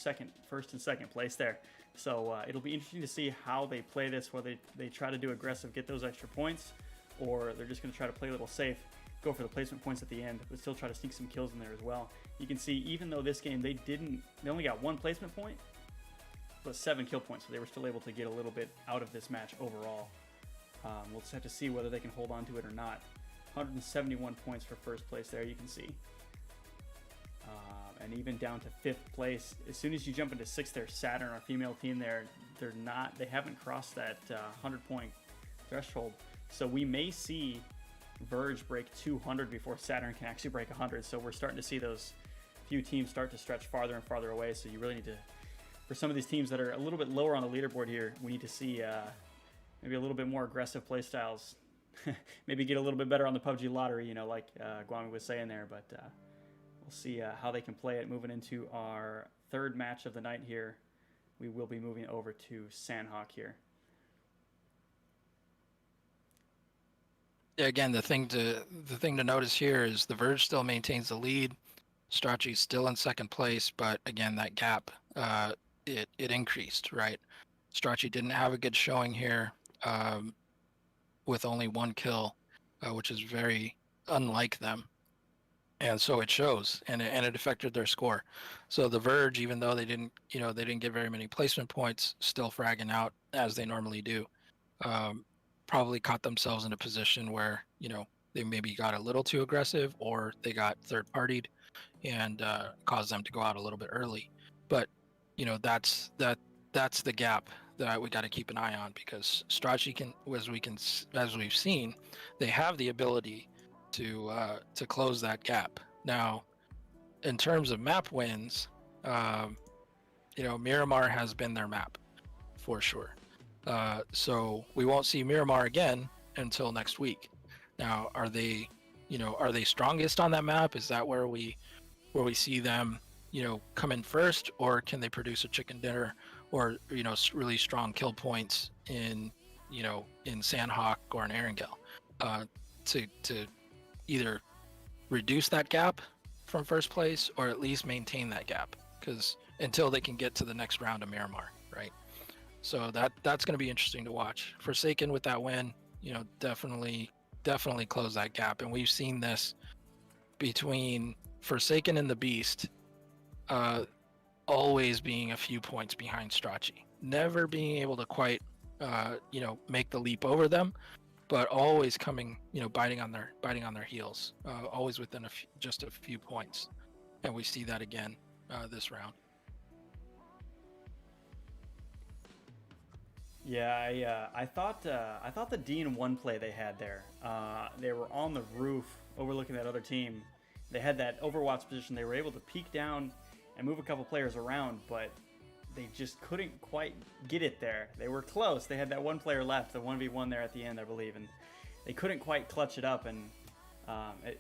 first and second place there. So it'll be interesting to see how they play this, whether they try to do aggressive, get those extra points, or they're just going to try to play a little safe, go for the placement points at the end, but still try to sneak some kills in there as well. You can see, even though this game they only got 1 placement point, but 7 kill points, so they were still able to get a little bit out of this match overall. We'll just have to see whether they can hold on to it or not. 171 points for first place there, you can see. And even down to 5th place. As soon as you jump into 6th there, Saturn, our female team there, they haven't crossed that 100-point threshold. So we may see Verge break 200 before Saturn can actually break 100. So we're starting to see those few teams start to stretch farther and farther away. So you really need to, for some of these teams that are a little bit lower on the leaderboard here, we need to see maybe a little bit more aggressive play styles. Maybe get a little bit better on the PUBG lottery, like Guami was saying there. But we'll see how they can play it. Moving into our 3rd match of the night here, we will be moving over to Sandhawk here. Yeah, again, the thing to notice here is the Verge still maintains the lead. Strachey's still in 2nd place, but again, that gap it increased, right? Strachey didn't have a good showing here with only 1 kill, which is very unlike them. and so it shows, and it affected their score. So the Verge, even though they didn't get very many placement points, still fragging out as they normally do. Um, Probably caught themselves in a position where they maybe got a little too aggressive, or they got third partied and caused them to go out a little bit early. But that's the gap that we got to keep an eye on, because Strachey as we've seen, they have the ability to close that gap. Now, in terms of map wins, Miramar has been their map for sure. So we won't see Miramar again until next week. Now, are they strongest on that map? Is that where we see them, come in first, or can they produce a chicken dinner, or really strong kill points in Sandhawk or an Erangel, to either reduce that gap from first place, or at least maintain that gap, because until they can get to the next round of Miramar, right? So that's going to be interesting to watch. Forsaken with that win, definitely close that gap, and we've seen this between Forsaken and the Beast, always being a few points behind Strachey, never being able to quite make the leap over them, but always coming, biting on their heels, always within just a few points, and we see that again this round. Yeah, I thought the D1 play they had there. They were on the roof overlooking that other team. They had that Overwatch position. They were able to peek down and move a couple players around, but they just couldn't quite get it there. They were close. They had that one player left, the 1v1 there at the end, I believe, and they couldn't quite clutch it up. And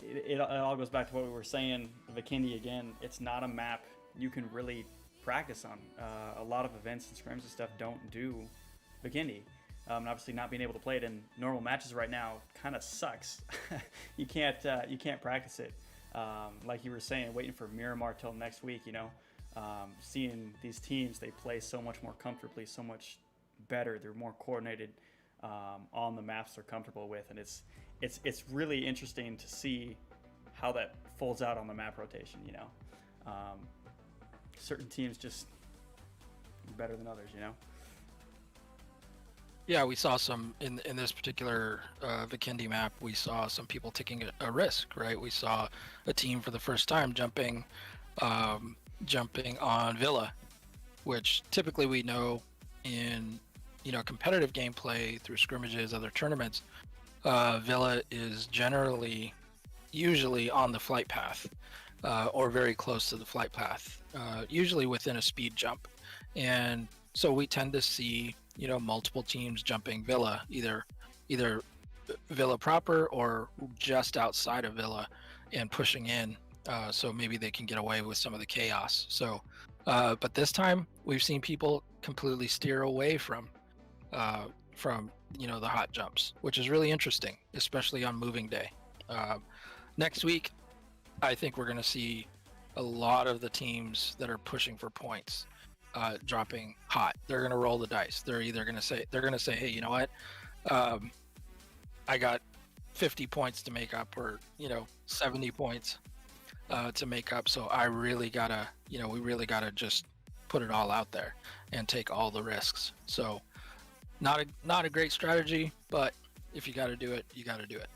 it all goes back to what we were saying, Vikendi again. It's not a map you can really practice on. A lot of events and scrims and stuff don't do Vikendi. And obviously not being able to play it in normal matches right now kind of sucks. You can't practice it. Like you were saying, waiting for Miramar till next week, seeing these teams, they play so much more comfortably, so much better. They're more coordinated on the maps they're comfortable with, and it's really interesting to see how that folds out on the map rotation. Certain teams just better than others. Yeah, we saw some in this particular Vikendi map. We saw some people taking a risk, right? We saw a team for the first time jumping on Villa, which typically we know in competitive gameplay through scrimmages, other tournaments. Villa is usually on the flight path, or very close to the flight path, usually within a speed jump, and so we tend to see multiple teams jumping Villa, either Villa proper or just outside of Villa, and pushing in, so maybe they can get away with some of the chaos. So but this time we've seen people completely steer away from the hot jumps, which is really interesting, especially on moving day. Next week I think we're going to see a lot of the teams that are pushing for points dropping hot. They're going to roll the dice. They're going to say, hey, you know what? I got 50 points to make up, or 70 points to make up. So I really gotta, we really gotta just put it all out there and take all the risks. So not a great strategy, but if you got to do it, you got to do it.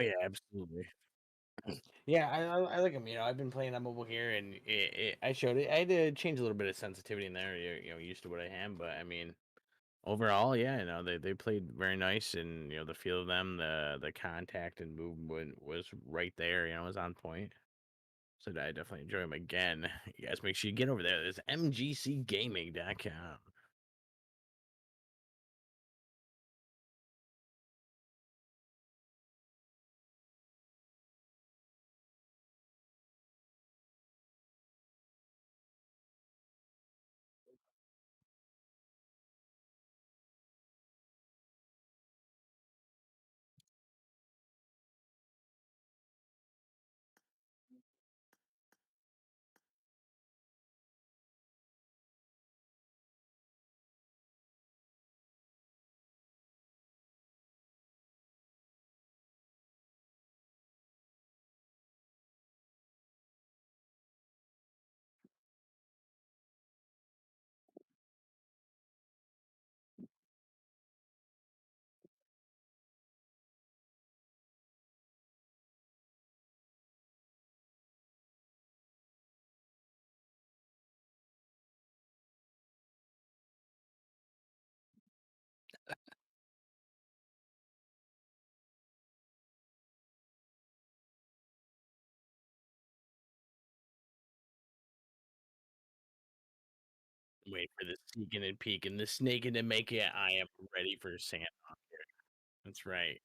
Oh yeah, absolutely. Yeah, I like them. I've been playing on mobile here, and I showed it. I had to change a little bit of sensitivity in there. Used to what I am, but I mean, overall, yeah, they played very nice, and the feel of them, the contact and movement was right there. It was on point. So I definitely enjoy them again. You guys make sure you get over there. There's mgcgaming.com. Wait for the sneaking and peeking, the snaking to make it. I am ready for Santa. That's right.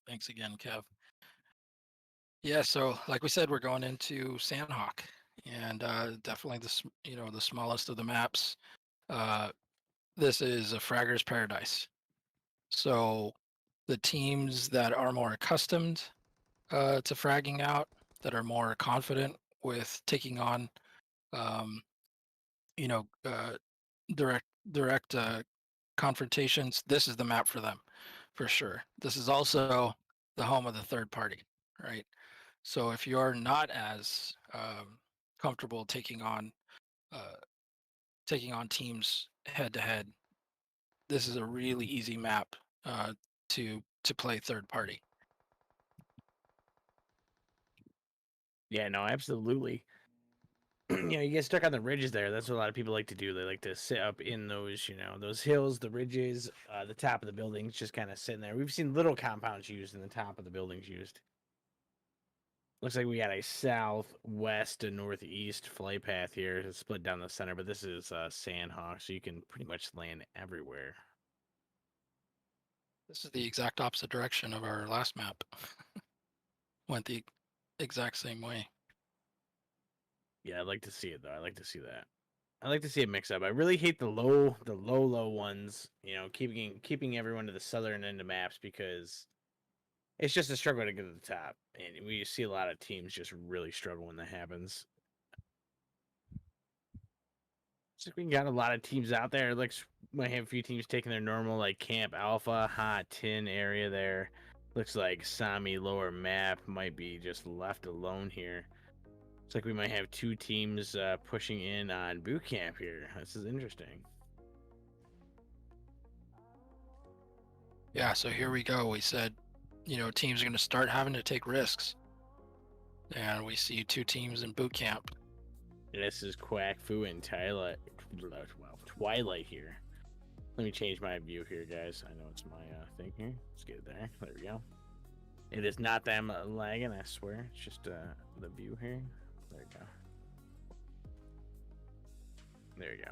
Thanks again, Kev. Yeah, so like we said, we're going into Sandhawk, and definitely the smallest of the maps. Uh, this is a fragger's paradise. So the teams that are more accustomed to fragging out, that are more confident with taking on, um, you know, uh, direct confrontations, this is the map for them, for sure. This is also the home of the third party, right? So if you're not as comfortable uh, taking on teams head to head, this is a really easy map uh, to play third party. Yeah, no, absolutely. You get stuck on the ridges there. That's what a lot of people like to do. They like to sit up in those hills, the ridges, the top of the buildings, just kind of sitting there. We've seen little compounds used and the top of the buildings used. Looks like we got a south, west, and northeast flight path here. It's split down the center, but this is Sandhawk, so you can pretty much land everywhere. This is the exact opposite direction of our last map. Went the exact same way. Yeah, I'd like to see it though. I like to see that. I like to see it mix up. I really hate the low ones. Keeping everyone to the southern end of maps because it's just a struggle to get to the top, and we see a lot of teams just really struggle when that happens. So we got a lot of teams out there. Might have a few teams taking their normal Camp Alpha, Hot Tin area there. Looks like Sami lower map might be just left alone here. Looks like we might have two teams pushing in on boot camp here. This is interesting. Yeah, so here we go. We said, teams are going to start having to take risks. And we see two teams in boot camp. And this is Quack Fu and Twilight here. Let me change my view here, guys. I know it's my thing here. Let's get it there. There we go. It is not that I'm lagging, I swear. It's just the view here. There we go. There you go.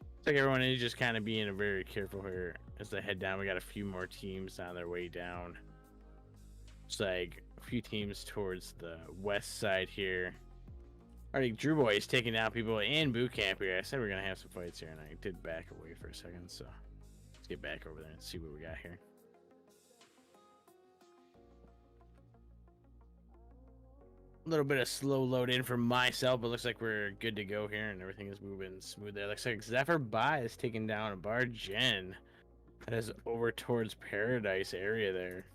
Looks like everyone is just kind of being very careful here as they head down. We got a few more teams on their way down. It's like a few teams towards the west side here. Already, Drew Boy is taking down people in boot camp here. I said we're gonna have some fights here, and I did back away for a second. So let's get back over there and see what we got here. A little bit of slow load in for myself, but looks like we're good to go here, and everything is moving smooth there. Looks like Zephyr Ba is taking down a Bargen. That is over towards Paradise area there.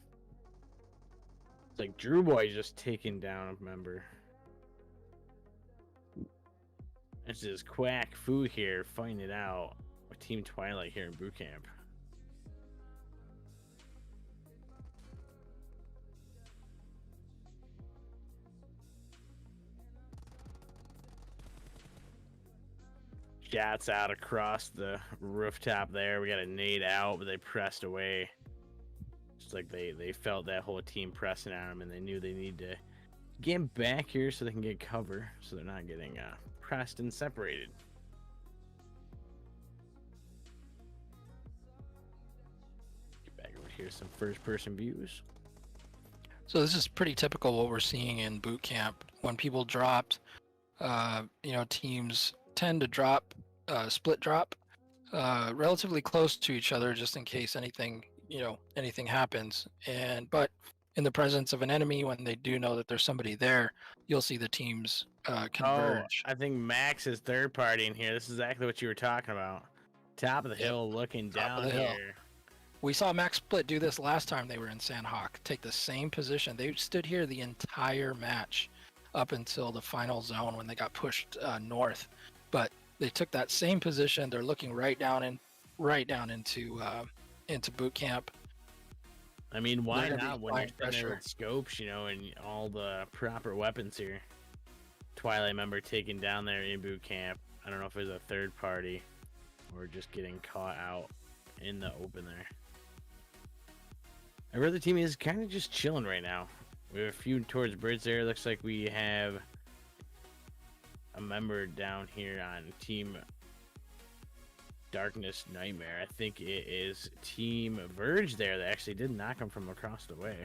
It's like Drew Boy just taking down a member. This is Quack Fu here fighting it out with Team Twilight here in boot camp. Shots out across the rooftop there. We got a nade out, but they pressed away. Just like they felt that whole team pressing on them, and they knew they need to get back here so they can get cover, so they're not getting pressed and separated. Get back over here, some first-person views. So this is pretty typical what we're seeing in boot camp. When people dropped, teams tend to drop, split drop, relatively close to each other, just in case anything happens. But in the presence of an enemy, when they do know that there's somebody there, you'll see the teams converge. I think Max is third party in here. This is exactly what you were talking about. Top of the hill, looking down here. We saw Max Split do this last time they were in Sandhawk. Take the same position. They stood here the entire match up until the final zone when they got pushed north. But they took that same position. They're looking right down into boot camp. I mean, why not when you're there with scopes, and all the proper weapons here? Twilight member taken down there in boot camp. I don't know if it was a third party or just getting caught out in the open there. Our other team is kind of just chilling right now. We have a few towards bridge there. Looks like we have a member down here on Team Darkness Nightmare. I think it is Team Verge there that actually did knock him from across the way.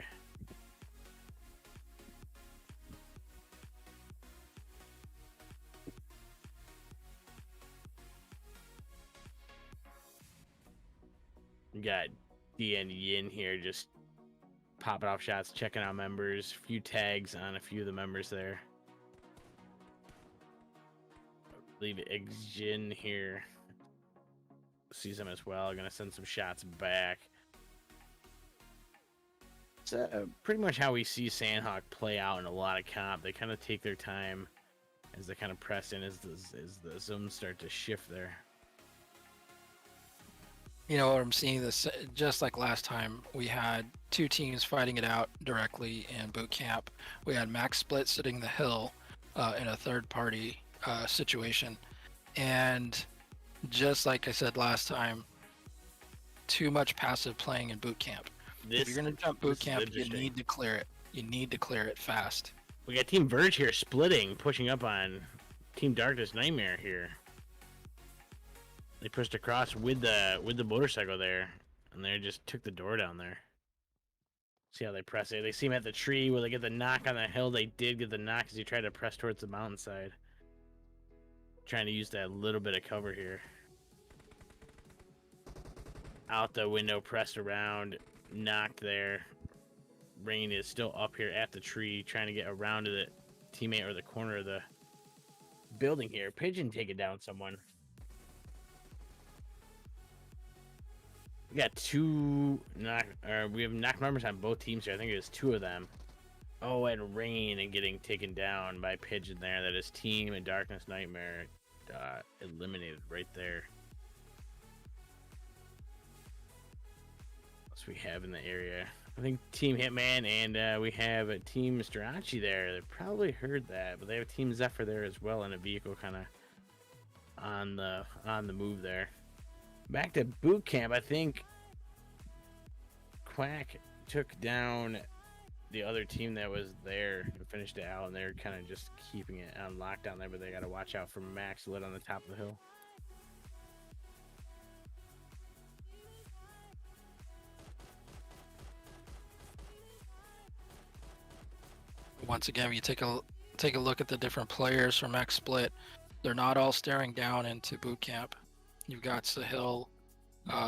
We got D and Yin here just popping off shots, checking out members. A few tags on a few of the members there. I believe Exjin here sees him as well. Gonna send some shots back. It's pretty much how we see Sandhawk play out in a lot of comp. They kind of take their time as they kind of press in as the zones start to shift there. You know what I'm seeing this just like last time. We had two teams fighting it out directly in boot camp. We had Max Split sitting the hill in a third party situation, and just like I said last time, too much passive playing in boot camp. If you're gonna jump boot camp, you need to clear it. You need to clear it fast. We got Team Verge here splitting, pushing up on Team Darkness Nightmare here. They pushed across with the motorcycle there, and they just took the door down there. See how they press it. They see him at the tree. Will they get the knock on the hill? They did get the knock as he tried to press towards the mountainside. Trying to use that little bit of cover here. Out the window, pressed around, knocked there. Rain is still up here at the tree, trying to get around to the teammate or the corner of the building here. Pigeon taking down someone. We got we have knock numbers on both teams here. I think it was two of them. Oh, and Rain and getting taken down by Pigeon there. That is Team and Darkness Nightmare eliminated right there. What else we have in the area? I think Team Hitman and we have a Team Strachey there. They probably heard that, but they have Team Zephyr there as well in a vehicle kind of on the move there. Back to boot camp. I think Quack took down the other team that was there and finished it out, and they're kind of just keeping it on lockdown there, but they got to watch out for Max lit on the top of the hill. Once again, you take a look at the different players from X Split. They're not all staring down into boot camp. You've got Sahil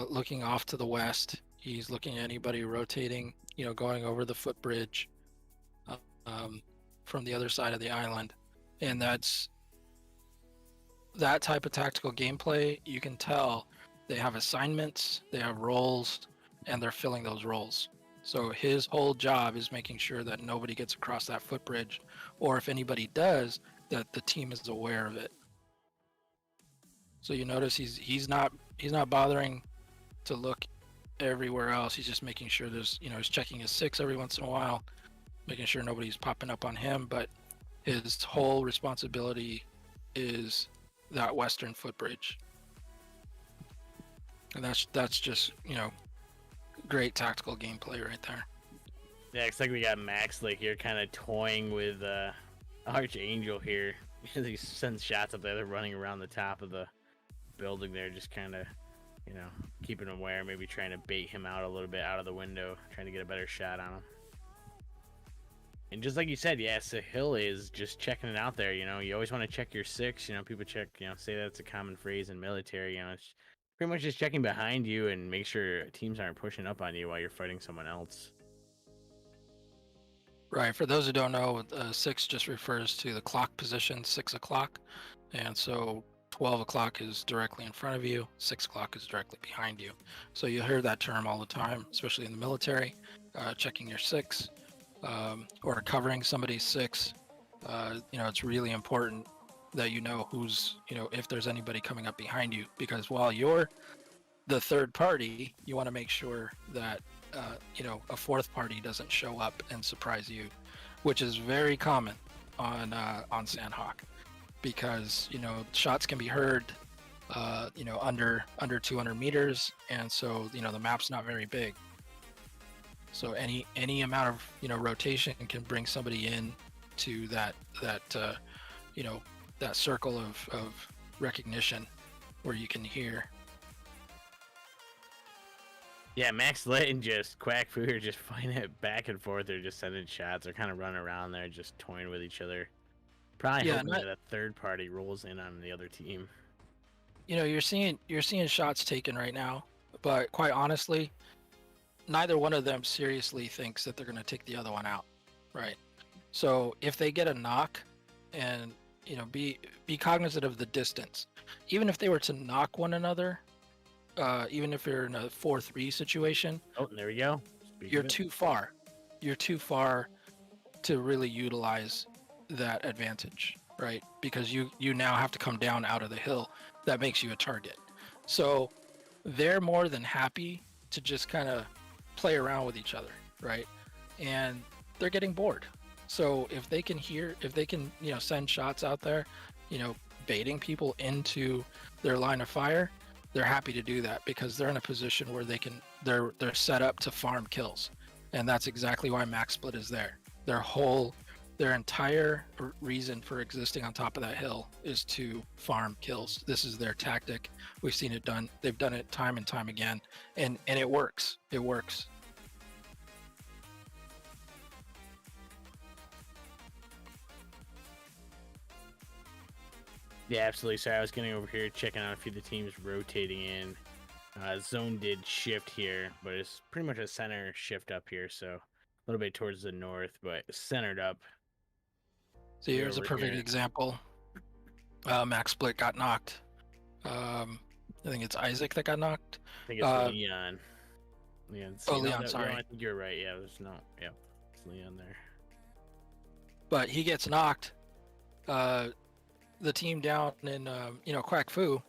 looking off to the west. He's looking at anybody rotating, going over the footbridge from the other side of the island. And that's that type of tactical gameplay. You can tell they have assignments, they have roles, and they're filling those roles. So his whole job is making sure that nobody gets across that footbridge, or if anybody does, that the team is aware of it. So you notice he's not bothering to look everywhere else. He's just making sure there's, he's checking his 6 every once in a while, making sure nobody's popping up on him. But his whole responsibility is that western footbridge, and that's just great tactical gameplay right there. Yeah, it's like we got Max like here kind of toying with Archangel here. He sends shots up there. They're running around the top of the building there, just kind of, keeping him aware, maybe trying to bait him out a little bit out of the window, trying to get a better shot on him. And just like you said, yeah, Sahil is just checking it out there. You always want to check your 6. People check, say that's a common phrase in military. It's pretty much just checking behind you and make sure teams aren't pushing up on you while you're fighting someone else. Right. For those who don't know, 6 just refers to the clock position, 6 o'clock. And so 12 o'clock is directly in front of you, 6 o'clock is directly behind you. So you hear that term all the time, especially in the military, checking your 6 or covering somebody's 6. It's really important that who's, if there's anybody coming up behind you, because while you're the third party, you want to make sure that a fourth party doesn't show up and surprise you, which is very common on Sandhawk, because shots can be heard under 200 meters, and so the map's not very big. So any amount of rotation can bring somebody in to that circle of recognition where you can hear. Yeah, Max Lit and just Quack Fu are just fighting it back and forth. They're just sending shots. They're kind of running around there, just toying with each other. Probably hoping that a third party rolls in on the other team. You're seeing shots taken right now, but quite honestly, neither one of them seriously thinks that they're going to take the other one out, right? So if they get a knock, and be cognizant of the distance. Even if they were to knock one another, even if you're in a 4-3 situation, there we go. You're too far. You're too far to really utilize that advantage, right? Because you now have to come down out of the hill. That makes you a target. So they're more than happy to just kind of play around with each other, right? And they're getting bored. So if they can send shots out there, baiting people into their line of fire, they're happy to do that because they're in a position where they're set up to farm kills. And that's exactly why Max Split is there. Their entire reason for existing on top of that hill is to farm kills. This is their tactic. We've seen it done. They've done it time and time again, and it works. It works. Yeah, absolutely. So I was getting over here, checking out a few of the teams rotating in. Zone did shift here, but it's pretty much a center shift up here, so a little bit towards the north, but centered up. So here's a perfect example. Max Split got knocked. I think it's Isaac that got knocked. I think it's Leon. Leon. Leon, sorry. No, I think you're right. Yeah, it's Leon there. But he gets knocked. The team down in Quack Fu,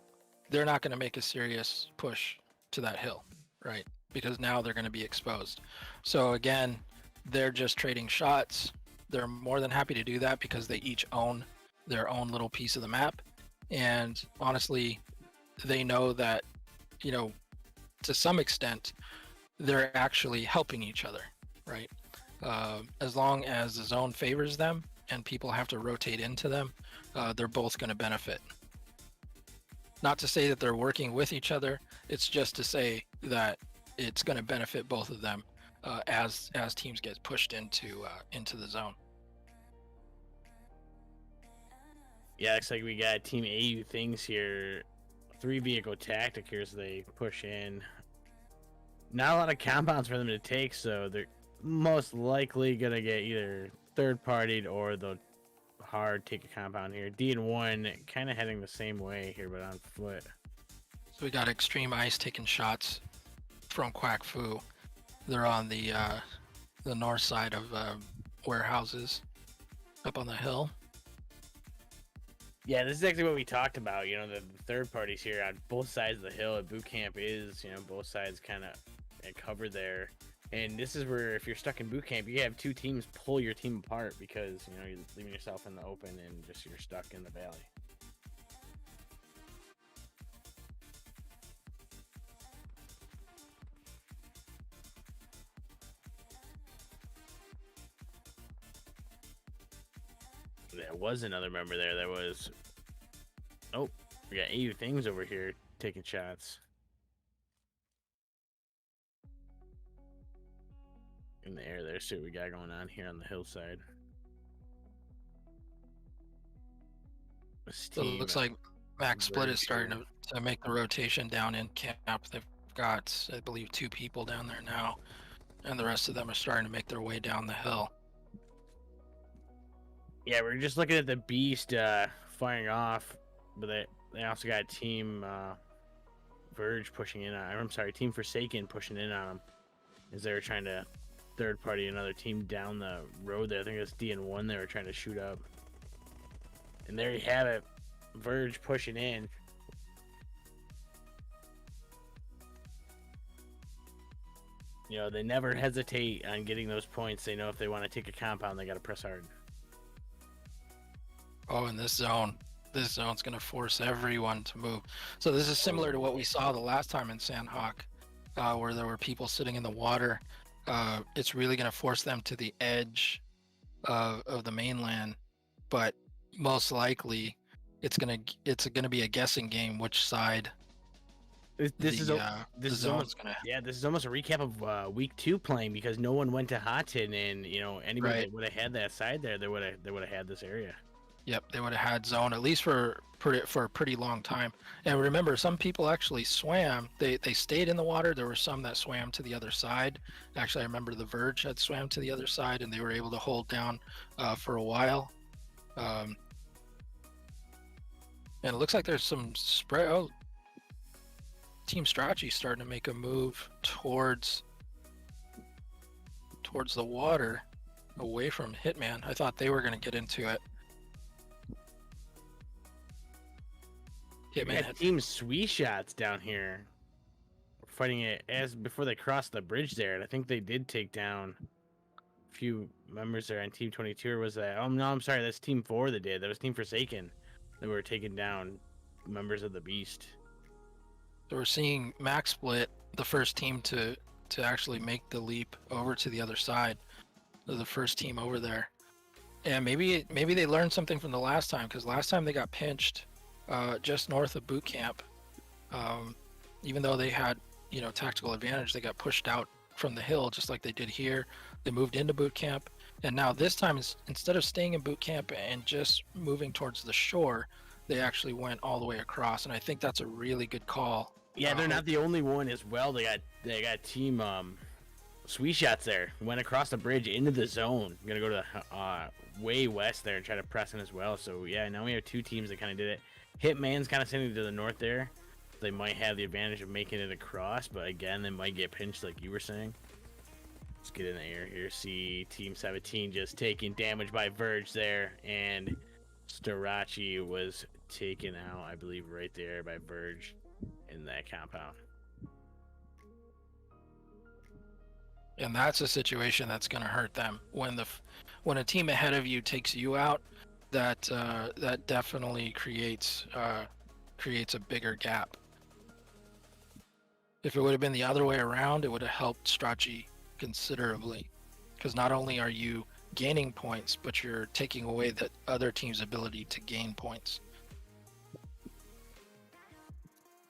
they're not going to make a serious push to that hill, right? Because now they're going to be exposed. So again, they're just trading shots. They're more than happy to do that because they each own their own little piece of the map. And honestly, they know that, to some extent, they're actually helping each other, right? As long as the zone favors them and people have to rotate into them, they're both going to benefit. Not to say that they're working with each other, it's just to say that it's going to benefit both of them as teams get pushed into the zone. Yeah, looks like we got Team AU things here. 3-vehicle tactic here as they push in. Not a lot of compounds for them to take, so they're most likely gonna get either third-partied or they'll hard take a compound here. D and 1 kind of heading the same way here, but on foot. So we got Extreme Ice taking shots from Quack Fu. They're on the north side of warehouses up on the hill. Yeah, this is actually what we talked about. You know, the third parties here on both sides of the hill at boot camp is, you know, both sides kind of covered there. And this is where, if you're stuck in boot camp, you have two teams pull your team apart because, you know, you're leaving yourself in the open and just you're stuck in the valley. There was another member there that was... Oh, we got AU things over here taking shots. In the air there, see what we got going on here on the hillside. So it looks like Max Split is starting to make the rotation down in camp. They've got, I believe, 2 people down there now, and the rest of them are starting to make their way down the hill. Yeah, we're just looking at the Beast firing off, but they also got Team Verge pushing in on, I'm sorry, Team Forsaken pushing in on them as they were trying to third party another team down the road there. I think it's D and 1 they were trying to shoot up. And there you have it, Verge pushing in. You know, they never hesitate on getting those points. They know if they want to take a compound, they got to press hard. Oh, in this zone's going to force everyone to move. So this is similar to what we saw the last time in Sandhawk, where there were people sitting in the water. It's really going to force them to the edge of the mainland, but most likely it's going to be a guessing game which side This is almost a recap of week 2 playing, because no one went to Houghton, and you know, anybody that would have had that side there, they would have had this area. Yep, they would have had zone at least for a pretty long time. And remember, some people actually swam. They stayed in the water. There were some that swam to the other side. Actually, I remember the Verge had swam to the other side, and they were able to hold down for a while. And it looks like there's some spread. Oh, Team Strachey starting to make a move towards the water, away from Hitman. I thought they were going to get into it. We had Team Sweet Shots down here fighting it before they crossed the bridge there, and I think they did take down a few members there on Team 22. Or was that? Oh no, I'm sorry, that's Team 4 that did. That was Team Forsaken that were taking down members of the Beast. So we're seeing Max Split, the first team to actually make the leap over to the other side. They're the first team over there, and maybe they learned something from the last time, because last time they got pinched just north of boot camp. Even though they had, you know, tactical advantage, they got pushed out from the hill just like they did here. They moved into boot camp, and now this time, instead of staying in boot camp and just moving towards the shore, they actually went all the way across, and I think that's a really good call. Yeah, they're not the only one as well. They got Team Sweet Shots there. Went across the bridge into the zone. Gonna go to way west there and try to press in as well. So yeah, now we have 2 teams that kind of did it. Hitman's kind of sitting to the north there. They might have the advantage of making it across, but again, they might get pinched like you were saying. Let's get in the air here. See Team 17 just taking damage by Verge there, and Strachey was taken out, I believe, right there by Verge in that compound. And that's a situation that's going to hurt them when a team ahead of you takes you out. That definitely creates a bigger gap. If it would have been the other way around, it would have helped Strachey considerably, because not only are you gaining points, but you're taking away the other team's ability to gain points.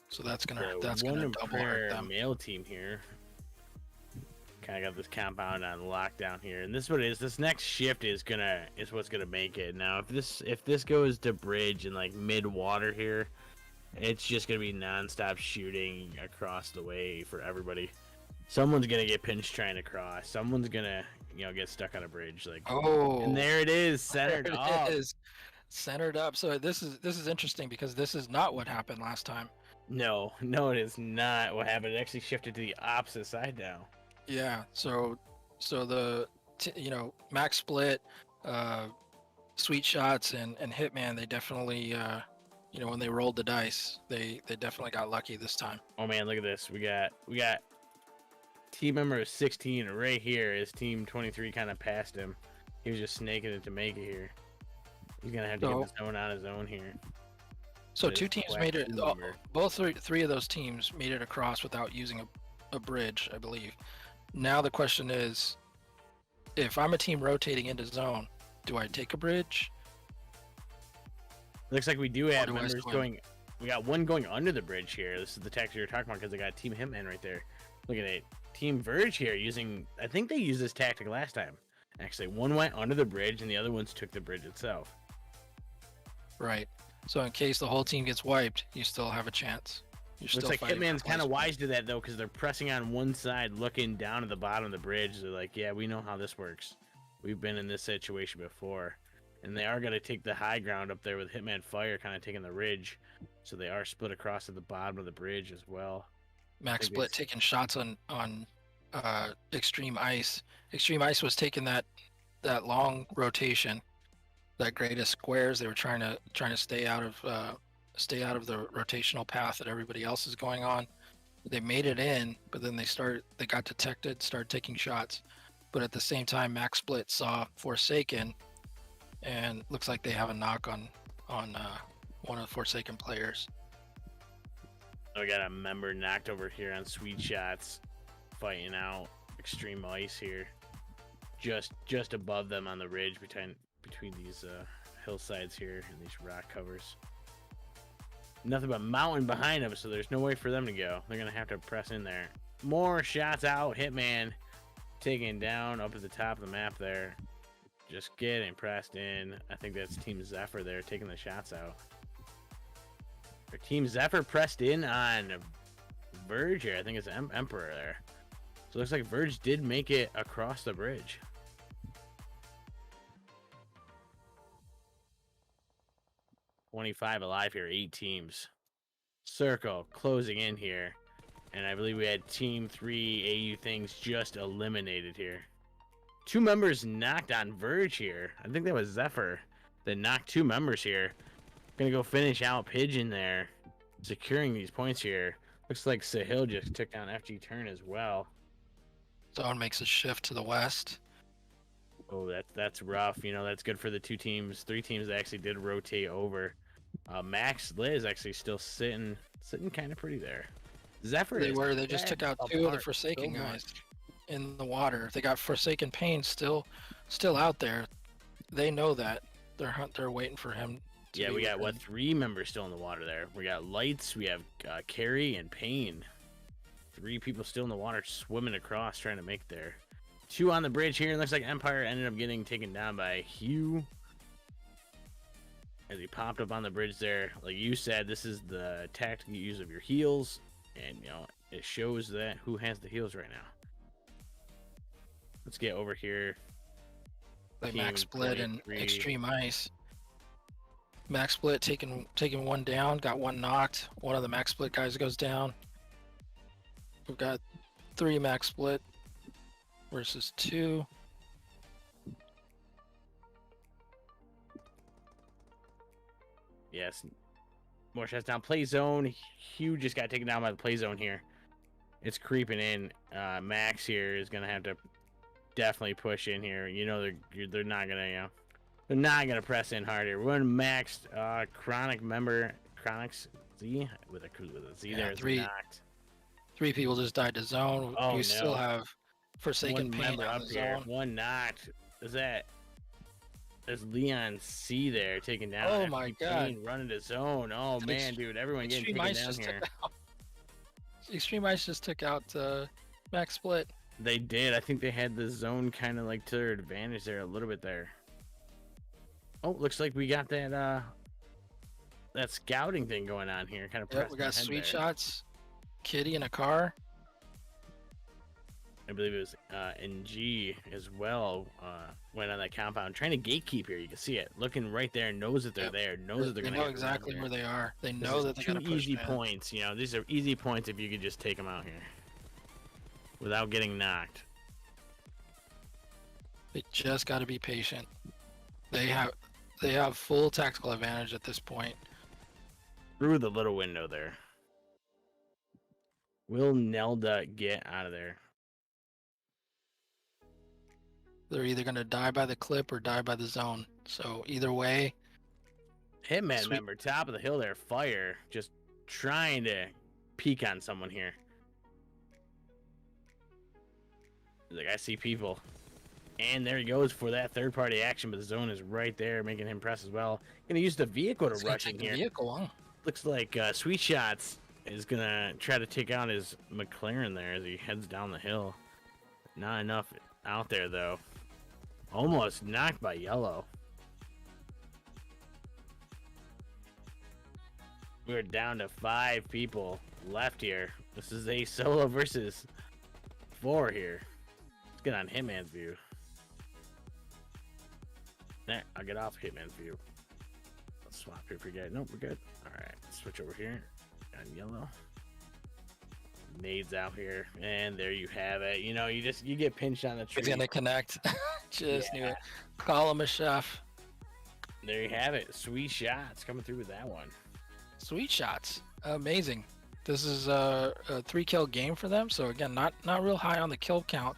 So that's gonna double hurt them. Male team here Kind of got this compound on lockdown here, and this is what it is. This next shift is what's gonna make it. Now, if this goes to bridge and like mid water here, it's just gonna be nonstop shooting across the way for everybody. Someone's gonna get pinched trying to cross. Someone's gonna get stuck on a bridge. Like, Oh, and there it is, centered there up. it is, centered up. So this is interesting because this is not what happened last time. No, it is not what happened. It actually shifted to the opposite side now. Yeah. So the Max Split, Sweet Shots, and Hitman, they definitely when they rolled the dice, they definitely got lucky this time. Oh man, look at this. We got team member 16 right here. Is team 23 kind of passed him? He was just snaking it to make it here. He's gonna have to get the zone on his own here. So two teams made it. Both three of those teams made it across without using a bridge, I believe. Now the question is, if I'm a team rotating into zone, do I take a bridge? Looks like we do have members going. We got one going under the bridge here. This is the tactic you're talking about because they got Team Hitman right there. Look at it. Team Verge here using, I think they used this tactic last time. Actually, one went under the bridge and the other ones took the bridge itself. Right. So in case the whole team gets wiped, you still have a chance. Looks like Hitman's kind of wise to that though, because they're pressing on one side, looking down at the bottom of the bridge. They're like, yeah, we know how this works. We've been in this situation before. And they are going to take the high ground up there with Hitman Fire kind of taking the ridge. So they are split across at the bottom of the bridge as well. Max Split taking shots on Extreme Ice. Extreme Ice was taking that long rotation, that greatest squares. They were trying to stay out of the rotational path that everybody else is going on. They made it in, but then they got detected, started taking shots. But at the same time, Max Split saw Forsaken, and looks like they have a knock on one of the Forsaken players. We got a member knocked over here on Sweet Shots, fighting out Extreme Ice here, just above them on the ridge between these hillsides here and these rock covers. Nothing but mountain behind them, so there's no way for them to go. They're gonna have to press in there. More shots out. Hitman taken down up at the top of the map there. Just getting pressed in. I think that's Team Zephyr there taking the shots out. Or Team Zephyr pressed in on Verge here. I think it's Emperor there. So it looks like Verge did make it across the bridge. $25 alive here, 8 teams. Circle closing in here. And I believe we had Team 3 AU things just eliminated here. 2 members knocked on Verge here. I think that was Zephyr that knocked 2 members here. Gonna go finish out Pigeon there, securing these points here. Looks like Sahil just took down FG Turn as well. Zone makes a shift to the west. Oh, that's rough. That's good for the 2 teams, 3 teams that actually did rotate over. Max Liz actually still sitting kind of pretty there. Zephyr. They just took out 2 of the Forsaken guys in the water. They got Forsaken Pain still out there. They know that. They're waiting for him. Yeah, we got 3 members still in the water there. We got Lights, we have Carrie and Pain. 3 people still in the water swimming across trying to make there. 2 on the bridge here. It looks like Empire ended up getting taken down by Hugh as he popped up on the bridge there. Like you said, this is the tactical use of your heals, and it shows that who has the heals right now. Let's get over here. Like Max Split and Extreme Ice. Max Split taking 1 down, got 1 knocked. One of the Max Split guys goes down. We've got 3 Max Split versus 2. Yes. More shots down. Play zone. Hugh just got taken down by the play zone here. It's creeping in. Max here is going to have to definitely push in here. They're not going to, they're not going to press in hard here. We're maxed Chronic member. Chronics Z with a Z there. 3 people just died to zone. You still have Forsaken Pain on the zone. 1 knocked. There's Leon C there taking down. Oh my god. Running to zone. Oh man, dude. Everyone getting taken down here. Extreme Ice just took out Max Split. They did. I think they had the zone kind of like to their advantage there a little bit there. Oh, looks like we got that scouting thing going on here. Kind of Yep, we got sweet shots, Kitty in a car. I believe it was NG as well. Went on that compound trying to gatekeep here. You can see it, looking right there, knows that they're there, knows that they're They gonna. know exactly where they are. They know that they're gonna push easy man. points. You know, these are easy points if you could just take them out here without getting knocked. They just got to be patient. They have full tactical advantage at this point. Through the little window there. Will Nelda get out of there? They're either going to die by the clip or die by the zone. So either way. Hitman member, top of the hill there, fire. Just trying to peek on someone here. He's like, I see people. And there he goes for that third-party action, but the zone is right there, making him press as well. Gonna use the vehicle to rush in here. Vehicle, huh? Looks like Sweet Shots is gonna try to take out his McLaren there as he heads down the hill. Not enough out there though. Almost knocked by Yellow. We're down to 5 people left here. This is a solo versus 4 here. Let's get on Hitman's view. There, I'll get off Hitman's view. Let's swap here for good. Nope, we're good. Alright, switch over here. On Yellow. Nades out here. And there you have it. You know, you get pinched on the tree. He's gonna connect. Just knew it. Call him a chef. There you have it. Sweet Shots coming through with that one. Sweet Shots. Amazing. This is a 3-kill game for them. So again, not real high on the kill count,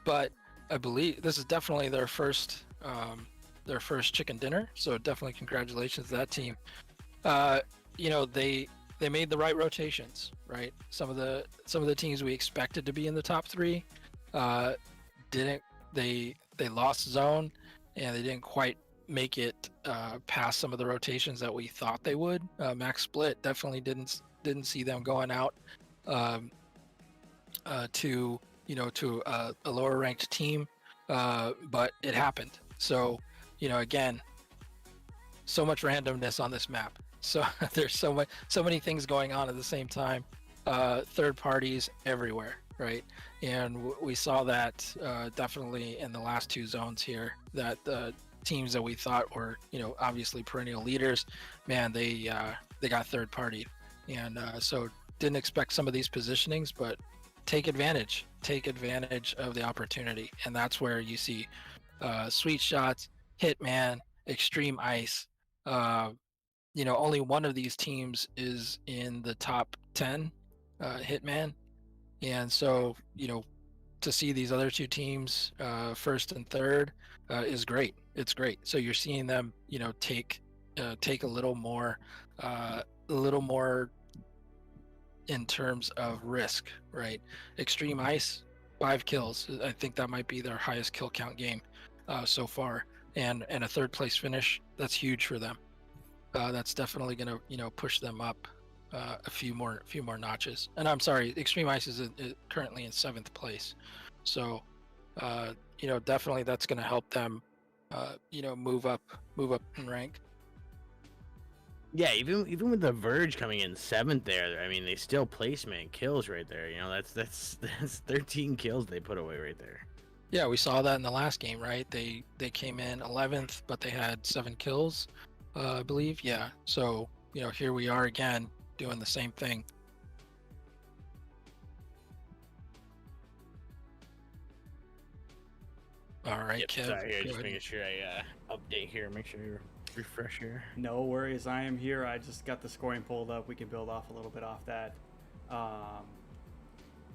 but I believe this is definitely their first chicken dinner. So definitely congratulations to that team. You know, they made the right rotations, right? Some of the teams we expected to be in the top 3 didn't. They lost zone, and they didn't quite make it past some of the rotations that we thought they would. Max Split definitely didn't see them going out to a lower ranked team, but it happened. So again, so much randomness on this map. So there's so many things going on at the same time. Third parties everywhere, right? And we saw that definitely in the last 2 zones here. That the teams that we thought were, obviously perennial leaders, man, they got third partied, and so didn't expect some of these positionings, but take advantage of the opportunity, and that's where you see Sweet Shots, Hitman, Extreme Ice. Only one of these teams is in the top 10, Hitman. And so, to see these other 2 teams, first and third, is great. It's great. So you're seeing them, take a little more in terms of risk, right? Extreme Ice, 5 kills. I think that might be their highest kill count game so far, and a 3rd place finish. That's huge for them. That's definitely gonna push them up a few more notches. And I'm sorry, Extreme Ice is currently in 7th place, so definitely that's gonna help them move up in rank. Yeah, even with the Verge coming in 7th there, I mean, they still placement kills right there. That's 13 kills they put away right there. Yeah, we saw that in the last game, right? They came in 11th, but they had 7 kills, I believe. Yeah, so here we are again doing the same thing. All right, yep, Kev. Sorry, here, just making sure I update here. Make sure you refresh here. No worries, I am here. I just got the scoring pulled up. We can build off a little bit off that.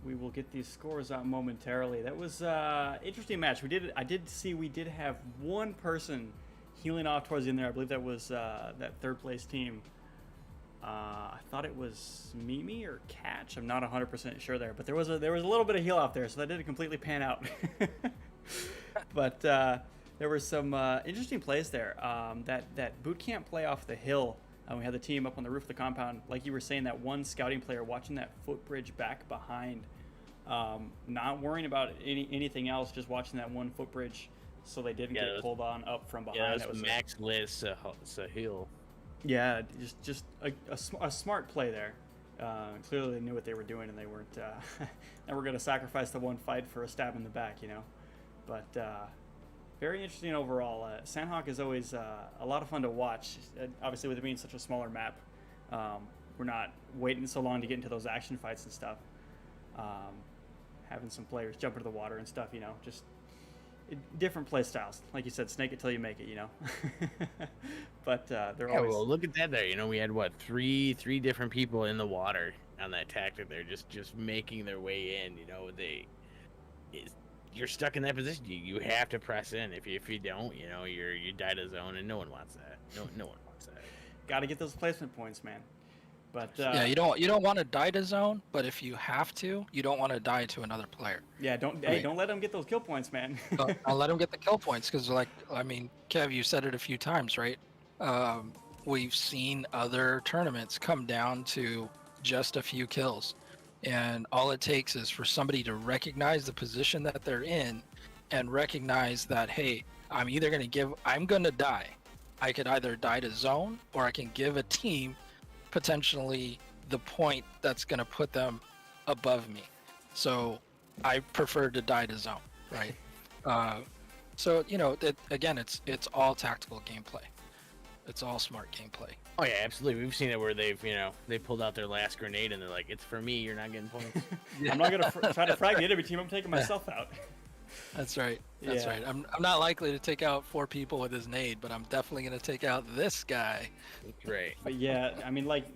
We will get these scores out momentarily. That was interesting match. I did see we did have one person healing off towards the end there. I believe that was that 3rd place team. I thought it was Mimi or Catch. I'm not 100% sure there, but there was a little bit of heal off there, so that didn't completely pan out. But there were some interesting plays there. That boot camp play off the hill. We had the team up on the roof of the compound. Like you were saying, that one scouting player watching that footbridge back behind Not worrying about anything else, just watching that one footbridge so they didn't get pulled on up from behind. Yeah, that was Max Liz Sahil. Yeah, just a smart play there. Clearly they knew what they were doing, and they weren't never going to sacrifice the one fight for a stab in the back, you know. But very interesting overall. Sandhawk is always a lot of fun to watch. Obviously, with it being such a smaller map, we're not waiting so long to get into those action fights and stuff. Having some players jump into the water and stuff, you know, just different play styles. Like you said, snake it till you make it, you know. But they're always. Well, look at that there. You know, we had what three different people in the water on that tactic. They're just making their way in. You know, you're stuck in that position. You have to press in. If you don't, you know, you die to zone, and no one wants that. No one wants that. Got to get those placement points, man. But yeah, you don't want to die to zone, but if you have to, you don't want to die to another player. Yeah, don't let them get those kill points, man. I'll let them get the kill points because, like, I mean, Kev, you said it a few times, right? We've seen other tournaments come down to just a few kills, and all it takes is for somebody to recognize the position that they're in, and recognize that, hey, I'm going to die. I could either die to zone, or I can give a team potentially the point that's going to put them above me. So I prefer to die to zone, right? So, you know, again, it's all tactical gameplay. It's all smart gameplay. Oh yeah, absolutely. We've seen it where they pulled out their last grenade and they're like, "It's for me. You're not getting points." Yeah. I'm not gonna try to frag the enemy team. I'm taking myself out. That's right. That's right. I'm not likely to take out 4 people with his nade, but I'm definitely gonna take out this guy. That's right. But yeah, I mean, like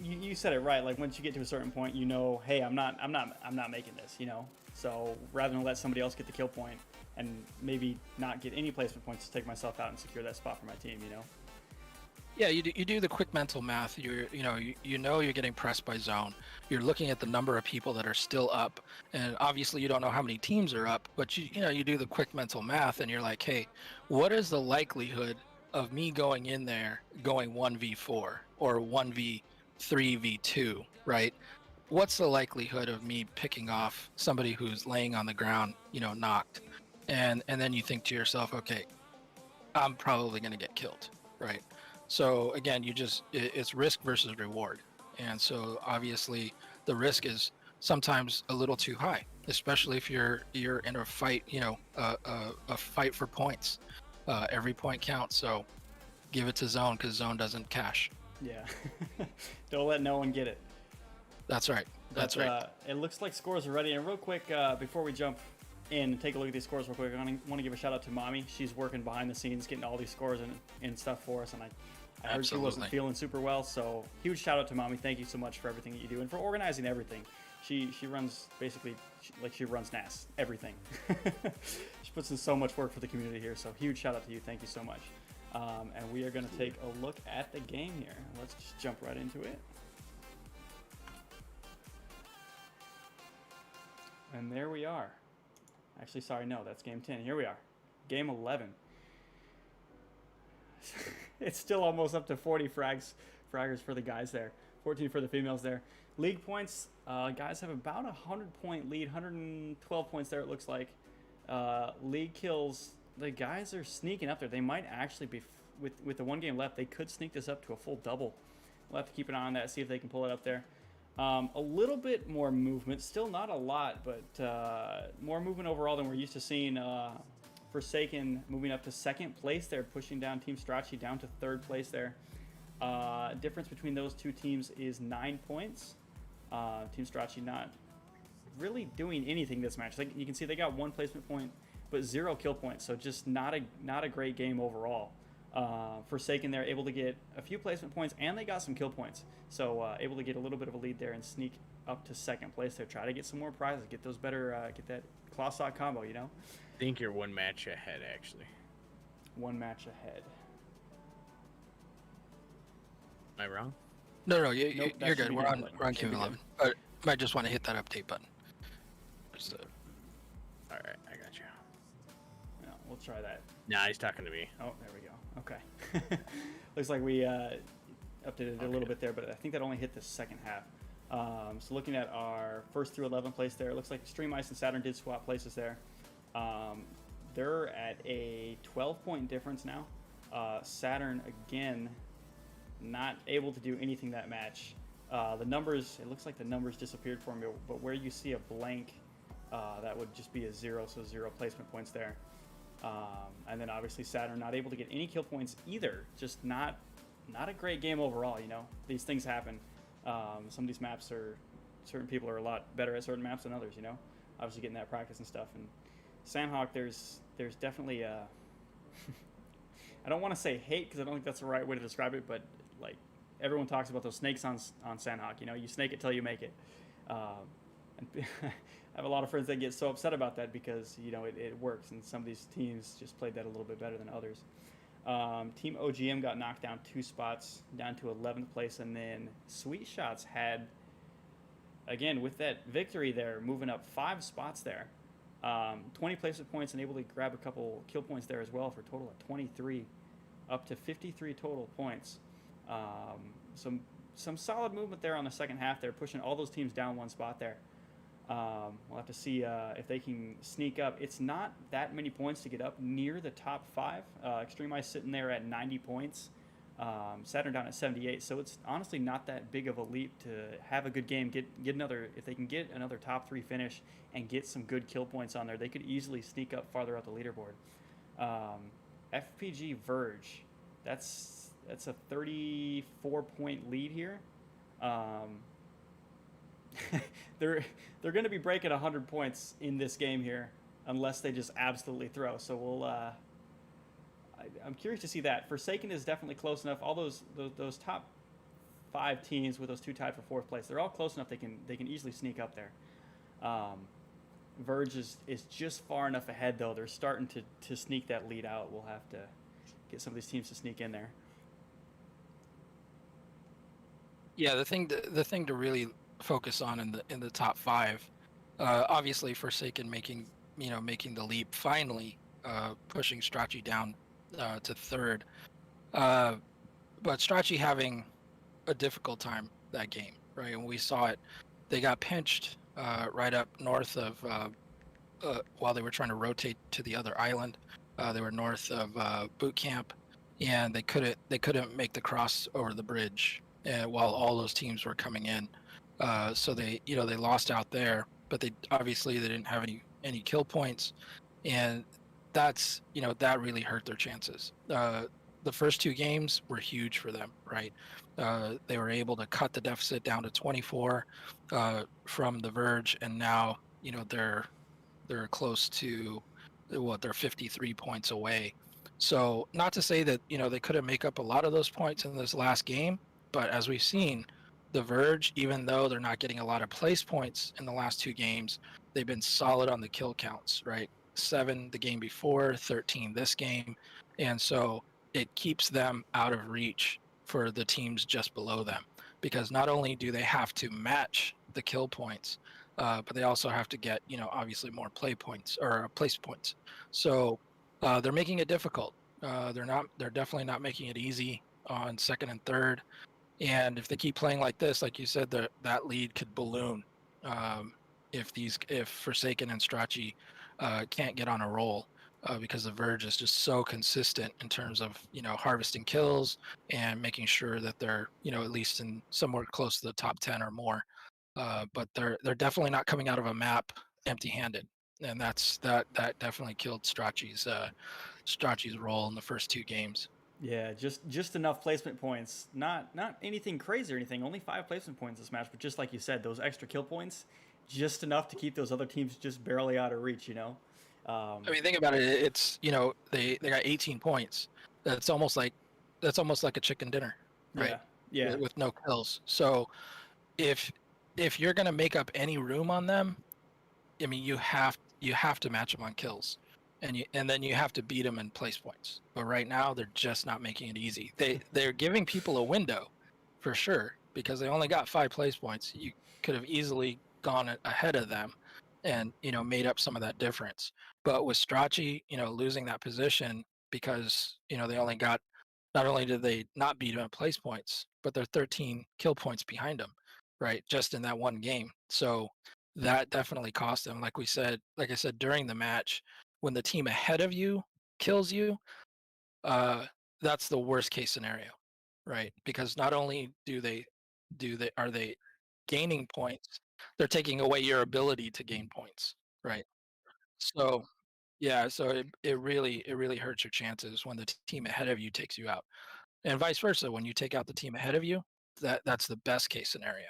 you said it right. Like once you get to a certain point, you know, hey, I'm not making this. You know, so rather than let somebody else get the kill point and maybe not get any placement points to take myself out and secure that spot for my team, you know. Yeah, you do the quick mental math. You know you're getting pressed by zone. You're looking at the number of people that are still up, and obviously you don't know how many teams are up. But you do the quick mental math, and you're like, hey, what is the likelihood of me going in there going 1v4 or 1v3v2, right? What's the likelihood of me picking off somebody who's laying on the ground, you know, knocked, and then you think to yourself, okay, I'm probably going to get killed, right? So again, it's risk versus reward. And so obviously the risk is sometimes a little too high, especially if you're in a fight, you know, a fight for points. Every point counts. So give it to zone because zone doesn't cash. Yeah. Don't let no one get it. That's right. That's right. It looks like scores are ready. And real quick, before we jump in and take a look at these scores real quick, I want to give a shout out to Mommy. She's working behind the scenes, getting all these scores and stuff for us. And I heard she wasn't feeling super well, so huge shout out to Mommy. Thank you so much for everything that you do and for organizing everything. She runs basically she runs NAS, everything. She puts in so much work for the community here, so huge shout out to you. Thank you so much. And we are going to take a look at the game here. Let's just jump right into it. And there we are. Actually, sorry, no, that's game 10. Here we are. Game 11. It's still almost up to 40 fraggers for the guys there. 14 for the females there. League points, guys have about a 100-point lead. 112 points there, it looks like. League kills, the guys are sneaking up there. They might actually be, with the one game left, they could sneak this up to a full double. We'll have to keep an eye on that, see if they can pull it up there. A little bit more movement, still not a lot, but more movement overall than we're used to seeing. Forsaken moving up to second place there, pushing down Team Strachey down to third place there. Difference between those two teams is 9 points. Team Strachey not really doing anything this match. Like you can see, they got 1 placement point, but 0 kill points. So just not a great game overall. Forsaken, they're able to get a few placement points, and they got some kill points. So able to get a little bit of a lead there and sneak up to second place there. Try to get some more prizes, get those better, get that claw sock combo, you know. I think you're 1 match ahead, actually. 1 match ahead. Am I wrong? No, Nope, you're good. We're on Game 11. But might just want to hit that update button. So. All right, I got you. No, we'll try that. Nah, he's talking to me. Oh, there we go. Okay. Looks like we updated it a little bit there, but I think that only hit the second half. So looking at our first through 11 place there, it looks like Extreme Ice and Saturn did swap places there. They're at a 12-point difference now. Saturn, again, not able to do anything that match. The numbers, it looks like the numbers disappeared for me, but where you see a blank, that would just be a 0, so 0 placement points there. And then obviously Saturn not able to get any kill points either. Just not a great game overall, you know. These things happen. Some of these maps are, certain people are a lot better at certain maps than others, you know. Obviously getting that practice and stuff. And Sandhawk, there's definitely a I don't want to say hate because I don't think that's the right way to describe it, but like everyone talks about those snakes on Sandhawk. You know, you snake it till you make it. And I have a lot of friends that get so upset about that because you know it works, and some of these teams just played that a little bit better than others. Team OGM got knocked down 2 spots, down to 11th place, and then Sweet Shots had, again with that victory there, moving up 5 spots there. 20 placement points and able to grab a couple kill points there as well for a total of 23, up to 53 total points. Some solid movement there on the second half. They're pushing all those teams down 1 spot there. We'll have to see if they can sneak up. It's not that many points to get up near the top 5. Extreme Ice sitting there at 90 points. Saturn down at 78. So it's honestly not that big of a leap to have a good game. Get another, if they can get another top 3 finish and get some good kill points on there, they could easily sneak up farther up the leaderboard. FPG Verge, that's a 34-point lead here. They're going to be breaking 100 points in this game here unless they just absolutely throw. So we'll I'm curious to see that. Forsaken is definitely close enough. All those top 5 teams with those 2 tied for 4th place, they're all close enough they can easily sneak up there. Verge is just far enough ahead though. They're starting to sneak that lead out. We'll have to get some of these teams to sneak in there. Yeah, the thing to really focus on in the top 5, obviously Forsaken making the leap finally, pushing Strachey down to 3rd, but Strachey having a difficult time that game, right? And we saw it. They got pinched right up north of while they were trying to rotate to the other island. They were north of boot camp, and they couldn't make the cross over the bridge while all those teams were coming in. So they lost out there, but they didn't have any kill points, and that really hurt their chances. The first 2 games were huge for them, right? They were able to cut the deficit down to 24 from the Verge, and now they're close to they're 53 points away. So not to say that they couldn't make up a lot of those points in this last game, but as we've seen, the Verge, even though they're not getting a lot of place points in the last 2 games, they've been solid on the kill counts, right? 7 the game before, 13 this game, and so it keeps them out of reach for the teams just below them, because not only do they have to match the kill points, but they also have to get obviously more play points or place points. So they're making it difficult. They're definitely not making it easy on 2nd and 3rd. And if they keep playing like this, like you said, that lead could balloon if Forsaken and Strachey can't get on a roll, because the Verge is just so consistent in terms of harvesting kills and making sure that they're at least in somewhere close to the top 10 or more. But they're definitely not coming out of a map empty-handed, and that definitely killed Strachey's role in the first 2 games. Yeah, just enough placement points. Not anything crazy or anything. Only 5 placement points this match, but just like you said, those extra kill points, just enough to keep those other teams just barely out of reach. I mean, think about it. It's they got 18 points. That's almost like a chicken dinner, right? Yeah. With no kills. So if you're gonna make up any room on them, I mean, you have to match them on kills. And then you have to beat them in place points. But right now, they're just not making it easy. They're giving people a window, for sure, because they only got 5 place points. You could have easily gone ahead of them, and made up some of that difference. But with Strachey, losing that position because they only got, not only did they not beat him in place points, but they're 13 kill points behind him. right? Just in that one game. So that definitely cost them. Like I said, during the match, when the team ahead of you kills you, uh, that's the worst case scenario, right? Because not only are they gaining points, they're taking away your ability to gain points, right? So yeah, so it really hurts your chances when the team ahead of you takes you out, and vice versa. When you take out the team ahead of you, that's the best case scenario.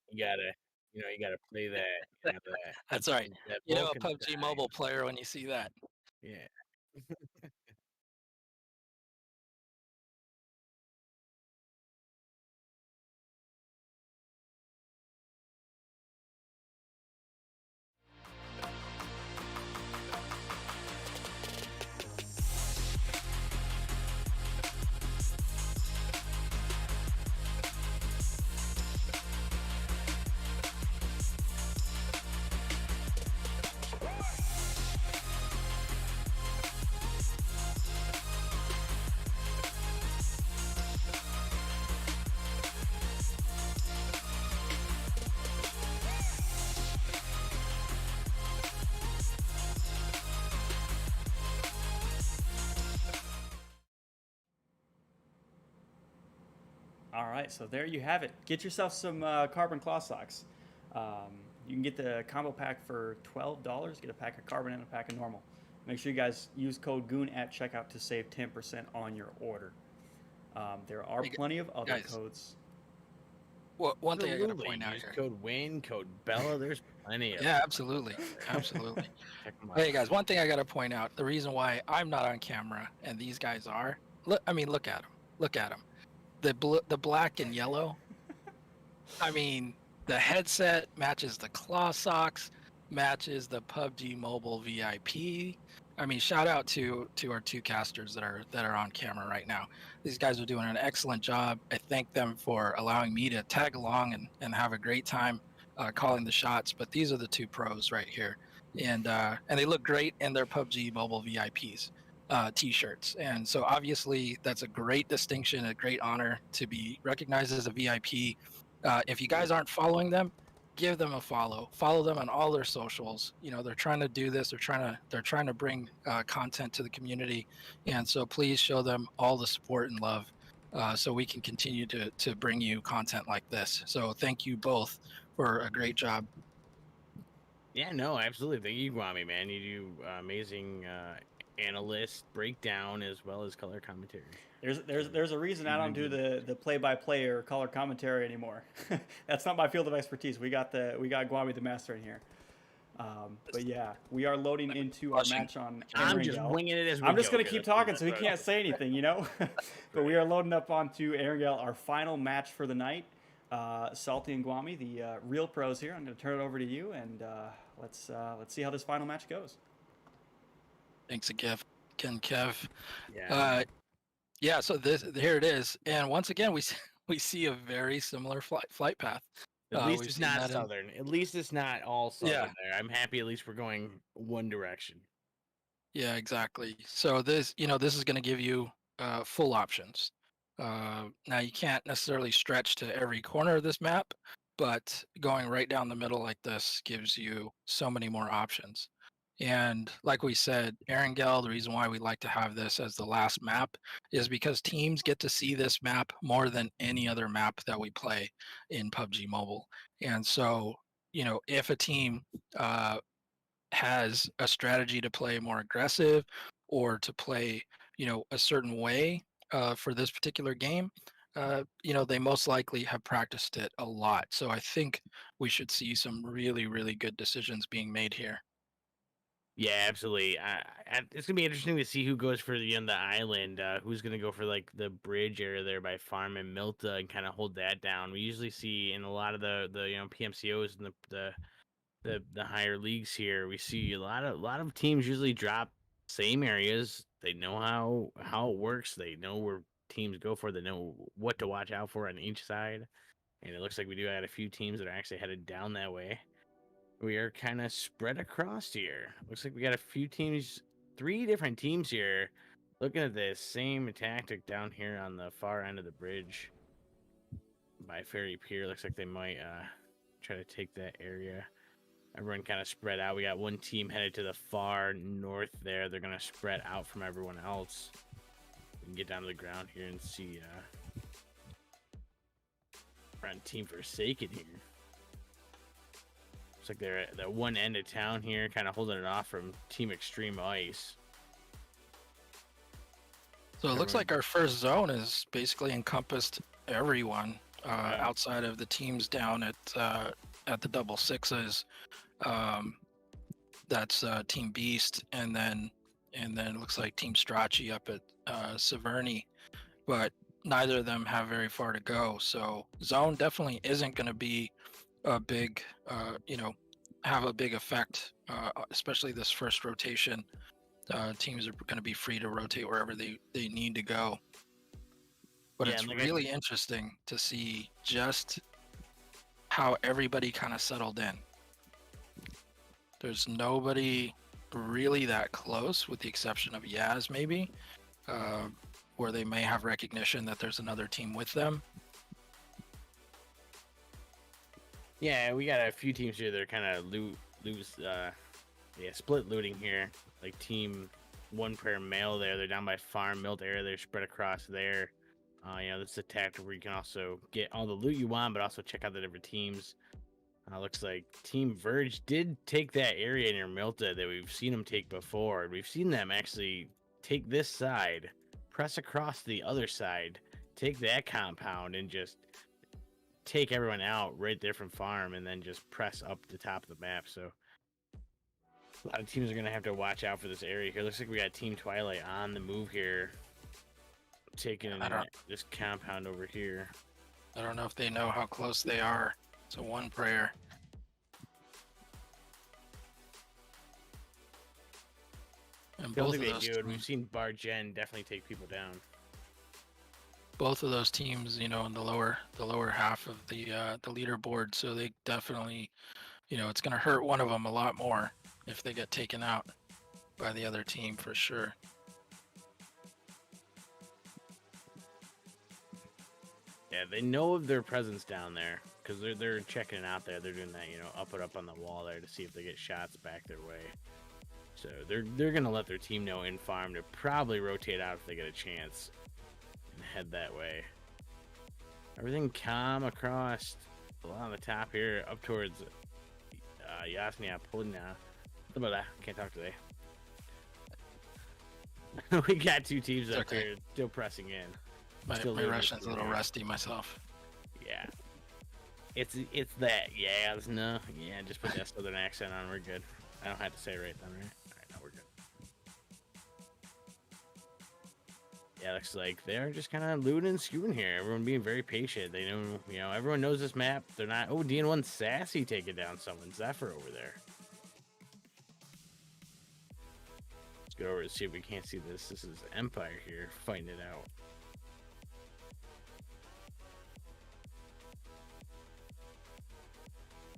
You gotta, you gotta play that, that That's right. that You know a Vulcan PUBG side. Mobile player when you see that. Yeah. All right, so there you have it. Get yourself some carbon claw socks. You can get the combo pack for $12. Get a pack of carbon and a pack of normal. Make sure you guys use code GOON at checkout to save 10% on your order. There are Hey, plenty of other guys, codes. one thing I got to Absolutely. point out Use here. code Wayne, code Bella. There's plenty of Yeah, them out absolutely, there. absolutely. Check them Hey out. guys, one thing I got to point out: the reason why I'm not on camera and these guys are. Look, I mean, look at them. Look at them. The black and yellow. I mean, the headset matches the claw socks, matches the PUBG Mobile VIP. I mean, shout out to our two casters that are on camera right now. These guys are doing an excellent job. I thank them for allowing me to tag along and have a great time calling the shots. But these are the two pros right here, and they look great in their PUBG Mobile VIPs t-shirts. And so obviously that's a great distinction, a great honor to be recognized as a VIP. If you guys aren't following them, give them a follow. Follow them on all their socials. You know, they're trying to do this. They're trying to bring content to the community, and so please show them all the support and love, so we can continue to bring you content like this. So thank you both for a great job. Yeah, no, absolutely. Thank you, Guami, man. You do amazing analyst breakdown as well as color commentary. There's a reason I don't do the play by play or color commentary anymore. That's not my field of expertise. We got Guami the master in here. But yeah, we are loading into our match on I'm just Erangel. winging it as we I'm just go going to here. keep talking so he can't say anything, you know? But we are loading up onto Erangel, our final match for the night. Salty and Guami, the real pros here. I'm going to turn it over to you, and let's see how this final match goes. Thanks again, Kev. Yeah. Yeah. So here it is, and once again we see a very similar flight path. At least we've it's seen not that in- southern. At least it's not all southern Yeah. there. I'm happy at least we're going one direction. Yeah, exactly. So this is going to give you full options. Now you can't necessarily stretch to every corner of this map, but going right down the middle like this gives you so many more options. And like we said, Erangel, the reason why we like to have this as the last map is because teams get to see this map more than any other map that we play in PUBG Mobile. And so, if a team has a strategy to play more aggressive or to play, a certain way for this particular game, they most likely have practiced it a lot. So I think we should see some really, really good decisions being made here. Yeah, absolutely. It's gonna be interesting to see who goes for the island. Who's gonna go for like the bridge area there by Farm and Milta and kind of hold that down. We usually see in a lot of the PMCOs and the higher leagues here, we see a lot of teams usually drop same areas. They know how it works. They know where teams go for. They know what to watch out for on each side. And it looks like we do have a few teams that are actually headed down that way. We are kind of spread across here. Looks like we got a few teams, 3 different teams here, looking at the same tactic down here on the far end of the bridge by Ferry Pier. Looks like they might try to take that area. Everyone kind of spread out. We got one team headed to the far north there. They're going to spread out from everyone else. We can get down to the ground here and see we're on Team Forsaken here. Looks like they're at the one end of town here, kind of holding it off from Team Extreme Ice. So it looks like our first zone has basically encompassed everyone outside of the teams down at the double sixes. That's Team Beast, and then it looks like Team Strachey up at Severny, but neither of them have very far to go. So zone definitely isn't going to be a big, have a big effect, especially this first rotation. Teams are going to be free to rotate wherever they need to go. But it's really interesting to see just how everybody kind of settled in. There's nobody really that close, with the exception of Yaz, maybe, where they may have recognition that there's another team with them. Yeah, we got a few teams here that are kind of split looting here. Like Team One Prayer Male there, they're down by Farm Milt area. They're spread across there. This is a tactic where you can also get all the loot you want, but also check out the different teams. Looks like Team Verge did take that area near Milta that we've seen them take before. We've seen them actually take this side, press across the other side, take that compound, and just take everyone out right there from Farm, and then just press up the top of the map. So a lot of teams are going to have to watch out for this area here. Looks like we got Team Twilight on the move here, taking this compound over here. I don't know if they know how close they are to One Prayer. And I don't think they do it. We've seen Bargen definitely take people down. Both of those teams, in the lower half of the leaderboard, so they definitely, it's going to hurt one of them a lot more if they get taken out by the other team, for sure. Yeah, they know of their presence down there because they're checking it out there. They're doing that, up on the wall there to see if they get shots back their way. So they're gonna let their team know in Farm to probably rotate out if they get a chance and head that way. Everything calm across along the top here, up towards Yasnia Polina. Can't talk today. We got 2 teams up here still pressing in. My Russian's a little rusty myself. Yeah. It's that. Yeah, no. Yeah, just put that southern accent on. We're good. I don't have to say it right then, right? All right, now we're good. Yeah, looks like they're just kind of looting and screwing here. Everyone being very patient. They know, everyone knows this map. They're not. Oh, DN1 Sassy taking down someone. Zephyr over there. Let's go over and see if we can't see this. This is Empire here fighting it out.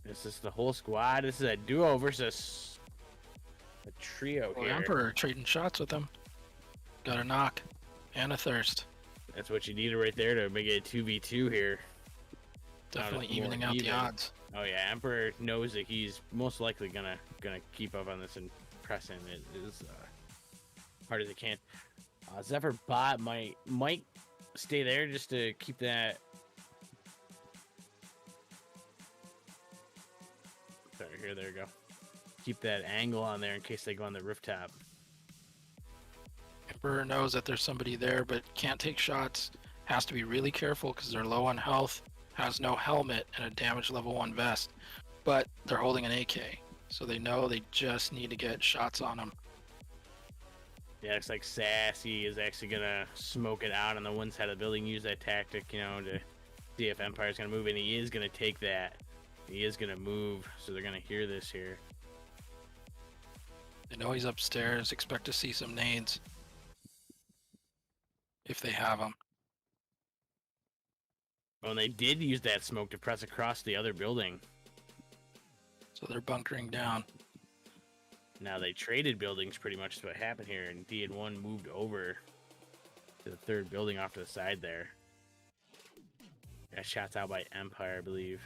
This is the whole squad. This is a duo versus a trio Well, here. Emperor trading shots with them. Got a knock and a thirst. That's what you needed right there to make it a 2v2 here. Definitely evening out the odds. Oh yeah, Emperor knows that he's most likely gonna keep up on this and press him it as hard as he can. Zephyr bot might stay there just to keep that. Sorry, here, there we go. Keep that angle on there in case they go on the rooftop. Emperor knows that there's somebody there, but can't take shots. Has to be really careful because they're low on health. Has no helmet and a damage level 1 vest, but they're holding an AK, so they know they just need to get shots on them. Yeah, looks like Sassy is actually gonna smoke it out on the one side of the building, use that tactic, to see if Empire's gonna move, and he is gonna take that. He is gonna move, so they're gonna hear this here. They know he's upstairs, expect to see some nades. If they have them. Oh, and they did use that smoke to press across the other building. So they're bunkering down. Now they traded buildings, pretty much is what happened here, and DN1 moved over to the third building off to the side there. Got shots out by Empire, I believe.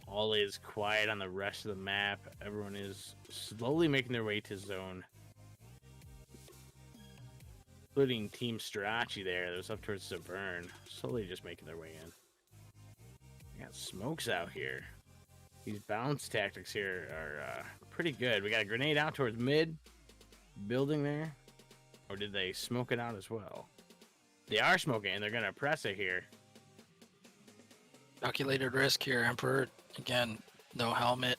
All is quiet on the rest of the map. Everyone is slowly making their way to zone. Including Team Strachey there. That was up towards Severn. Slowly just making their way in. We got smokes out here. These bounce tactics here are pretty good. We got a grenade out towards mid building there. Or did they smoke it out as well? They are smoking and they're going to press it here. Calculated risk here, Emperor. Again, no helmet.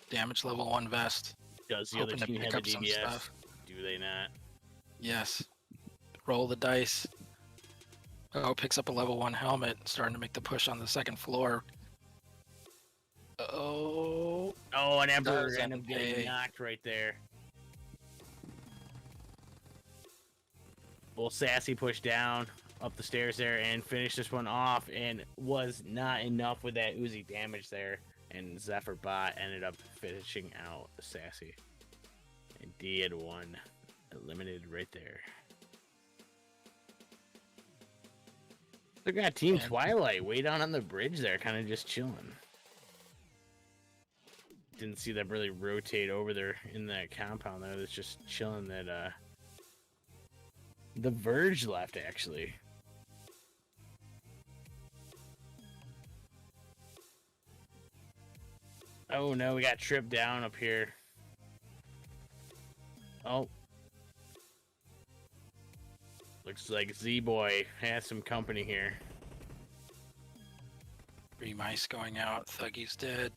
Damage level 1 vest. Does the other Hoping to team pick have the up some DBS? stuff. Do they not? Yes. Roll the dice. Oh, picks up a level 1 helmet, starting to make the push on the second floor. Oh. Oh, an Emperor Does ended up getting MK. knocked right there. Well, Sassy pushed down up the stairs there and finished this one off, and was not enough with that Uzi damage there. And Zephyr Bot ended up finishing out Sassy. And D had won. Eliminated right there. They got Team Twilight way down on the bridge there, kind of just chilling. Didn't see them really rotate over there in that compound there. That's just chilling. That the Verge left actually. Oh no, we got tripped down up here. Oh. Looks like Z-Boy has some company here. 3 mice going out. Thuggy's dead.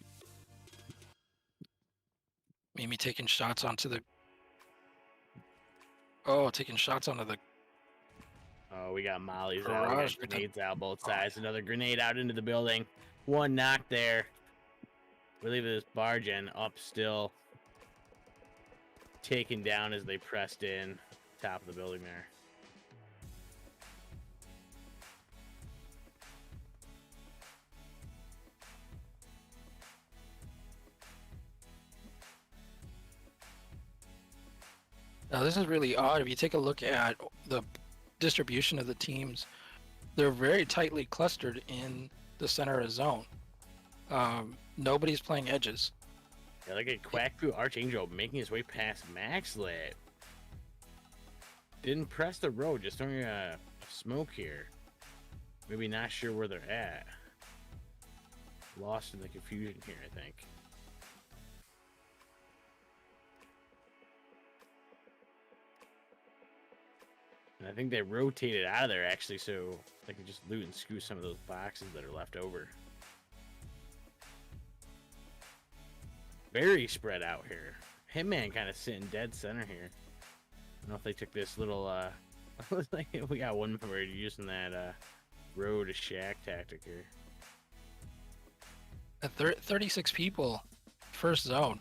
Mimi taking shots onto the... Oh, taking shots onto the... Oh, we got Molly's out. We Garage got with the- grenades out both sides. Another grenade out into the building. One knock there. We leave this barge in up still. Taken down as they pressed in. Top of the building there. Now, this is really odd. If you take a look at the distribution of the teams, they're very tightly clustered in the center of zone. Nobody's playing edges. Yeah, look at Quackpoo Archangel making his way past Maxlet. Didn't press the road, just throwing a smoke here. Maybe not sure where they're at. Lost in the confusion here, I think. And I think they rotated out of there, actually, so they could just loot and scoot some of those boxes that are left over. Very spread out here. Hitman kind of sitting dead center here. I don't know if they took this little, we got one member using that road to shack tactic here. At 36 people, first zone.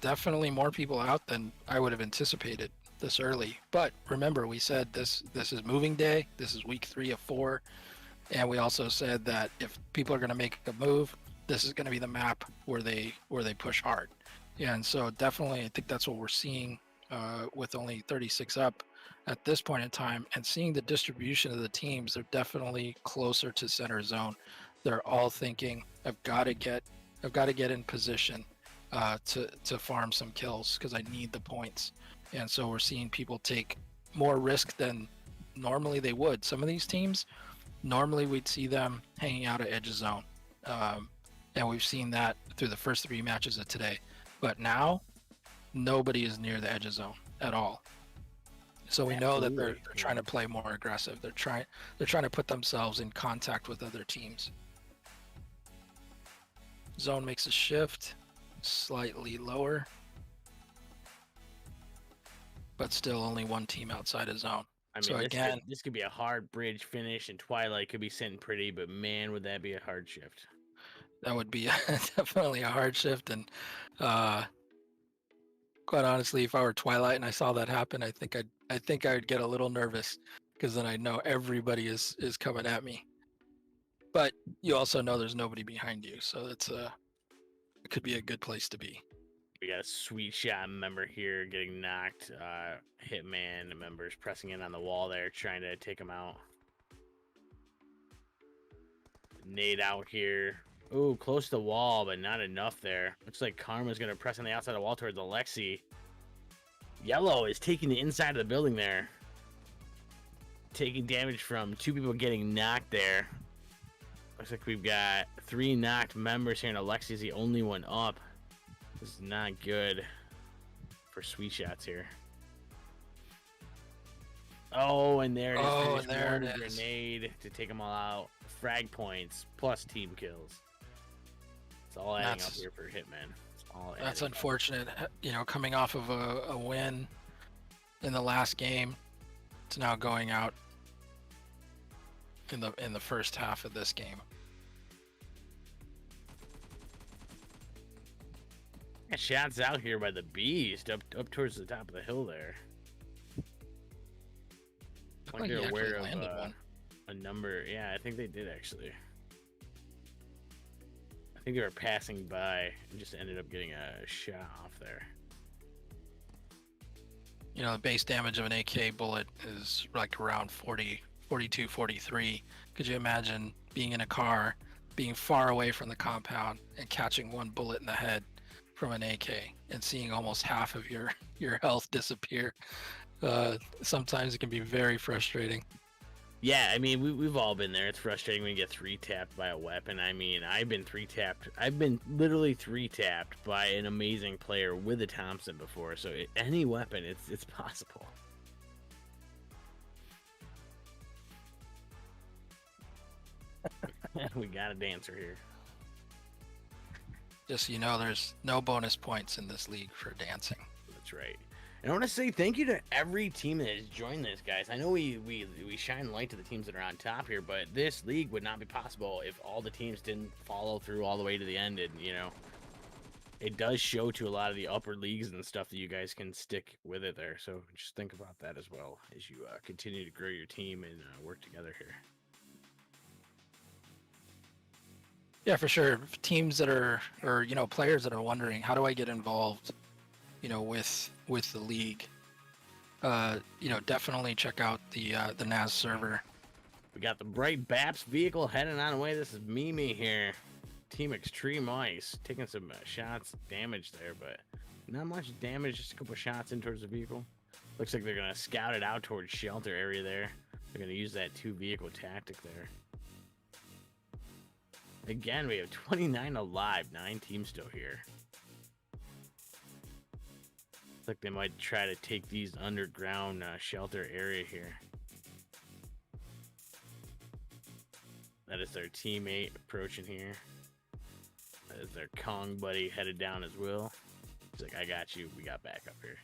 Definitely more people out than I would have anticipated this early. But remember, we said this is moving day. This is week 3 of 4. And we also said that if people are going to make a move, this is going to be the map where they push hard. And so definitely, I think that's what we're seeing with only 36 up at this point in time. And seeing the distribution of the teams, they're definitely closer to center zone. They're all thinking, I've got to get in position to farm some kills because I need the points. And so we're seeing people take more risk than normally they would. Some of these teams, normally we'd see them hanging out at edge of zone. And we've seen that through the first 3 matches of today. But now, nobody is near the edge of zone at all. So we know that they're trying to play more aggressive. They're trying to put themselves in contact with other teams. Zone makes a shift, slightly lower, but still only one team outside of zone. I mean, so again, this could be a hard bridge finish, and Twilight could be sitting pretty, but man, would that be a hard shift. That would be definitely a hard shift, and quite honestly, if I were Twilight and I saw that happen, I think I would get a little nervous because then I know everybody is coming at me. But you also know there's nobody behind you, so it could be a good place to be. We got a Sweet Shot member here getting knocked. Hitman members pressing in on the wall there, trying to take him out. Nade out here. Ooh, close to the wall, but not enough there. Looks like Karma's going to press on the outside of the wall towards Alexi. Yellow is taking the inside of the building there. Taking damage from 2 people getting knocked there. Looks like we've got 3 knocked members here, and Alexi's the only one up. This is not good for Sweet Shots here. Oh, and there it is. Oh, and there it is. Grenade to take them all out. Frag points plus team kills. It's all adding up here for Hitman. That's unfortunate. You know, coming off of a win in the last game, it's now going out in the first half of this game. Shots out here by the Beast up towards the top of the hill there. I think they're aware of a number. Yeah, I think they did actually. I think they were passing by and just ended up getting a shot off there. You know, the base damage of an AK bullet is like around 40, 42, 43. Could you imagine being in a car, being far away from the compound, and catching one bullet in the head from an AK and seeing almost half of your health disappear? Sometimes it can be very frustrating. Yeah, I mean, we've all been there. It's frustrating when you get 3-tapped by a weapon. I mean, I've been 3-tapped. I've been literally 3-tapped by an amazing player with a Thompson before. So any weapon, it's possible. We got a dancer here. Just so you know, there's no bonus points in this league for dancing. That's right. And I want to say thank you to every team that has joined this, guys. I know we shine light to the teams that are on top here, but this league would not be possible if all the teams didn't follow through all the way to the end. And, you know, it does show to a lot of the upper leagues and stuff that you guys can stick with it there. So just think about that as well as you continue to grow your team and work together here. Yeah, for sure. Teams that are, or, you know, players that are wondering, how do I get involved, you know, with the league? You know, definitely check out the NAS server. We got the Bright Baps vehicle heading on the way. This is Mimi here. Team Extreme Ice taking some shots, damage there, but not much damage. Just a couple shots in towards the vehicle. Looks like they're gonna scout it out towards shelter area there. They're gonna use that 2-vehicle tactic there. Again, we have 29 alive, 9 teams still here. Like they might try to take these underground shelter area here. That is their teammate approaching here. That is their Kong buddy headed down as well. He's like, I got you. We got back up here.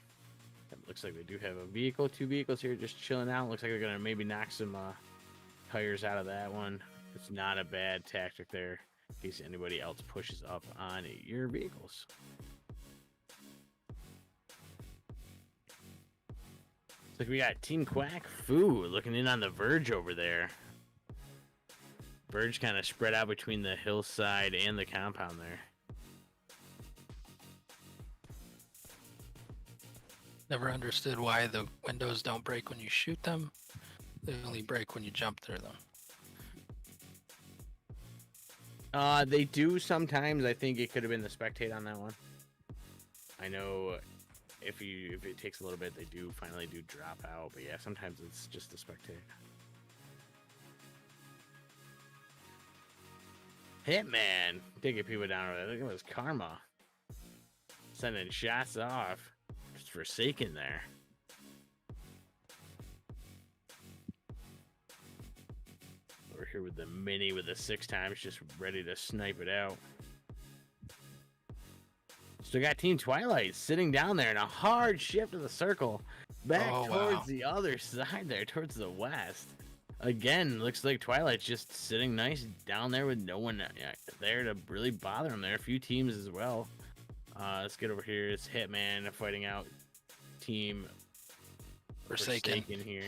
It looks like they do have a vehicle, 2 vehicles here just chilling out. Looks like they're going to maybe knock some tires out of that one. It's not a bad tactic there in case anybody else pushes up on your vehicles. Looks like we got Team Quack Fu looking in on the Verge over there. Verge kind of spread out between the hillside and the compound there. Never understood why the windows don't break when you shoot them. They only break when you jump through them. They do sometimes. I think it could have been the spectate on that one. I know if it takes a little bit, they do finally drop out. But yeah, sometimes it's just the spectate. Hitman taking people down over there. Look at this Karma sending shots off. Just Forsaken there. We're here with the Mini with the 6x, just ready to snipe it out. Still got Team Twilight sitting down there in a hard shift of the circle back towards the other side there, towards the west. Again, looks like Twilight's just sitting nice down there with no one there to really bother him. There are a few teams as well. Let's get over here. It's Hitman fighting out Team Forsaken here.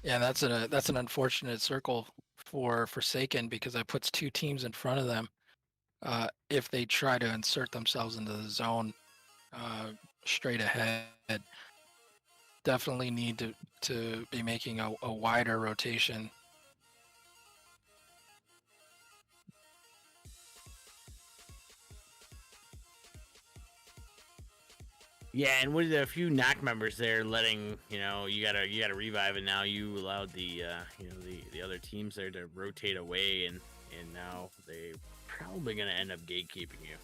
Yeah, that's an unfortunate circle for Forsaken because that puts 2 teams in front of them. If they try to insert themselves into the zone straight ahead, definitely need to be making a wider rotation. Yeah, and with a few knock members there, letting you gotta revive, and now you allowed the the other teams there to rotate away, and now they probably gonna end up gatekeeping you.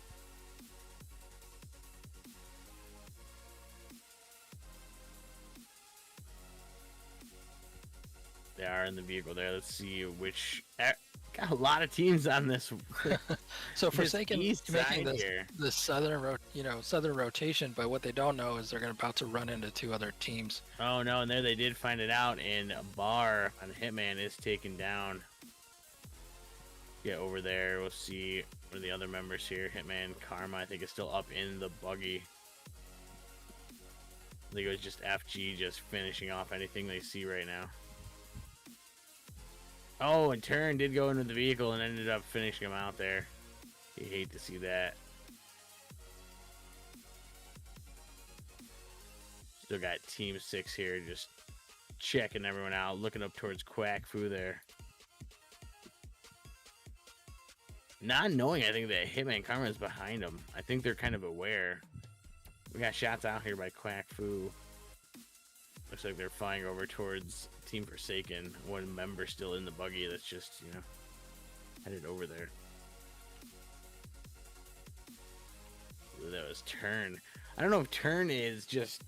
They are in the vehicle there. Let's see which. Got a lot of teams on this. So Forsaken making here. the southern rotation, but what they don't know is they're about to run into 2 other teams. Oh no, and there they did find it out, and a bar on Hitman is taken down. Get over there. We'll see one of the other members here. Hitman Karma, I think, is still up in the buggy. I think it was just FG just finishing off anything they see right now. Oh, and Turn did go into the vehicle and ended up finishing him out there. You hate to see that. Still got Team 6 here just checking everyone out, looking up towards Quack Fu there. Not knowing, I think, that Hitman Karma is behind him. I think they're kind of aware. We got shots out here by Quack Fu. Looks like they're flying over towards Team Forsaken. One member still in the buggy that's just, headed over there. Ooh, that was Turn. I don't know if Turn is just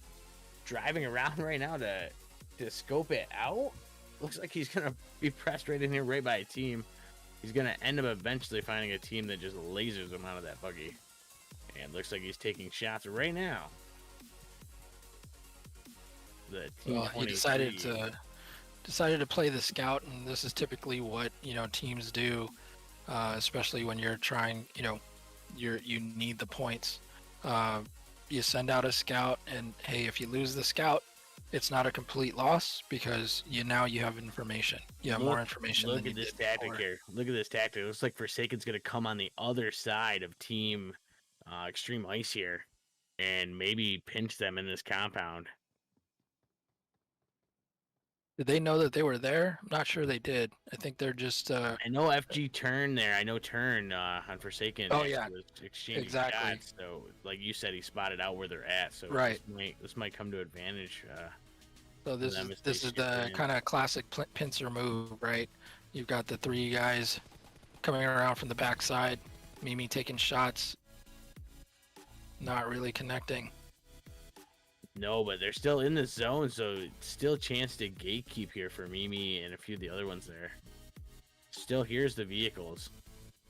driving around right now to scope it out. Looks like he's going to be pressed right in here right by a team. He's going to end up eventually finding a team that just lasers him out of that buggy. And looks like he's taking shots right now. Well, he decided to play the scout, and this is typically what teams do, especially when you're trying. You need the points. You send out a scout, and hey, if you lose the scout, it's not a complete loss because now you have information. You have more information. Look at this tactic here. Look at this tactic. It looks like Forsaken's gonna come on the other side of Team Extreme Ice here, and maybe pinch them in this compound. Did they know that they were there? I'm not sure they did. I think they're just. I know FG Turn there. I know Turn on Forsaken. Oh yeah, exchanging exactly. shots. So, like you said, he spotted out where they're at. So right. This might come to advantage. So this is the kind of classic pincer move, right? You've got the 3 guys coming around from the backside. Mimi taking shots, not really connecting. No, but they're still in the zone, so still chance to gatekeep here for Mimi and a few of the other ones there. Still, here's the vehicles.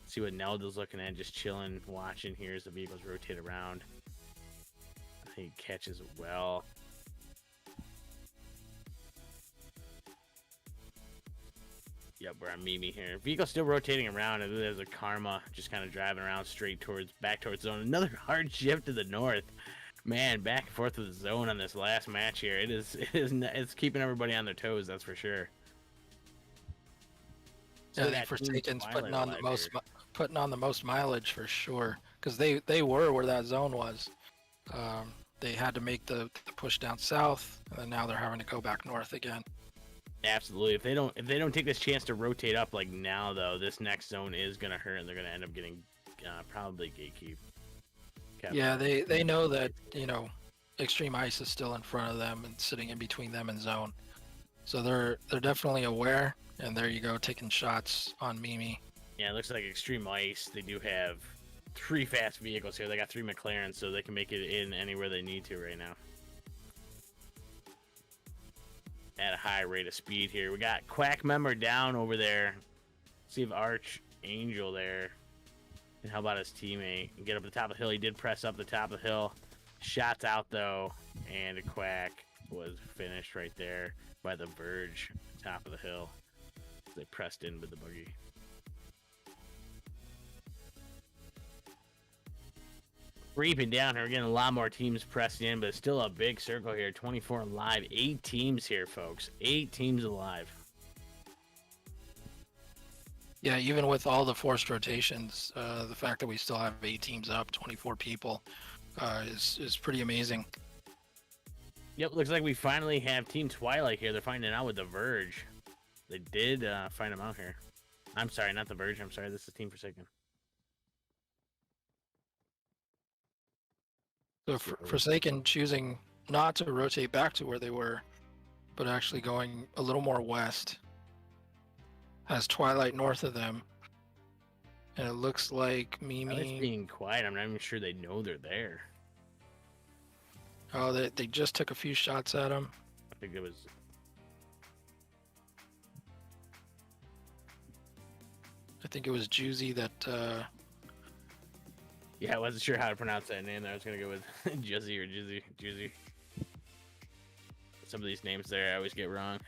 See what Nelda's looking at, just chilling, watching. Here's the vehicles rotate around. I think he catches well. Yep, we're on Mimi here. Vehicle still rotating around, and there's a Karma just kind of driving around straight back towards zone. Another hard shift to the north. Man, back and forth with the zone on this last match here. It's keeping everybody on their toes, that's for sure. So that Forsaken's putting on the most mileage for sure, because they were where that zone was. They had to make the push down south, and now they're having to go back north again. Absolutely. If they don't take this chance to rotate up like now, though, this next zone is gonna hurt, and they're gonna end up getting probably gatekeep. Yeah, they know that Extreme Ice is still in front of them and sitting in between them and zone, so they're definitely aware. And there you go, taking shots on Mimi. Yeah, it looks like Extreme Ice. They do have 3 fast vehicles here. They got 3 McLarens, so they can make it in anywhere they need to right now. At a high rate of speed here. We got Quack member down over there. See if Archangel there. And how about his teammate? Get up the top of the hill. He did press up the top of the hill. Shots out, though. And Quack was finished right there by the Verge, top of the hill. They pressed in with the buggy. Creeping down here, we're getting a lot more teams pressed in, but it's still a big circle here. 24 alive, 8 teams here, folks. 8 teams alive. Yeah, even with all the forced rotations, the fact that we still have 8 teams up, 24 people, is pretty amazing. Yep, looks like we finally have Team Twilight here. They're finding out with the Verge. They did find him out here. I'm sorry, not the Verge. I'm sorry, this is Team Forsaken. So Forsaken choosing not to rotate back to where they were, but actually going a little more west. Has Twilight north of them. And it looks like Mimi... It's being quiet. I'm not even sure they know they're there. Oh, they just took a few shots at him. I think it was... I think it was Juicy that... Yeah, I wasn't sure how to pronounce that name there. I was going to go with Juzzy or Juicy. Some of these names there I always get wrong.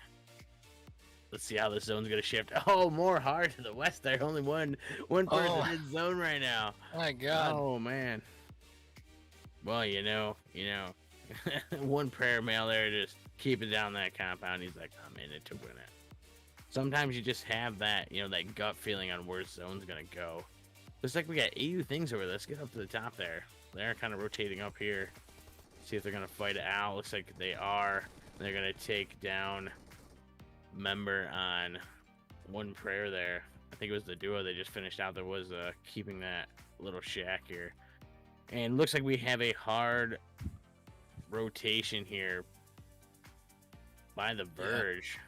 Let's see how this zone's going to shift. Oh, more hard to the west there. Only one person in zone right now. My God. Oh, man. Well, you know. One prayer mail there, just keeping down that compound. He's like, I'm in it to win it. Sometimes you just have that, that gut feeling on where zone's going to go. Looks like we got 80 things over there. Let's get up to the top there. They're kind of rotating up here. See if they're going to fight it out. Looks like they are. They're going to take down member on one prayer there. I think it was the duo they just finished out. There was keeping that little shack here. And looks like we have a hard rotation here by the Verge. Yeah.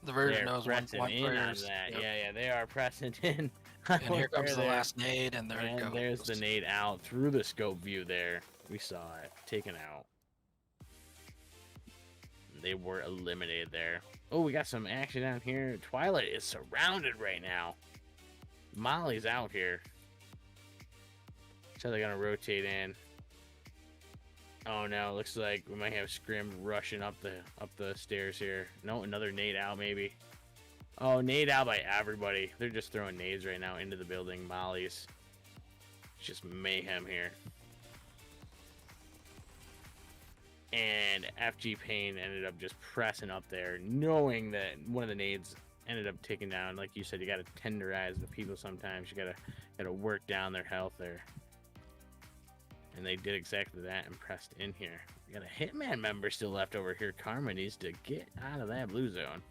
The Verge knows one players. Yeah, they are pressing in. And here comes the last nade, and there it goes. There's the nade out through the scope view there. We saw it taken out. They were eliminated there. Oh, we got some action down here. Twilight is surrounded right now. Molly's out here. So they're gonna rotate in. Oh no, looks like we might have Scrim rushing up the stairs here. No, another nade out maybe. Oh, nade out by everybody. They're just throwing nades right now into the building. Molly's. It's just mayhem here. And FG Payne ended up just pressing up there, knowing that one of the nades ended up taking down. Like you said, you got to tenderize the people sometimes. You gotta work down their health there. And they did exactly that and pressed in here. We got a Hitman member still left over here. Karma needs to get out of that blue zone.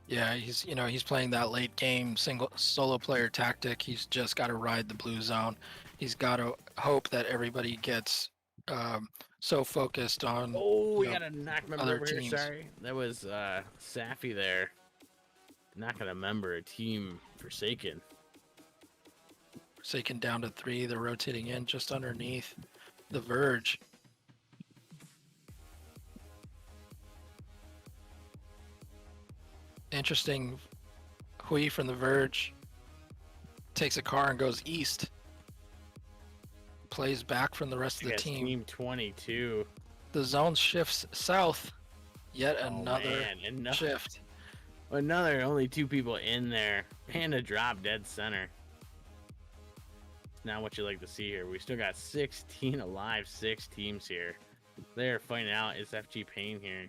Yeah, he's playing that late game solo player tactic. He's just got to ride the blue zone. He's got to hope that everybody gets so focused on. Oh, we got a knock member other over teams. here. Sorry, that was Safi there. Not gonna member a team Forsaken. Forsaken down to 3. They're rotating in just underneath. the Verge. Interesting. Hui from the Verge takes a car and goes east. Plays back from the rest of the team. Team 22. The zone shifts south. Yet another man, shift. Another, only 2 people in there. And a drop dead center. Not what you like to see here. We still got 16 alive, 6 teams here. They're fighting out. It's FG Pain here.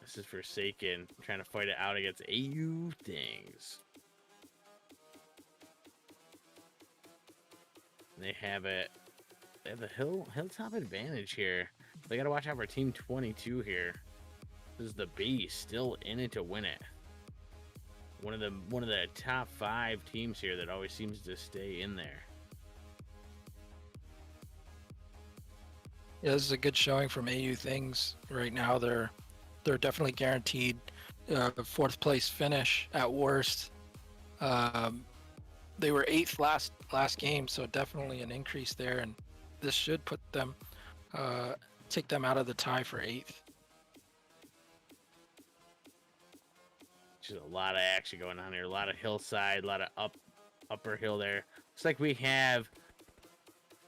This is Forsaken, trying to fight it out against AU Things. They have it. They have the hilltop advantage here. They got to watch out for Team 22 here. This is the Beast, still in it to win it. One of the top 5 teams here that always seems to stay in there. Yeah, this is a good showing from AU Things right now. They're definitely guaranteed a 4th place finish at worst. They were 8th last game, so definitely an increase there, and this should put them take them out of the tie for 8th. Just a lot of action going on here. A lot of hillside, a lot of upper hill there. Looks like we have.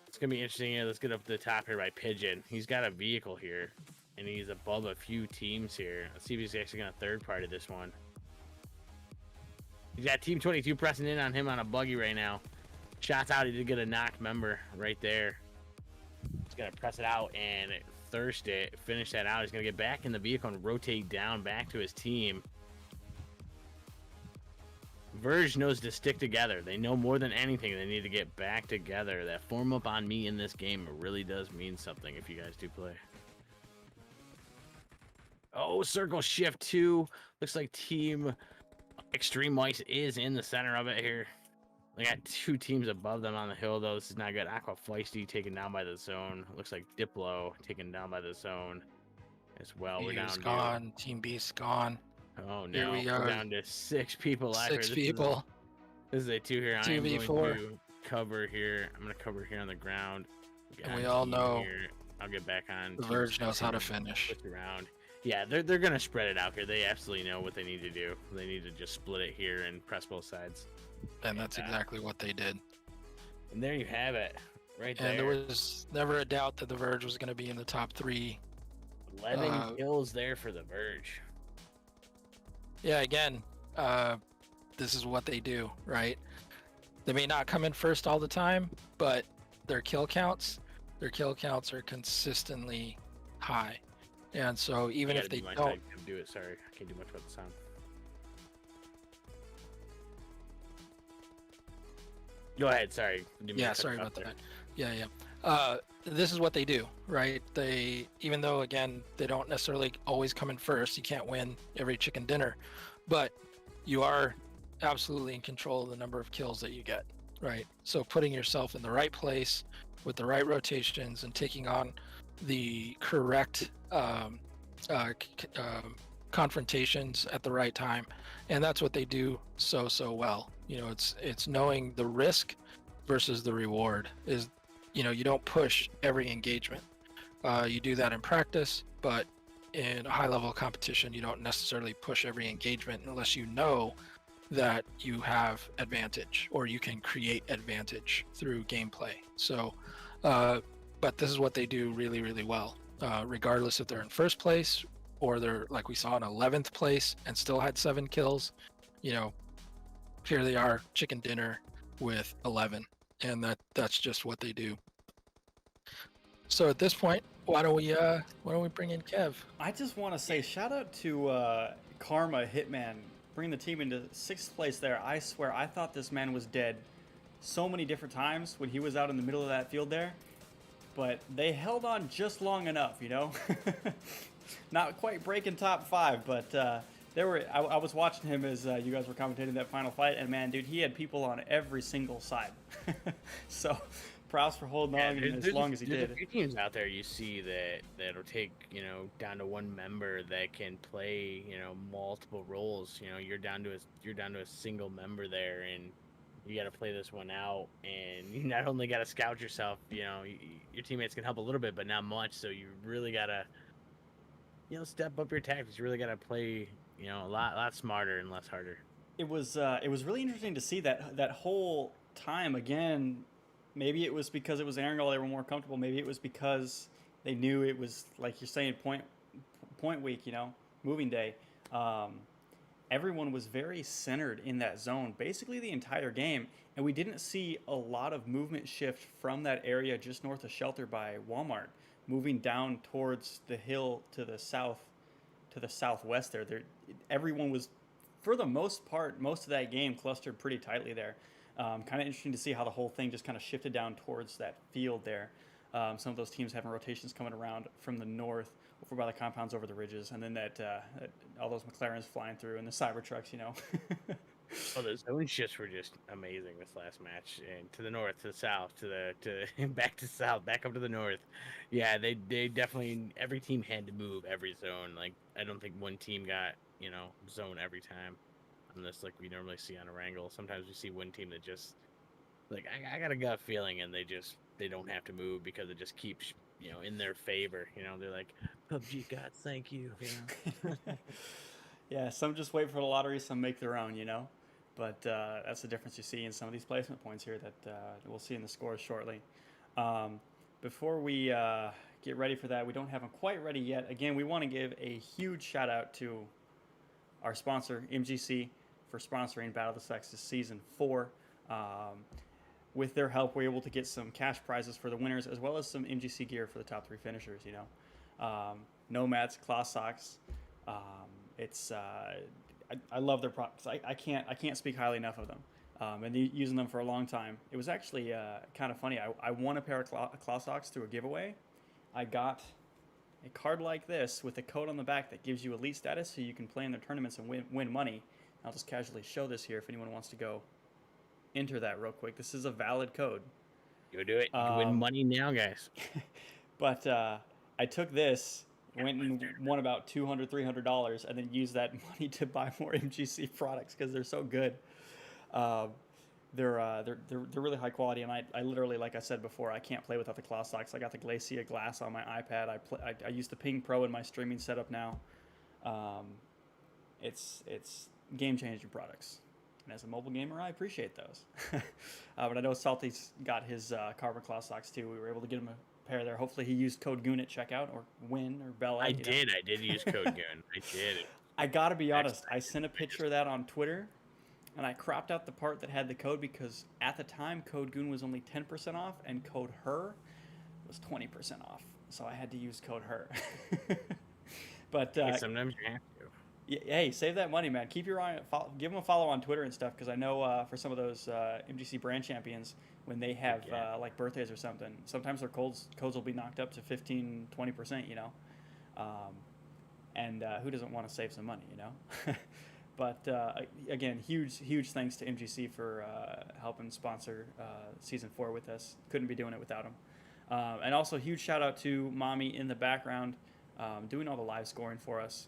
It's gonna be interesting. Yeah, let's get up to the top here by Pigeon. He's got a vehicle here, and he's above a few teams here. Let's see if he's actually gonna third party this one. He's got Team 22 pressing in on him on a buggy right now. Shots out. He did get a knocked member right there. He's gonna press it out and thirst it. Finish that out. He's gonna get back in the vehicle and rotate down back to his team. Verge knows to stick together. They know more than anything they need to get back together. That form up on me in this game really does mean something if you guys do play. Oh, circle shift 2. Looks like Team Extreme Ice is in the center of it here. They got 2 teams above them on the hill, though. This is not good. Aqua Feisty taken down by the zone. Looks like Diplo taken down by the zone as well. We're down gone. Team Beast gone. Oh no, we're down to 6 people left. 6 people. This is a 2 here. 2v4. I'm going to cover here. I'm going to cover here on the ground. And we all know here. I'll get back on. The Verge knows how to finish. Around. Yeah, they're going to spread it out here. They absolutely know what they need to do. They need to just split it here and press both sides. And that's exactly what they did. And there you have it. Right there. And there was never a doubt that the Verge was going to be in the top 3. 11 kills there for the Verge. Yeah, again, this is what they do, right? They may not come in first all the time, but their kill counts are consistently high. And so even if they don't do it, sorry, I can't do much about the sound. Go ahead, sorry. Yeah, sorry about that. Yeah. This is what they do, right? They, even though again they don't necessarily always come in first, you can't win every chicken dinner, but you are absolutely in control of the number of kills that you get, right? So putting yourself in the right place with the right rotations and taking on the correct confrontations at the right time, and that's what they do so well. You know, it's knowing the risk versus the reward. Is, you know, you don't push every engagement. You do that in practice, but in a high level competition, you don't necessarily push every engagement unless you know that you have advantage or you can create advantage through gameplay. So, but this is what they do really well, regardless if they're in first place or they're, like we saw, in 11th place and still had 7 kills. You know, here they are, chicken dinner with 11, and that's just what they do. So at this point, why don't we bring in Kev? I just want to say shout out to Karma Hitman, bringing the team into 6th place there. I swear I thought this man was dead so many different times when he was out in the middle of that field there, but they held on just long enough, you know. Not quite breaking top 5, but I was watching him as you guys were commentating that final fight, and man, dude, he had people on every single side. So props for holding on as long as he did. There's a few teams out there you see that'll take, you know, down to one member that can play, you know, multiple roles. You know, you're down to a single member there, and you got to play this one out, and you not only got to scout yourself. Your teammates can help a little bit, but not much. So you really got to step up your tactics. You really got to play a lot smarter and less harder. It was really interesting to see that whole time again. Maybe it was because it was Erangel, they were more comfortable. Maybe it was because they knew it was, like you're saying, point week, moving day. Everyone was very centered in that zone basically the entire game, and we didn't see a lot of movement shift from that area just north of Shelter by Walmart, moving down towards the hill to the southwest there. Everyone was, for the most part, most of that game clustered pretty tightly there. Kind of interesting to see how the whole thing just kind of shifted down towards that field there. Some of those teams having rotations coming around from the north, over by the compounds, over the ridges, and then all those McLarens flying through, and the Cybertrucks, Oh, the zone shifts were just amazing this last match, and to the north, to the south, to back to south, back up to the north. Yeah, they definitely, every team had to move every zone. Like, I don't think one team got zone every time, unless like we normally see on a wrangle. Sometimes we see one team that just like I got a gut feeling, and they don't have to move because it just keeps in their favor. They're like, PUBG gods, thank you. Yeah, some just wait for the lottery, some make their own. But that's the difference you see in some of these placement points here that we'll see in the scores shortly. Before we get ready for that, we don't have them quite ready yet. Again, we want to give a huge shout out to our sponsor, MGC, for sponsoring Battle of the Sexes Season 4. With their help, we're able to get some cash prizes for the winners, as well as some MGC gear for the top 3 finishers. Nomads, Claw Socks. I love their products. I can't speak highly enough of them. And using them for a long time. It was actually kind of funny. I won a pair of claw socks through a giveaway. I got a card like this with a code on the back that gives you elite status, so you can play in their tournaments and win money. I'll just casually show this here if anyone wants to go enter that real quick. This is a valid code. Go do it. You can win money now, guys. But I took this, went and won about $200, $300, and then used that money to buy more MGC products because they're so good. They're really high quality, and I literally, like I said before, I can't play without the Claw Socks. I got the Glacia glass on my iPad. I use the Ping Pro in my streaming setup now. It's game-changing products. And as a mobile gamer, I appreciate those. But I know Salty's got his Carbon Claw Socks too. We were able to get him a pair there. Hopefully he used code GOON at checkout, or Win, or Bella. I did use code GOON. I did. I gotta be honest, I sent a picture of that on Twitter, and I cropped out the part that had the code because at the time, code GOON was only 10% off, and code HER was 20% off. So I had to use code HER. But sometimes you have to. Hey, save that money, man. Keep your eye, give them a follow on Twitter and stuff, because I know for some of those MGC brand champions, when they have like birthdays or something, sometimes their codes will be knocked up to 15, 20%, and who doesn't want to save some money, But again, huge thanks to MGC for helping sponsor Season 4 with us. Couldn't be doing it without them. And also huge shout out to Mommy in the background, doing all the live scoring for us.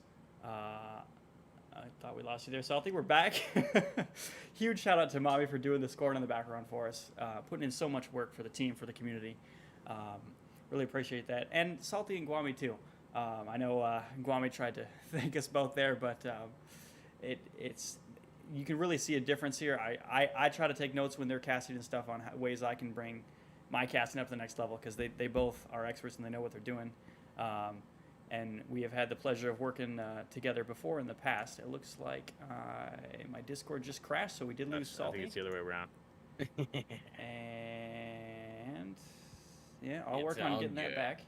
I thought we lost you there, Salty. We're back. Huge shout out to Mommy for doing the scoring in the background for us, putting in so much work for the team, for the community. Really appreciate that. And Salty and Guami too. I know Guami tried to thank us both there, but it's you can really see a difference here. I try to take notes when they're casting and stuff on ways I can bring my casting up to the next level, because they both are experts and they know what they're doing. And we have had the pleasure of working together before in the past. It looks like my Discord just crashed, so we did lose Salty. I think it's the other way around. And yeah, I'll work on getting that back.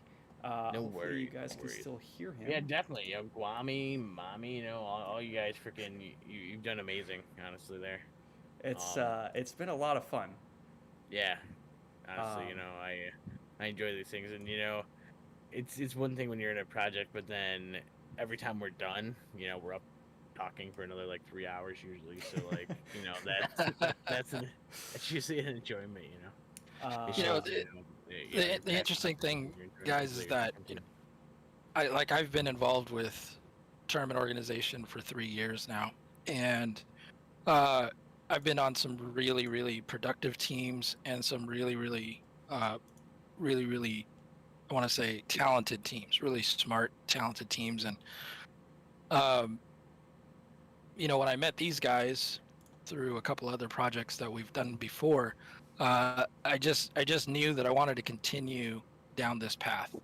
No worries. You guys can still hear him. Yeah, definitely. Guami, Mommy, all you guys freaking, you've done amazing, honestly, there. It's been a lot of fun. Yeah. Honestly, I enjoy these things, and it's one thing when you're in a project, but then every time we're done, we're up talking for another like 3 hours usually. So like, that's usually an enjoyment, The interesting thing, guys, is that I've been involved with tournament organization for 3 years now, and I've been on some really, really productive teams and some really, really, I want to say talented teams, really smart, talented teams. And um, when I met these guys through a couple other projects that we've done before, I just knew that I wanted to continue down this path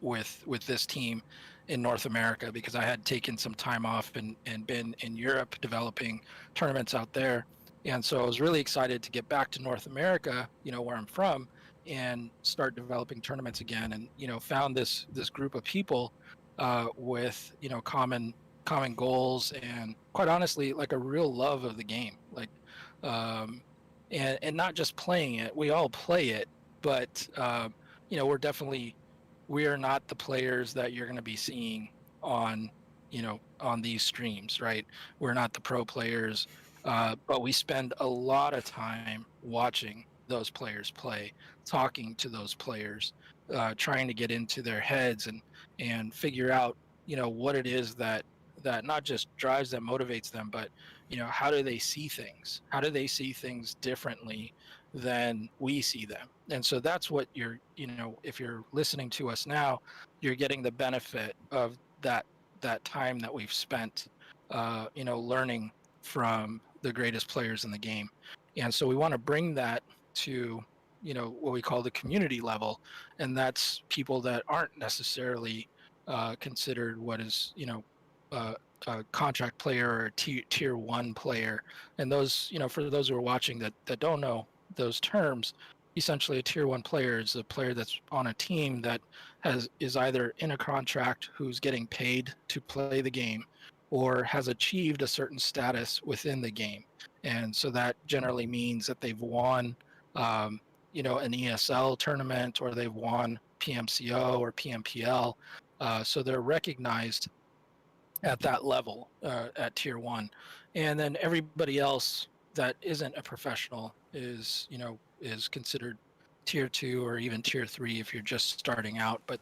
with this team in North America, because I had taken some time off and been in Europe developing tournaments out there. And so I was really excited to get back to North America, where I'm from, and start developing tournaments again. And found this group of people with common goals, and quite honestly, like a real love of the game. Like, um, and not just playing it. We all play it, but we are not the players that you're going to be seeing on on these streams, right? We're not the pro players, but we spend a lot of time watching those players play, talking to those players, trying to get into their heads and figure out what it is that not just drives them, motivates them, but how do they see things? How do they see things differently than we see them? And so that's what if you're listening to us now, you're getting the benefit of that time that we've spent, learning from the greatest players in the game. And so we want to bring that to what we call the community level, and that's people that aren't necessarily considered what is a contract player or a tier one player. And those, for those who are watching that don't know those terms, essentially a tier one player is a player that's on a team that is either in a contract, who's getting paid to play the game, or has achieved a certain status within the game. And so that generally means that they've won an ESL tournament, or they've won PMCO or PMPL. So they're recognized at that level, at tier one. And then everybody else that isn't a professional is considered tier two or even tier three if you're just starting out. But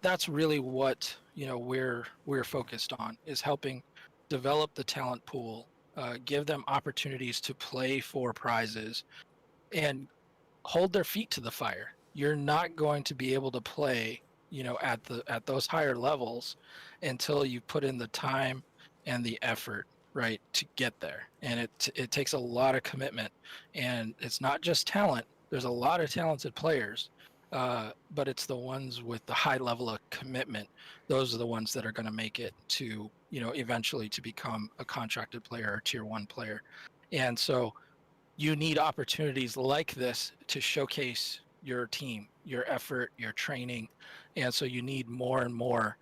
that's really what we're focused on, is helping develop the talent pool, give them opportunities to play for prizes, and hold their feet to the fire. You're not going to be able to play, at those higher levels until you put in the time and the effort, right, to get there. And it takes a lot of commitment, and it's not just talent. There's a lot of talented players, but it's the ones with the high level of commitment. Those are the ones that are going to make it to, eventually to become a contracted player or tier one player. And so you need opportunities like this to showcase your team, your effort, your training. And so you need more and more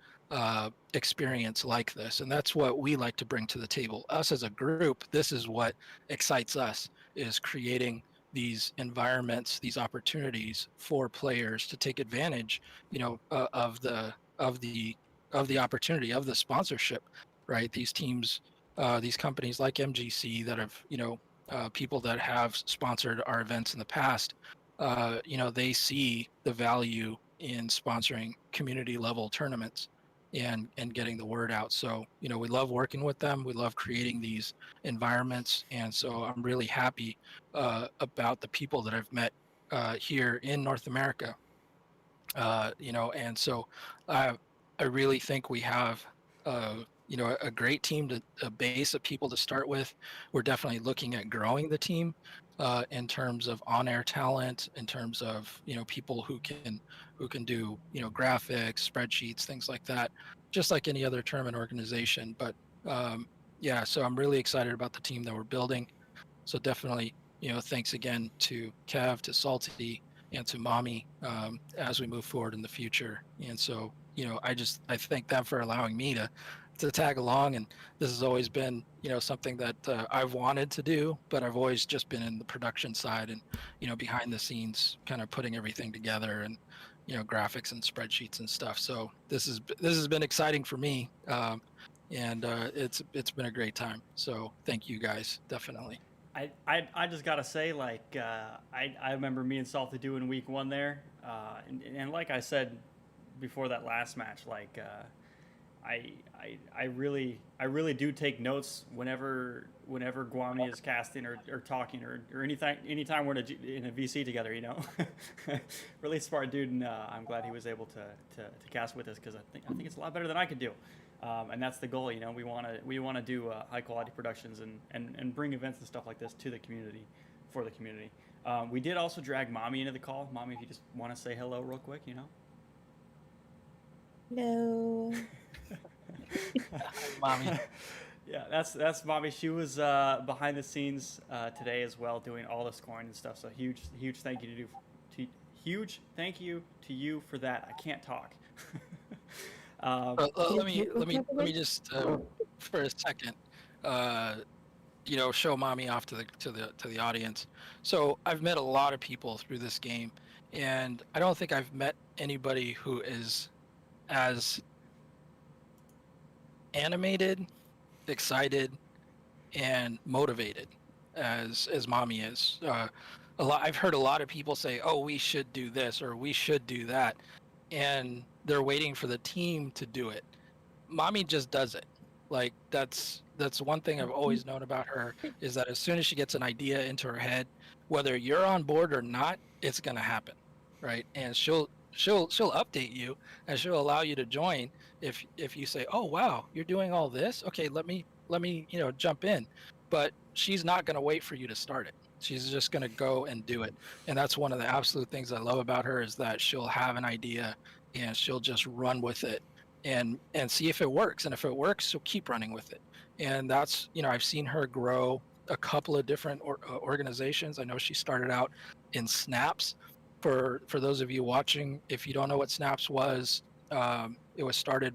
experience like this. And that's what we like to bring to the table. Us as a group, this is what excites us, is creating these environments, these opportunities for players to take advantage, of the opportunity, of the sponsorship, right? These teams, these companies like MGC that have, people that have sponsored our events in the past, they see the value in sponsoring community level tournaments and getting the word out. So, we love working with them. We love creating these environments. And so I'm really happy about the people that I've met here in North America. And so I really think we have, a great team, a base of people to start with. We're definitely looking at growing the team in terms of on-air talent, in terms of people who can do graphics, spreadsheets, things like that, just like any other tournament organization. But yeah, so I'm really excited about the team that we're building. So definitely, thanks again to Kev, to Salty, and to Mommy as we move forward in the future. And so, I thank them for allowing me to tag along. And this has always been, something that I've wanted to do, but I've always just been in the production side and, behind the scenes, kind of putting everything together and, graphics and spreadsheets and stuff. So this has been exciting for me. And it's been a great time. So thank you guys, definitely. I just gotta say, like, I remember me and Salty doing week one there, and like I said before that last match, like, I really do take notes whenever Guami is casting or talking or anytime we're in a VC together, you know. Really smart dude, and I'm glad he was able to cast with us because I think it's a lot better than I could do, and that's the goal, you know. We want to do high quality productions and bring events and stuff like this to the community, for the community. We did also drag Mommy into the call. Mommy, if you just want to say hello real quick, you know. No. Mommy. Yeah, that's Mommy. She was behind the scenes today as well, doing all the scoring and stuff. So huge thank you huge thank you to you for that. I can't talk. Let me just for a second, show Mommy off to the audience. So I've met a lot of people through this game, and I don't think I've met anybody who is as animated, excited, and motivated as Mommy is. I've heard a lot of people say, "Oh, we should do this" or "We should do that," and they're waiting for the team to do it. Mommy just does it. Like that's one thing I've always known about her, is that as soon as she gets an idea into her head, whether you're on board or not, it's gonna happen, right? And she'll update you, and she'll allow you to join if you say, "Oh wow, you're doing all this? Okay, let me jump in." But she's not going to wait for you to start it. She's just going to go and do it. And that's one of the absolute things I love about her, is that she'll have an idea and she'll just run with it and see if it works. And if it works, she'll keep running with it. And that's, I've seen her grow a couple of different organizations. I know she started out in Snaps. For those of you watching, if you don't know what Snaps was, it was started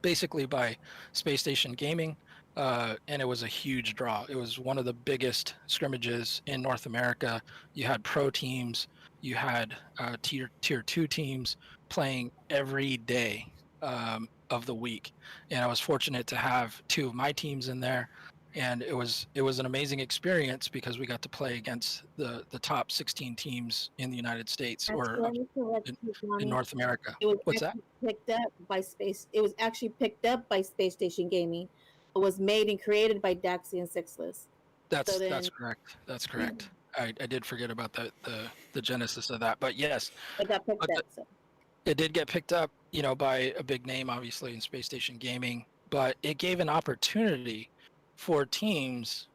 basically by Space Station Gaming, and it was a huge draw. It was one of the biggest scrimmages in North America. You had pro teams, you had tier 2 teams playing every day of the week, and I was fortunate to have 2 of my teams in there. And it was an amazing experience because we got to play against the top 16 teams in the United States, or in North America. What's that? It was actually picked up by Space Station Gaming. It was made and created by Daxi and Sixless. That's correct. That's correct. I did forget about the genesis of that, but yes, it got picked up. So. It did get picked up, by a big name, obviously, in Space Station Gaming. But it gave an opportunity for teams,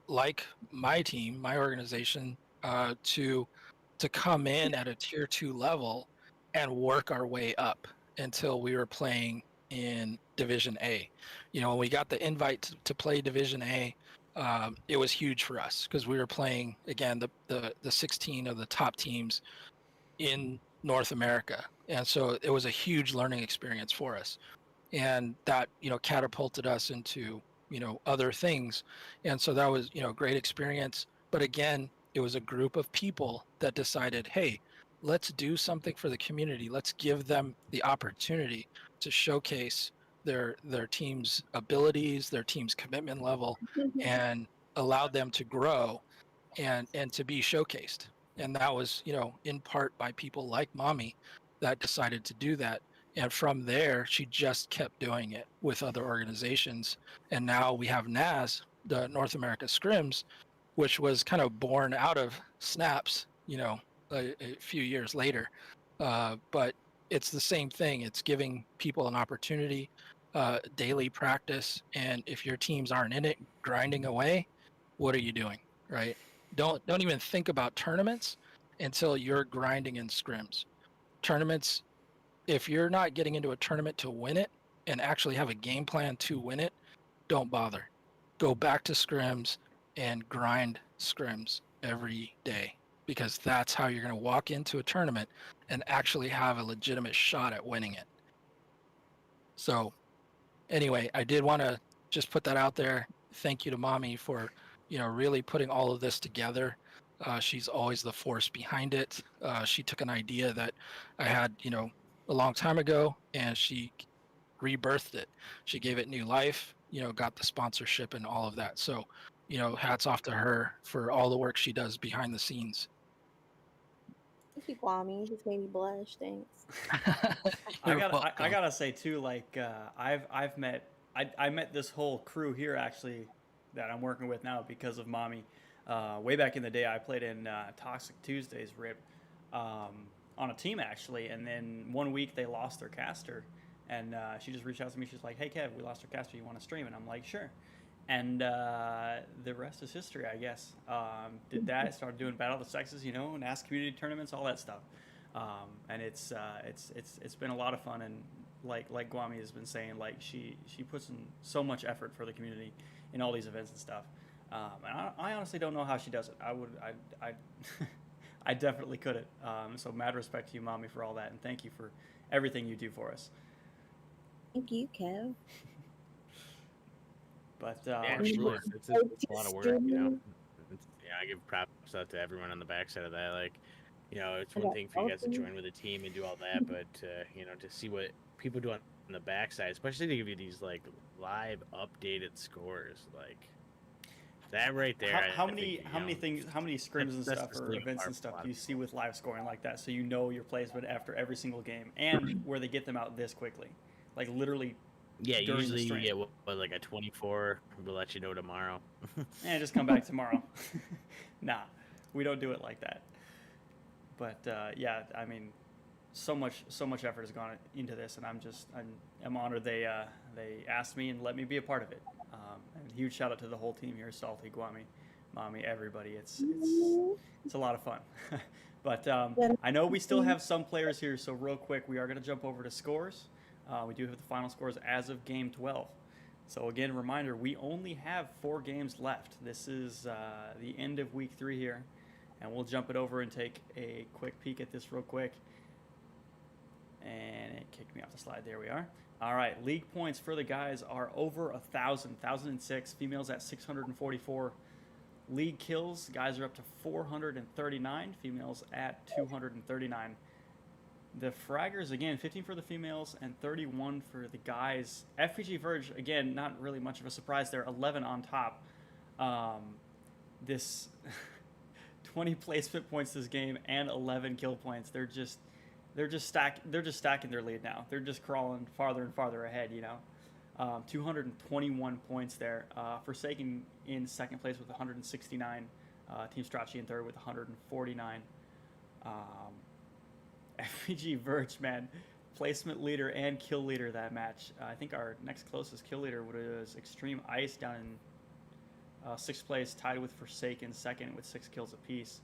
like my team, my organization, to come in at a tier 2 level and work our way up until we were playing in Division A. When we got the invite to play Division A, it was huge for us because we were playing, again, the 16 of the top teams in North America. And so it was a huge learning experience for us. And that, catapulted us into other things. And so that was, a great experience. But again, it was a group of people that decided, hey, let's do something for the community. Let's give them the opportunity to showcase their team's abilities, their team's commitment level, and allow them to grow and to be showcased. And that was, in part by people like Mommy that decided to do that. And from there, she just kept doing it with other organizations. And now we have NAS, the North America Scrims, which was kind of born out of Snaps, a few years later. But it's the same thing. It's giving people an opportunity, daily practice. And if your teams aren't in it, grinding away, what are you doing, right? Don't even think about tournaments until you're grinding in scrims. Tournaments, if you're not getting into a tournament to win it and actually have a game plan to win it, don't bother. Go back to scrims and grind scrims every day, because that's how you're going to walk into a tournament and actually have a legitimate shot at winning it. So anyway, I did want to just put that out there. Thank you to Mommy for, really putting all of this together. She's always the force behind it. She took an idea that I had, a long time ago, and she rebirthed it. She gave it new life, got the sponsorship and all of that. So, hats off to her for all the work she does behind the scenes. Thank you, Kwame. You just made me blush. Thanks. You're I welcome. gotta say too, like I've met I met this whole crew here actually that I'm working with now because of Mommy. Way back in the day, I played in Toxic Tuesdays RIP on a team actually, and then one week they lost their caster, and she just reached out to me. She's like, "Hey Kev, we lost our caster. You want to stream?" And I'm like, "Sure." And the rest is history, I guess. Did that, started doing Battle of the Sexes, you know, and ask community tournaments, all that stuff. And it's been a lot of fun, and like Guami has been saying, like she puts in so much effort for the community in all these events and stuff. And I honestly don't know how she does it. I I definitely couldn't. So mad respect to you, Mommy, for all that, and thank you for everything you do for us. Thank you, Kev. But Yeah, For absolutely. sure. It's a lot of work, you know. Yeah, I give props out to everyone on the backside of that. Like, you know, it's one thing for you guys to join with a team and do all that, but you know, to see what people do on the backside, especially to give you these like live updated scores, like that right there. How I many think, how many things, how many scrims and that's stuff the or sleep events part and for a stuff lot do you of see with live scoring like that, so you know your placement after every single game and where they get them out this quickly, like literally yeah, during the usually you stream? get what, like a 24. We'll let you know tomorrow. And just come back tomorrow. Nah, we don't do it like that. But yeah, I mean, so much effort has gone into this, and I'm honored they asked me and let me be a part of it. And huge shout out to the whole team here, Salty, Guami, Mommy, everybody. It's a lot of fun. But I know we still have some players here, so real quick, we are going to jump over to scores. We do have the final scores as of game 12. So again, reminder, we only have 4 games left. This is the end of week 3 here, and we'll jump it over and take a quick peek at this real quick. And it kicked me off the slide. There we are. All right, league points for the guys are over 1,006. Females at 644. League kills, guys are up to 439. Females at 239. The fraggers, again, 15 for the females and 31 for the guys. FPG Verge, again, not really much of a surprise there, 11 on top. This 20 placement points this game and 11 kill points. They're just stacking their lead now. They're just crawling farther and farther ahead, you know. 221 points there. Forsaken in second place with 169. Team Strachey in third with 149. FPG Verge, man, placement leader and kill leader that match. I think our next closest kill leader was Extreme Ice down in 6th place, tied with Forsaken second with 6 kills apiece.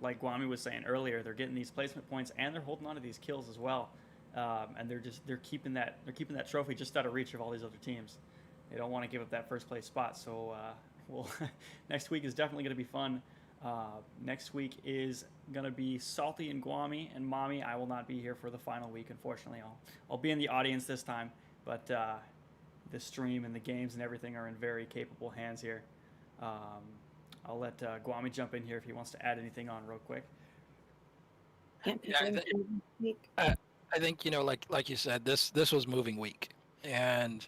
Like Guami was saying earlier, they're getting these placement points and they're holding on to these kills as well. And they're keeping that trophy just out of reach of all these other teams. They don't want to give up that first place spot. So next week is definitely going to be fun. Next week is going to be Salty and Guami and Mommy. I will not be here for the final week, unfortunately. I'll be in the audience this time, but the stream and the games and everything are in very capable hands here. I'll let Guami jump in here if he wants to add anything on real quick. Yeah, I think you know, like you said, this was moving week, and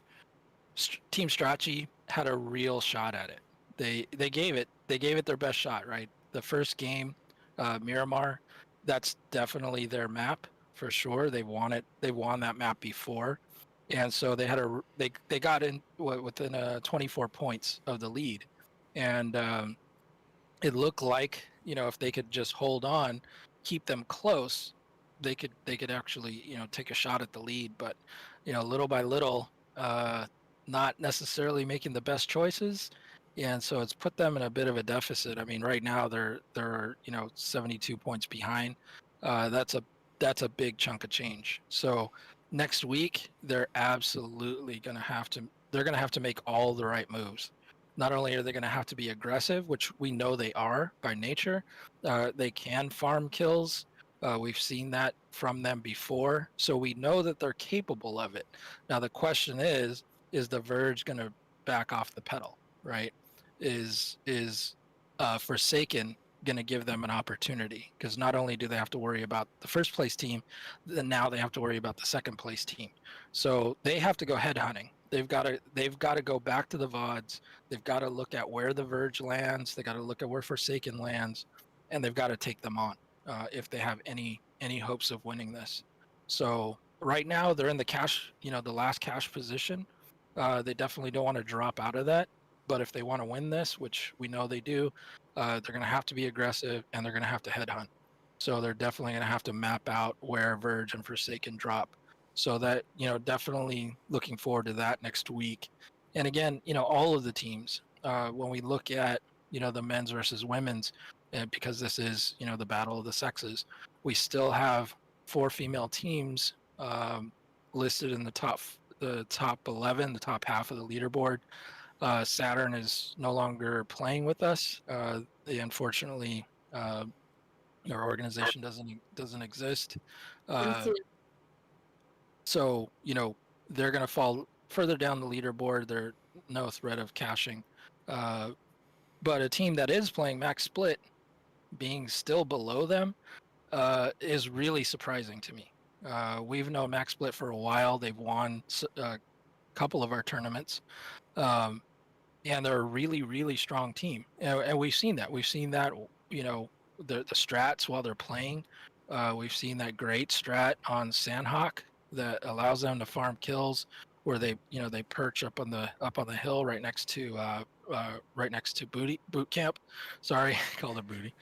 Team Strachey had a real shot at it. They gave it their best shot, right? The first game, Miramar, that's definitely their map for sure. They won that map before, and so they got in within 24 points of the lead, and it looked like, you know, if they could just hold on, keep them close, they could actually, you know, take a shot at the lead. But you know, little by little, not necessarily making the best choices, and so it's put them in a bit of a deficit. I mean, right now they're you know, 72 points behind. That's a big chunk of change. So next week they're absolutely gonna have to make all the right moves. Not only are they going to have to be aggressive, which we know they are by nature, they can farm kills. We've seen that from them before, so we know that they're capable of it. Now the question is the Verge going to back off the pedal, right? Is Forsaken going to give them an opportunity? Because not only do they have to worry about the first place team, then now they have to worry about the second place team. So they have to go head hunting. They've got to go back to the VODs. They've got to look at where the Verge lands. They got to look at where Forsaken lands, and they've got to take them on. if they have any hopes of winning this. So right now they're in the cash, the last cash position. They definitely don't want to drop out of that. But if they want to win this, which we know they do, they're going to have to be aggressive and they're going to have to headhunt. So they're definitely going to have to map out where Verge and Forsaken drop. So that, definitely looking forward to that next week. And again, all of the teams, when we look at, the men's versus women's, because this is, the battle of the sexes, we still have 4 female teams listed in the top 11, the top half of the leaderboard. Saturn is no longer playing with us. They unfortunately, our organization doesn't exist. So they're going to fall further down the leaderboard. They're no threat of cashing. But a team that is playing max split, being still below them, is really surprising to me. We've known max split for a while. They've won a couple of our tournaments. And they're a really, really strong team. And we've seen that. We've seen that, the strats while they're playing. We've seen that great strat on Sandhawk that allows them to farm kills, where they perch up on the hill right next to boot camp. Sorry, I called it booty.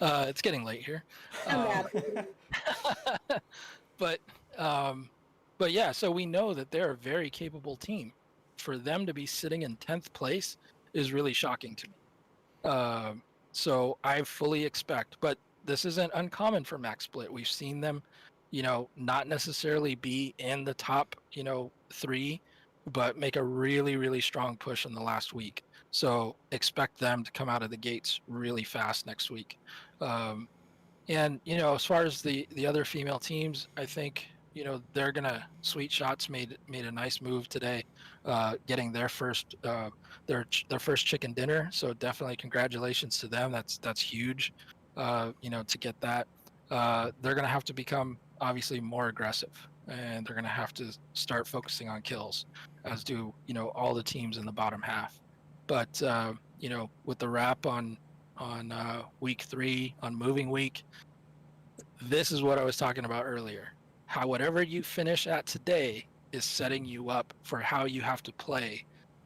It's getting late here. But yeah, so we know that they're a very capable team. For them to be sitting in 10th place is really shocking to me. So I fully expect, but this isn't uncommon for max split. We've seen them, not necessarily be in the top, 3, but make a really, really strong push in the last week. So expect them to come out of the gates really fast next week. And, as far as the other female teams, I think, they're gonna. Sweet Shots made a nice move today, getting their first chicken dinner. So definitely congratulations to them. That's huge. To get that, they're gonna have to become obviously more aggressive, and they're gonna have to start focusing on kills, as do all the teams in the bottom half. But with the wrap on week 3 on moving week, this is what I was talking about earlier. How whatever you finish at today is setting you up for how you have to play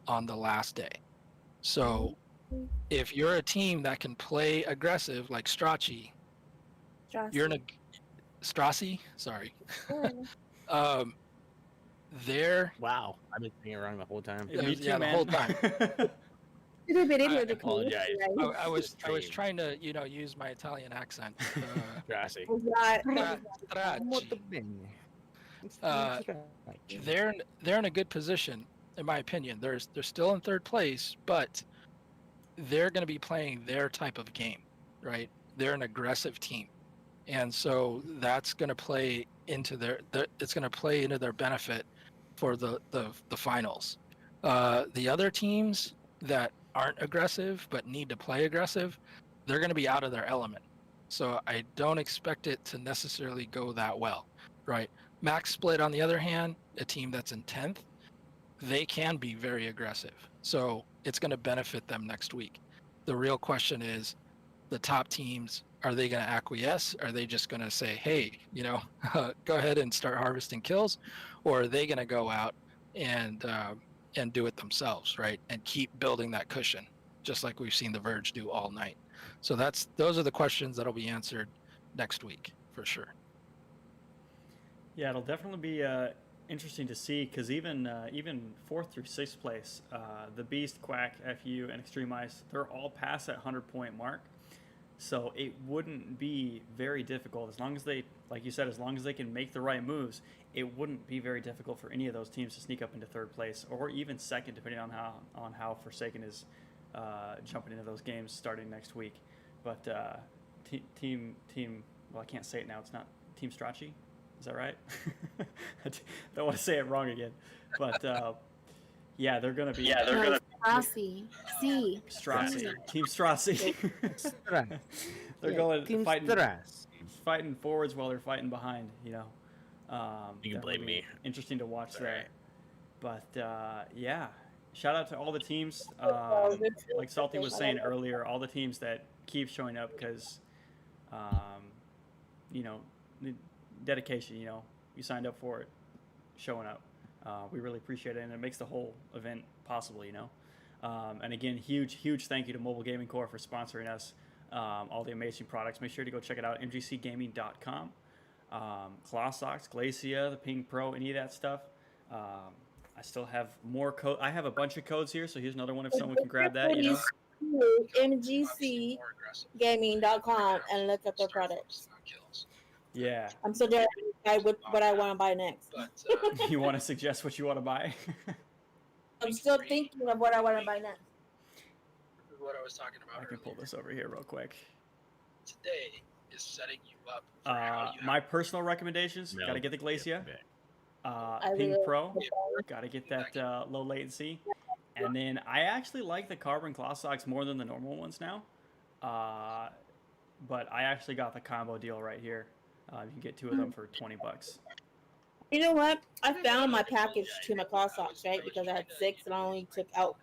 on the last day. So if you're a team that can play aggressive like Strachey, you're in a Strassi, sorry. They're Wow, I've been saying it wrong the whole time. Me too, the whole time. I apologize. I was trying to use my Italian accent. Strassi. They're in a good position, in my opinion. They're still in 3rd place, but they're going to be playing their type of game, right? They're an aggressive team, and so that's going to play into it's going to play into their benefit for the finals. The other teams that aren't aggressive but need to play aggressive, they're going to be out of their element. So I don't expect it to necessarily go that well, right? Max Split, on the other hand, a team that's in 10th, they can be very aggressive. So it's going to benefit them next week. The real question is, the top teams, are they going to acquiesce? Are they just going to say, hey, go ahead and start harvesting kills? Or are they going to go out and do it themselves, right? And keep building that cushion, just like we've seen the Verge do all night. So those are the questions that'll be answered next week for sure. Yeah, it'll definitely be interesting to see, because even 4th through 6th place, the Beast, Quack, FU, and Extreme Ice, they're all past that 100-point mark. So it wouldn't be very difficult, as long as they, like you said, as long as they can make the right moves. It wouldn't be very difficult for any of those teams to sneak up into 3rd place, or even 2nd, depending on how Forsaken is jumping into those games starting next week. But team, well, I can't say it now. It's not Team Strachey. Is that right? I don't want to say it wrong again. But yeah, they're gonna be. Yeah, they're gonna. Strassi. Team Strassi. They're going Team fighting forwards while they're fighting behind. You can blame me. Interesting to watch that. But yeah, shout out to all the teams. Like Salty was saying earlier, all the teams that keep showing up, because you know, the dedication. You know, you signed up for it, showing up. We really appreciate it, and it makes the whole event possible. You know, and again, huge thank you to Mobile Gaming Corps for sponsoring us. All the amazing products. Make sure to go check it out. MGCgaming.com. Claw Socks, Glacia, the Ping Pro, any of that stuff. I still have more code. I have a bunch of codes here, so here's another one if someone can grab that. You know, MGCgaming.com and look at their products. yeah. I'm still there. What I want to buy next. You want to suggest what you want to buy? I'm still thinking of what I want to buy next. What I was talking about I can pull this over here real quick. today is setting you up for how you My personal recommendations: No. gotta get the Glacia. I Ping really- Pro, gotta get that low latency. And then I actually like the carbon claw socks more than the normal ones now. But I actually got the combo deal right here. You can get 2 of them for $20. You know what? I found my package to my claw socks, right? Because I had 6 and I only took out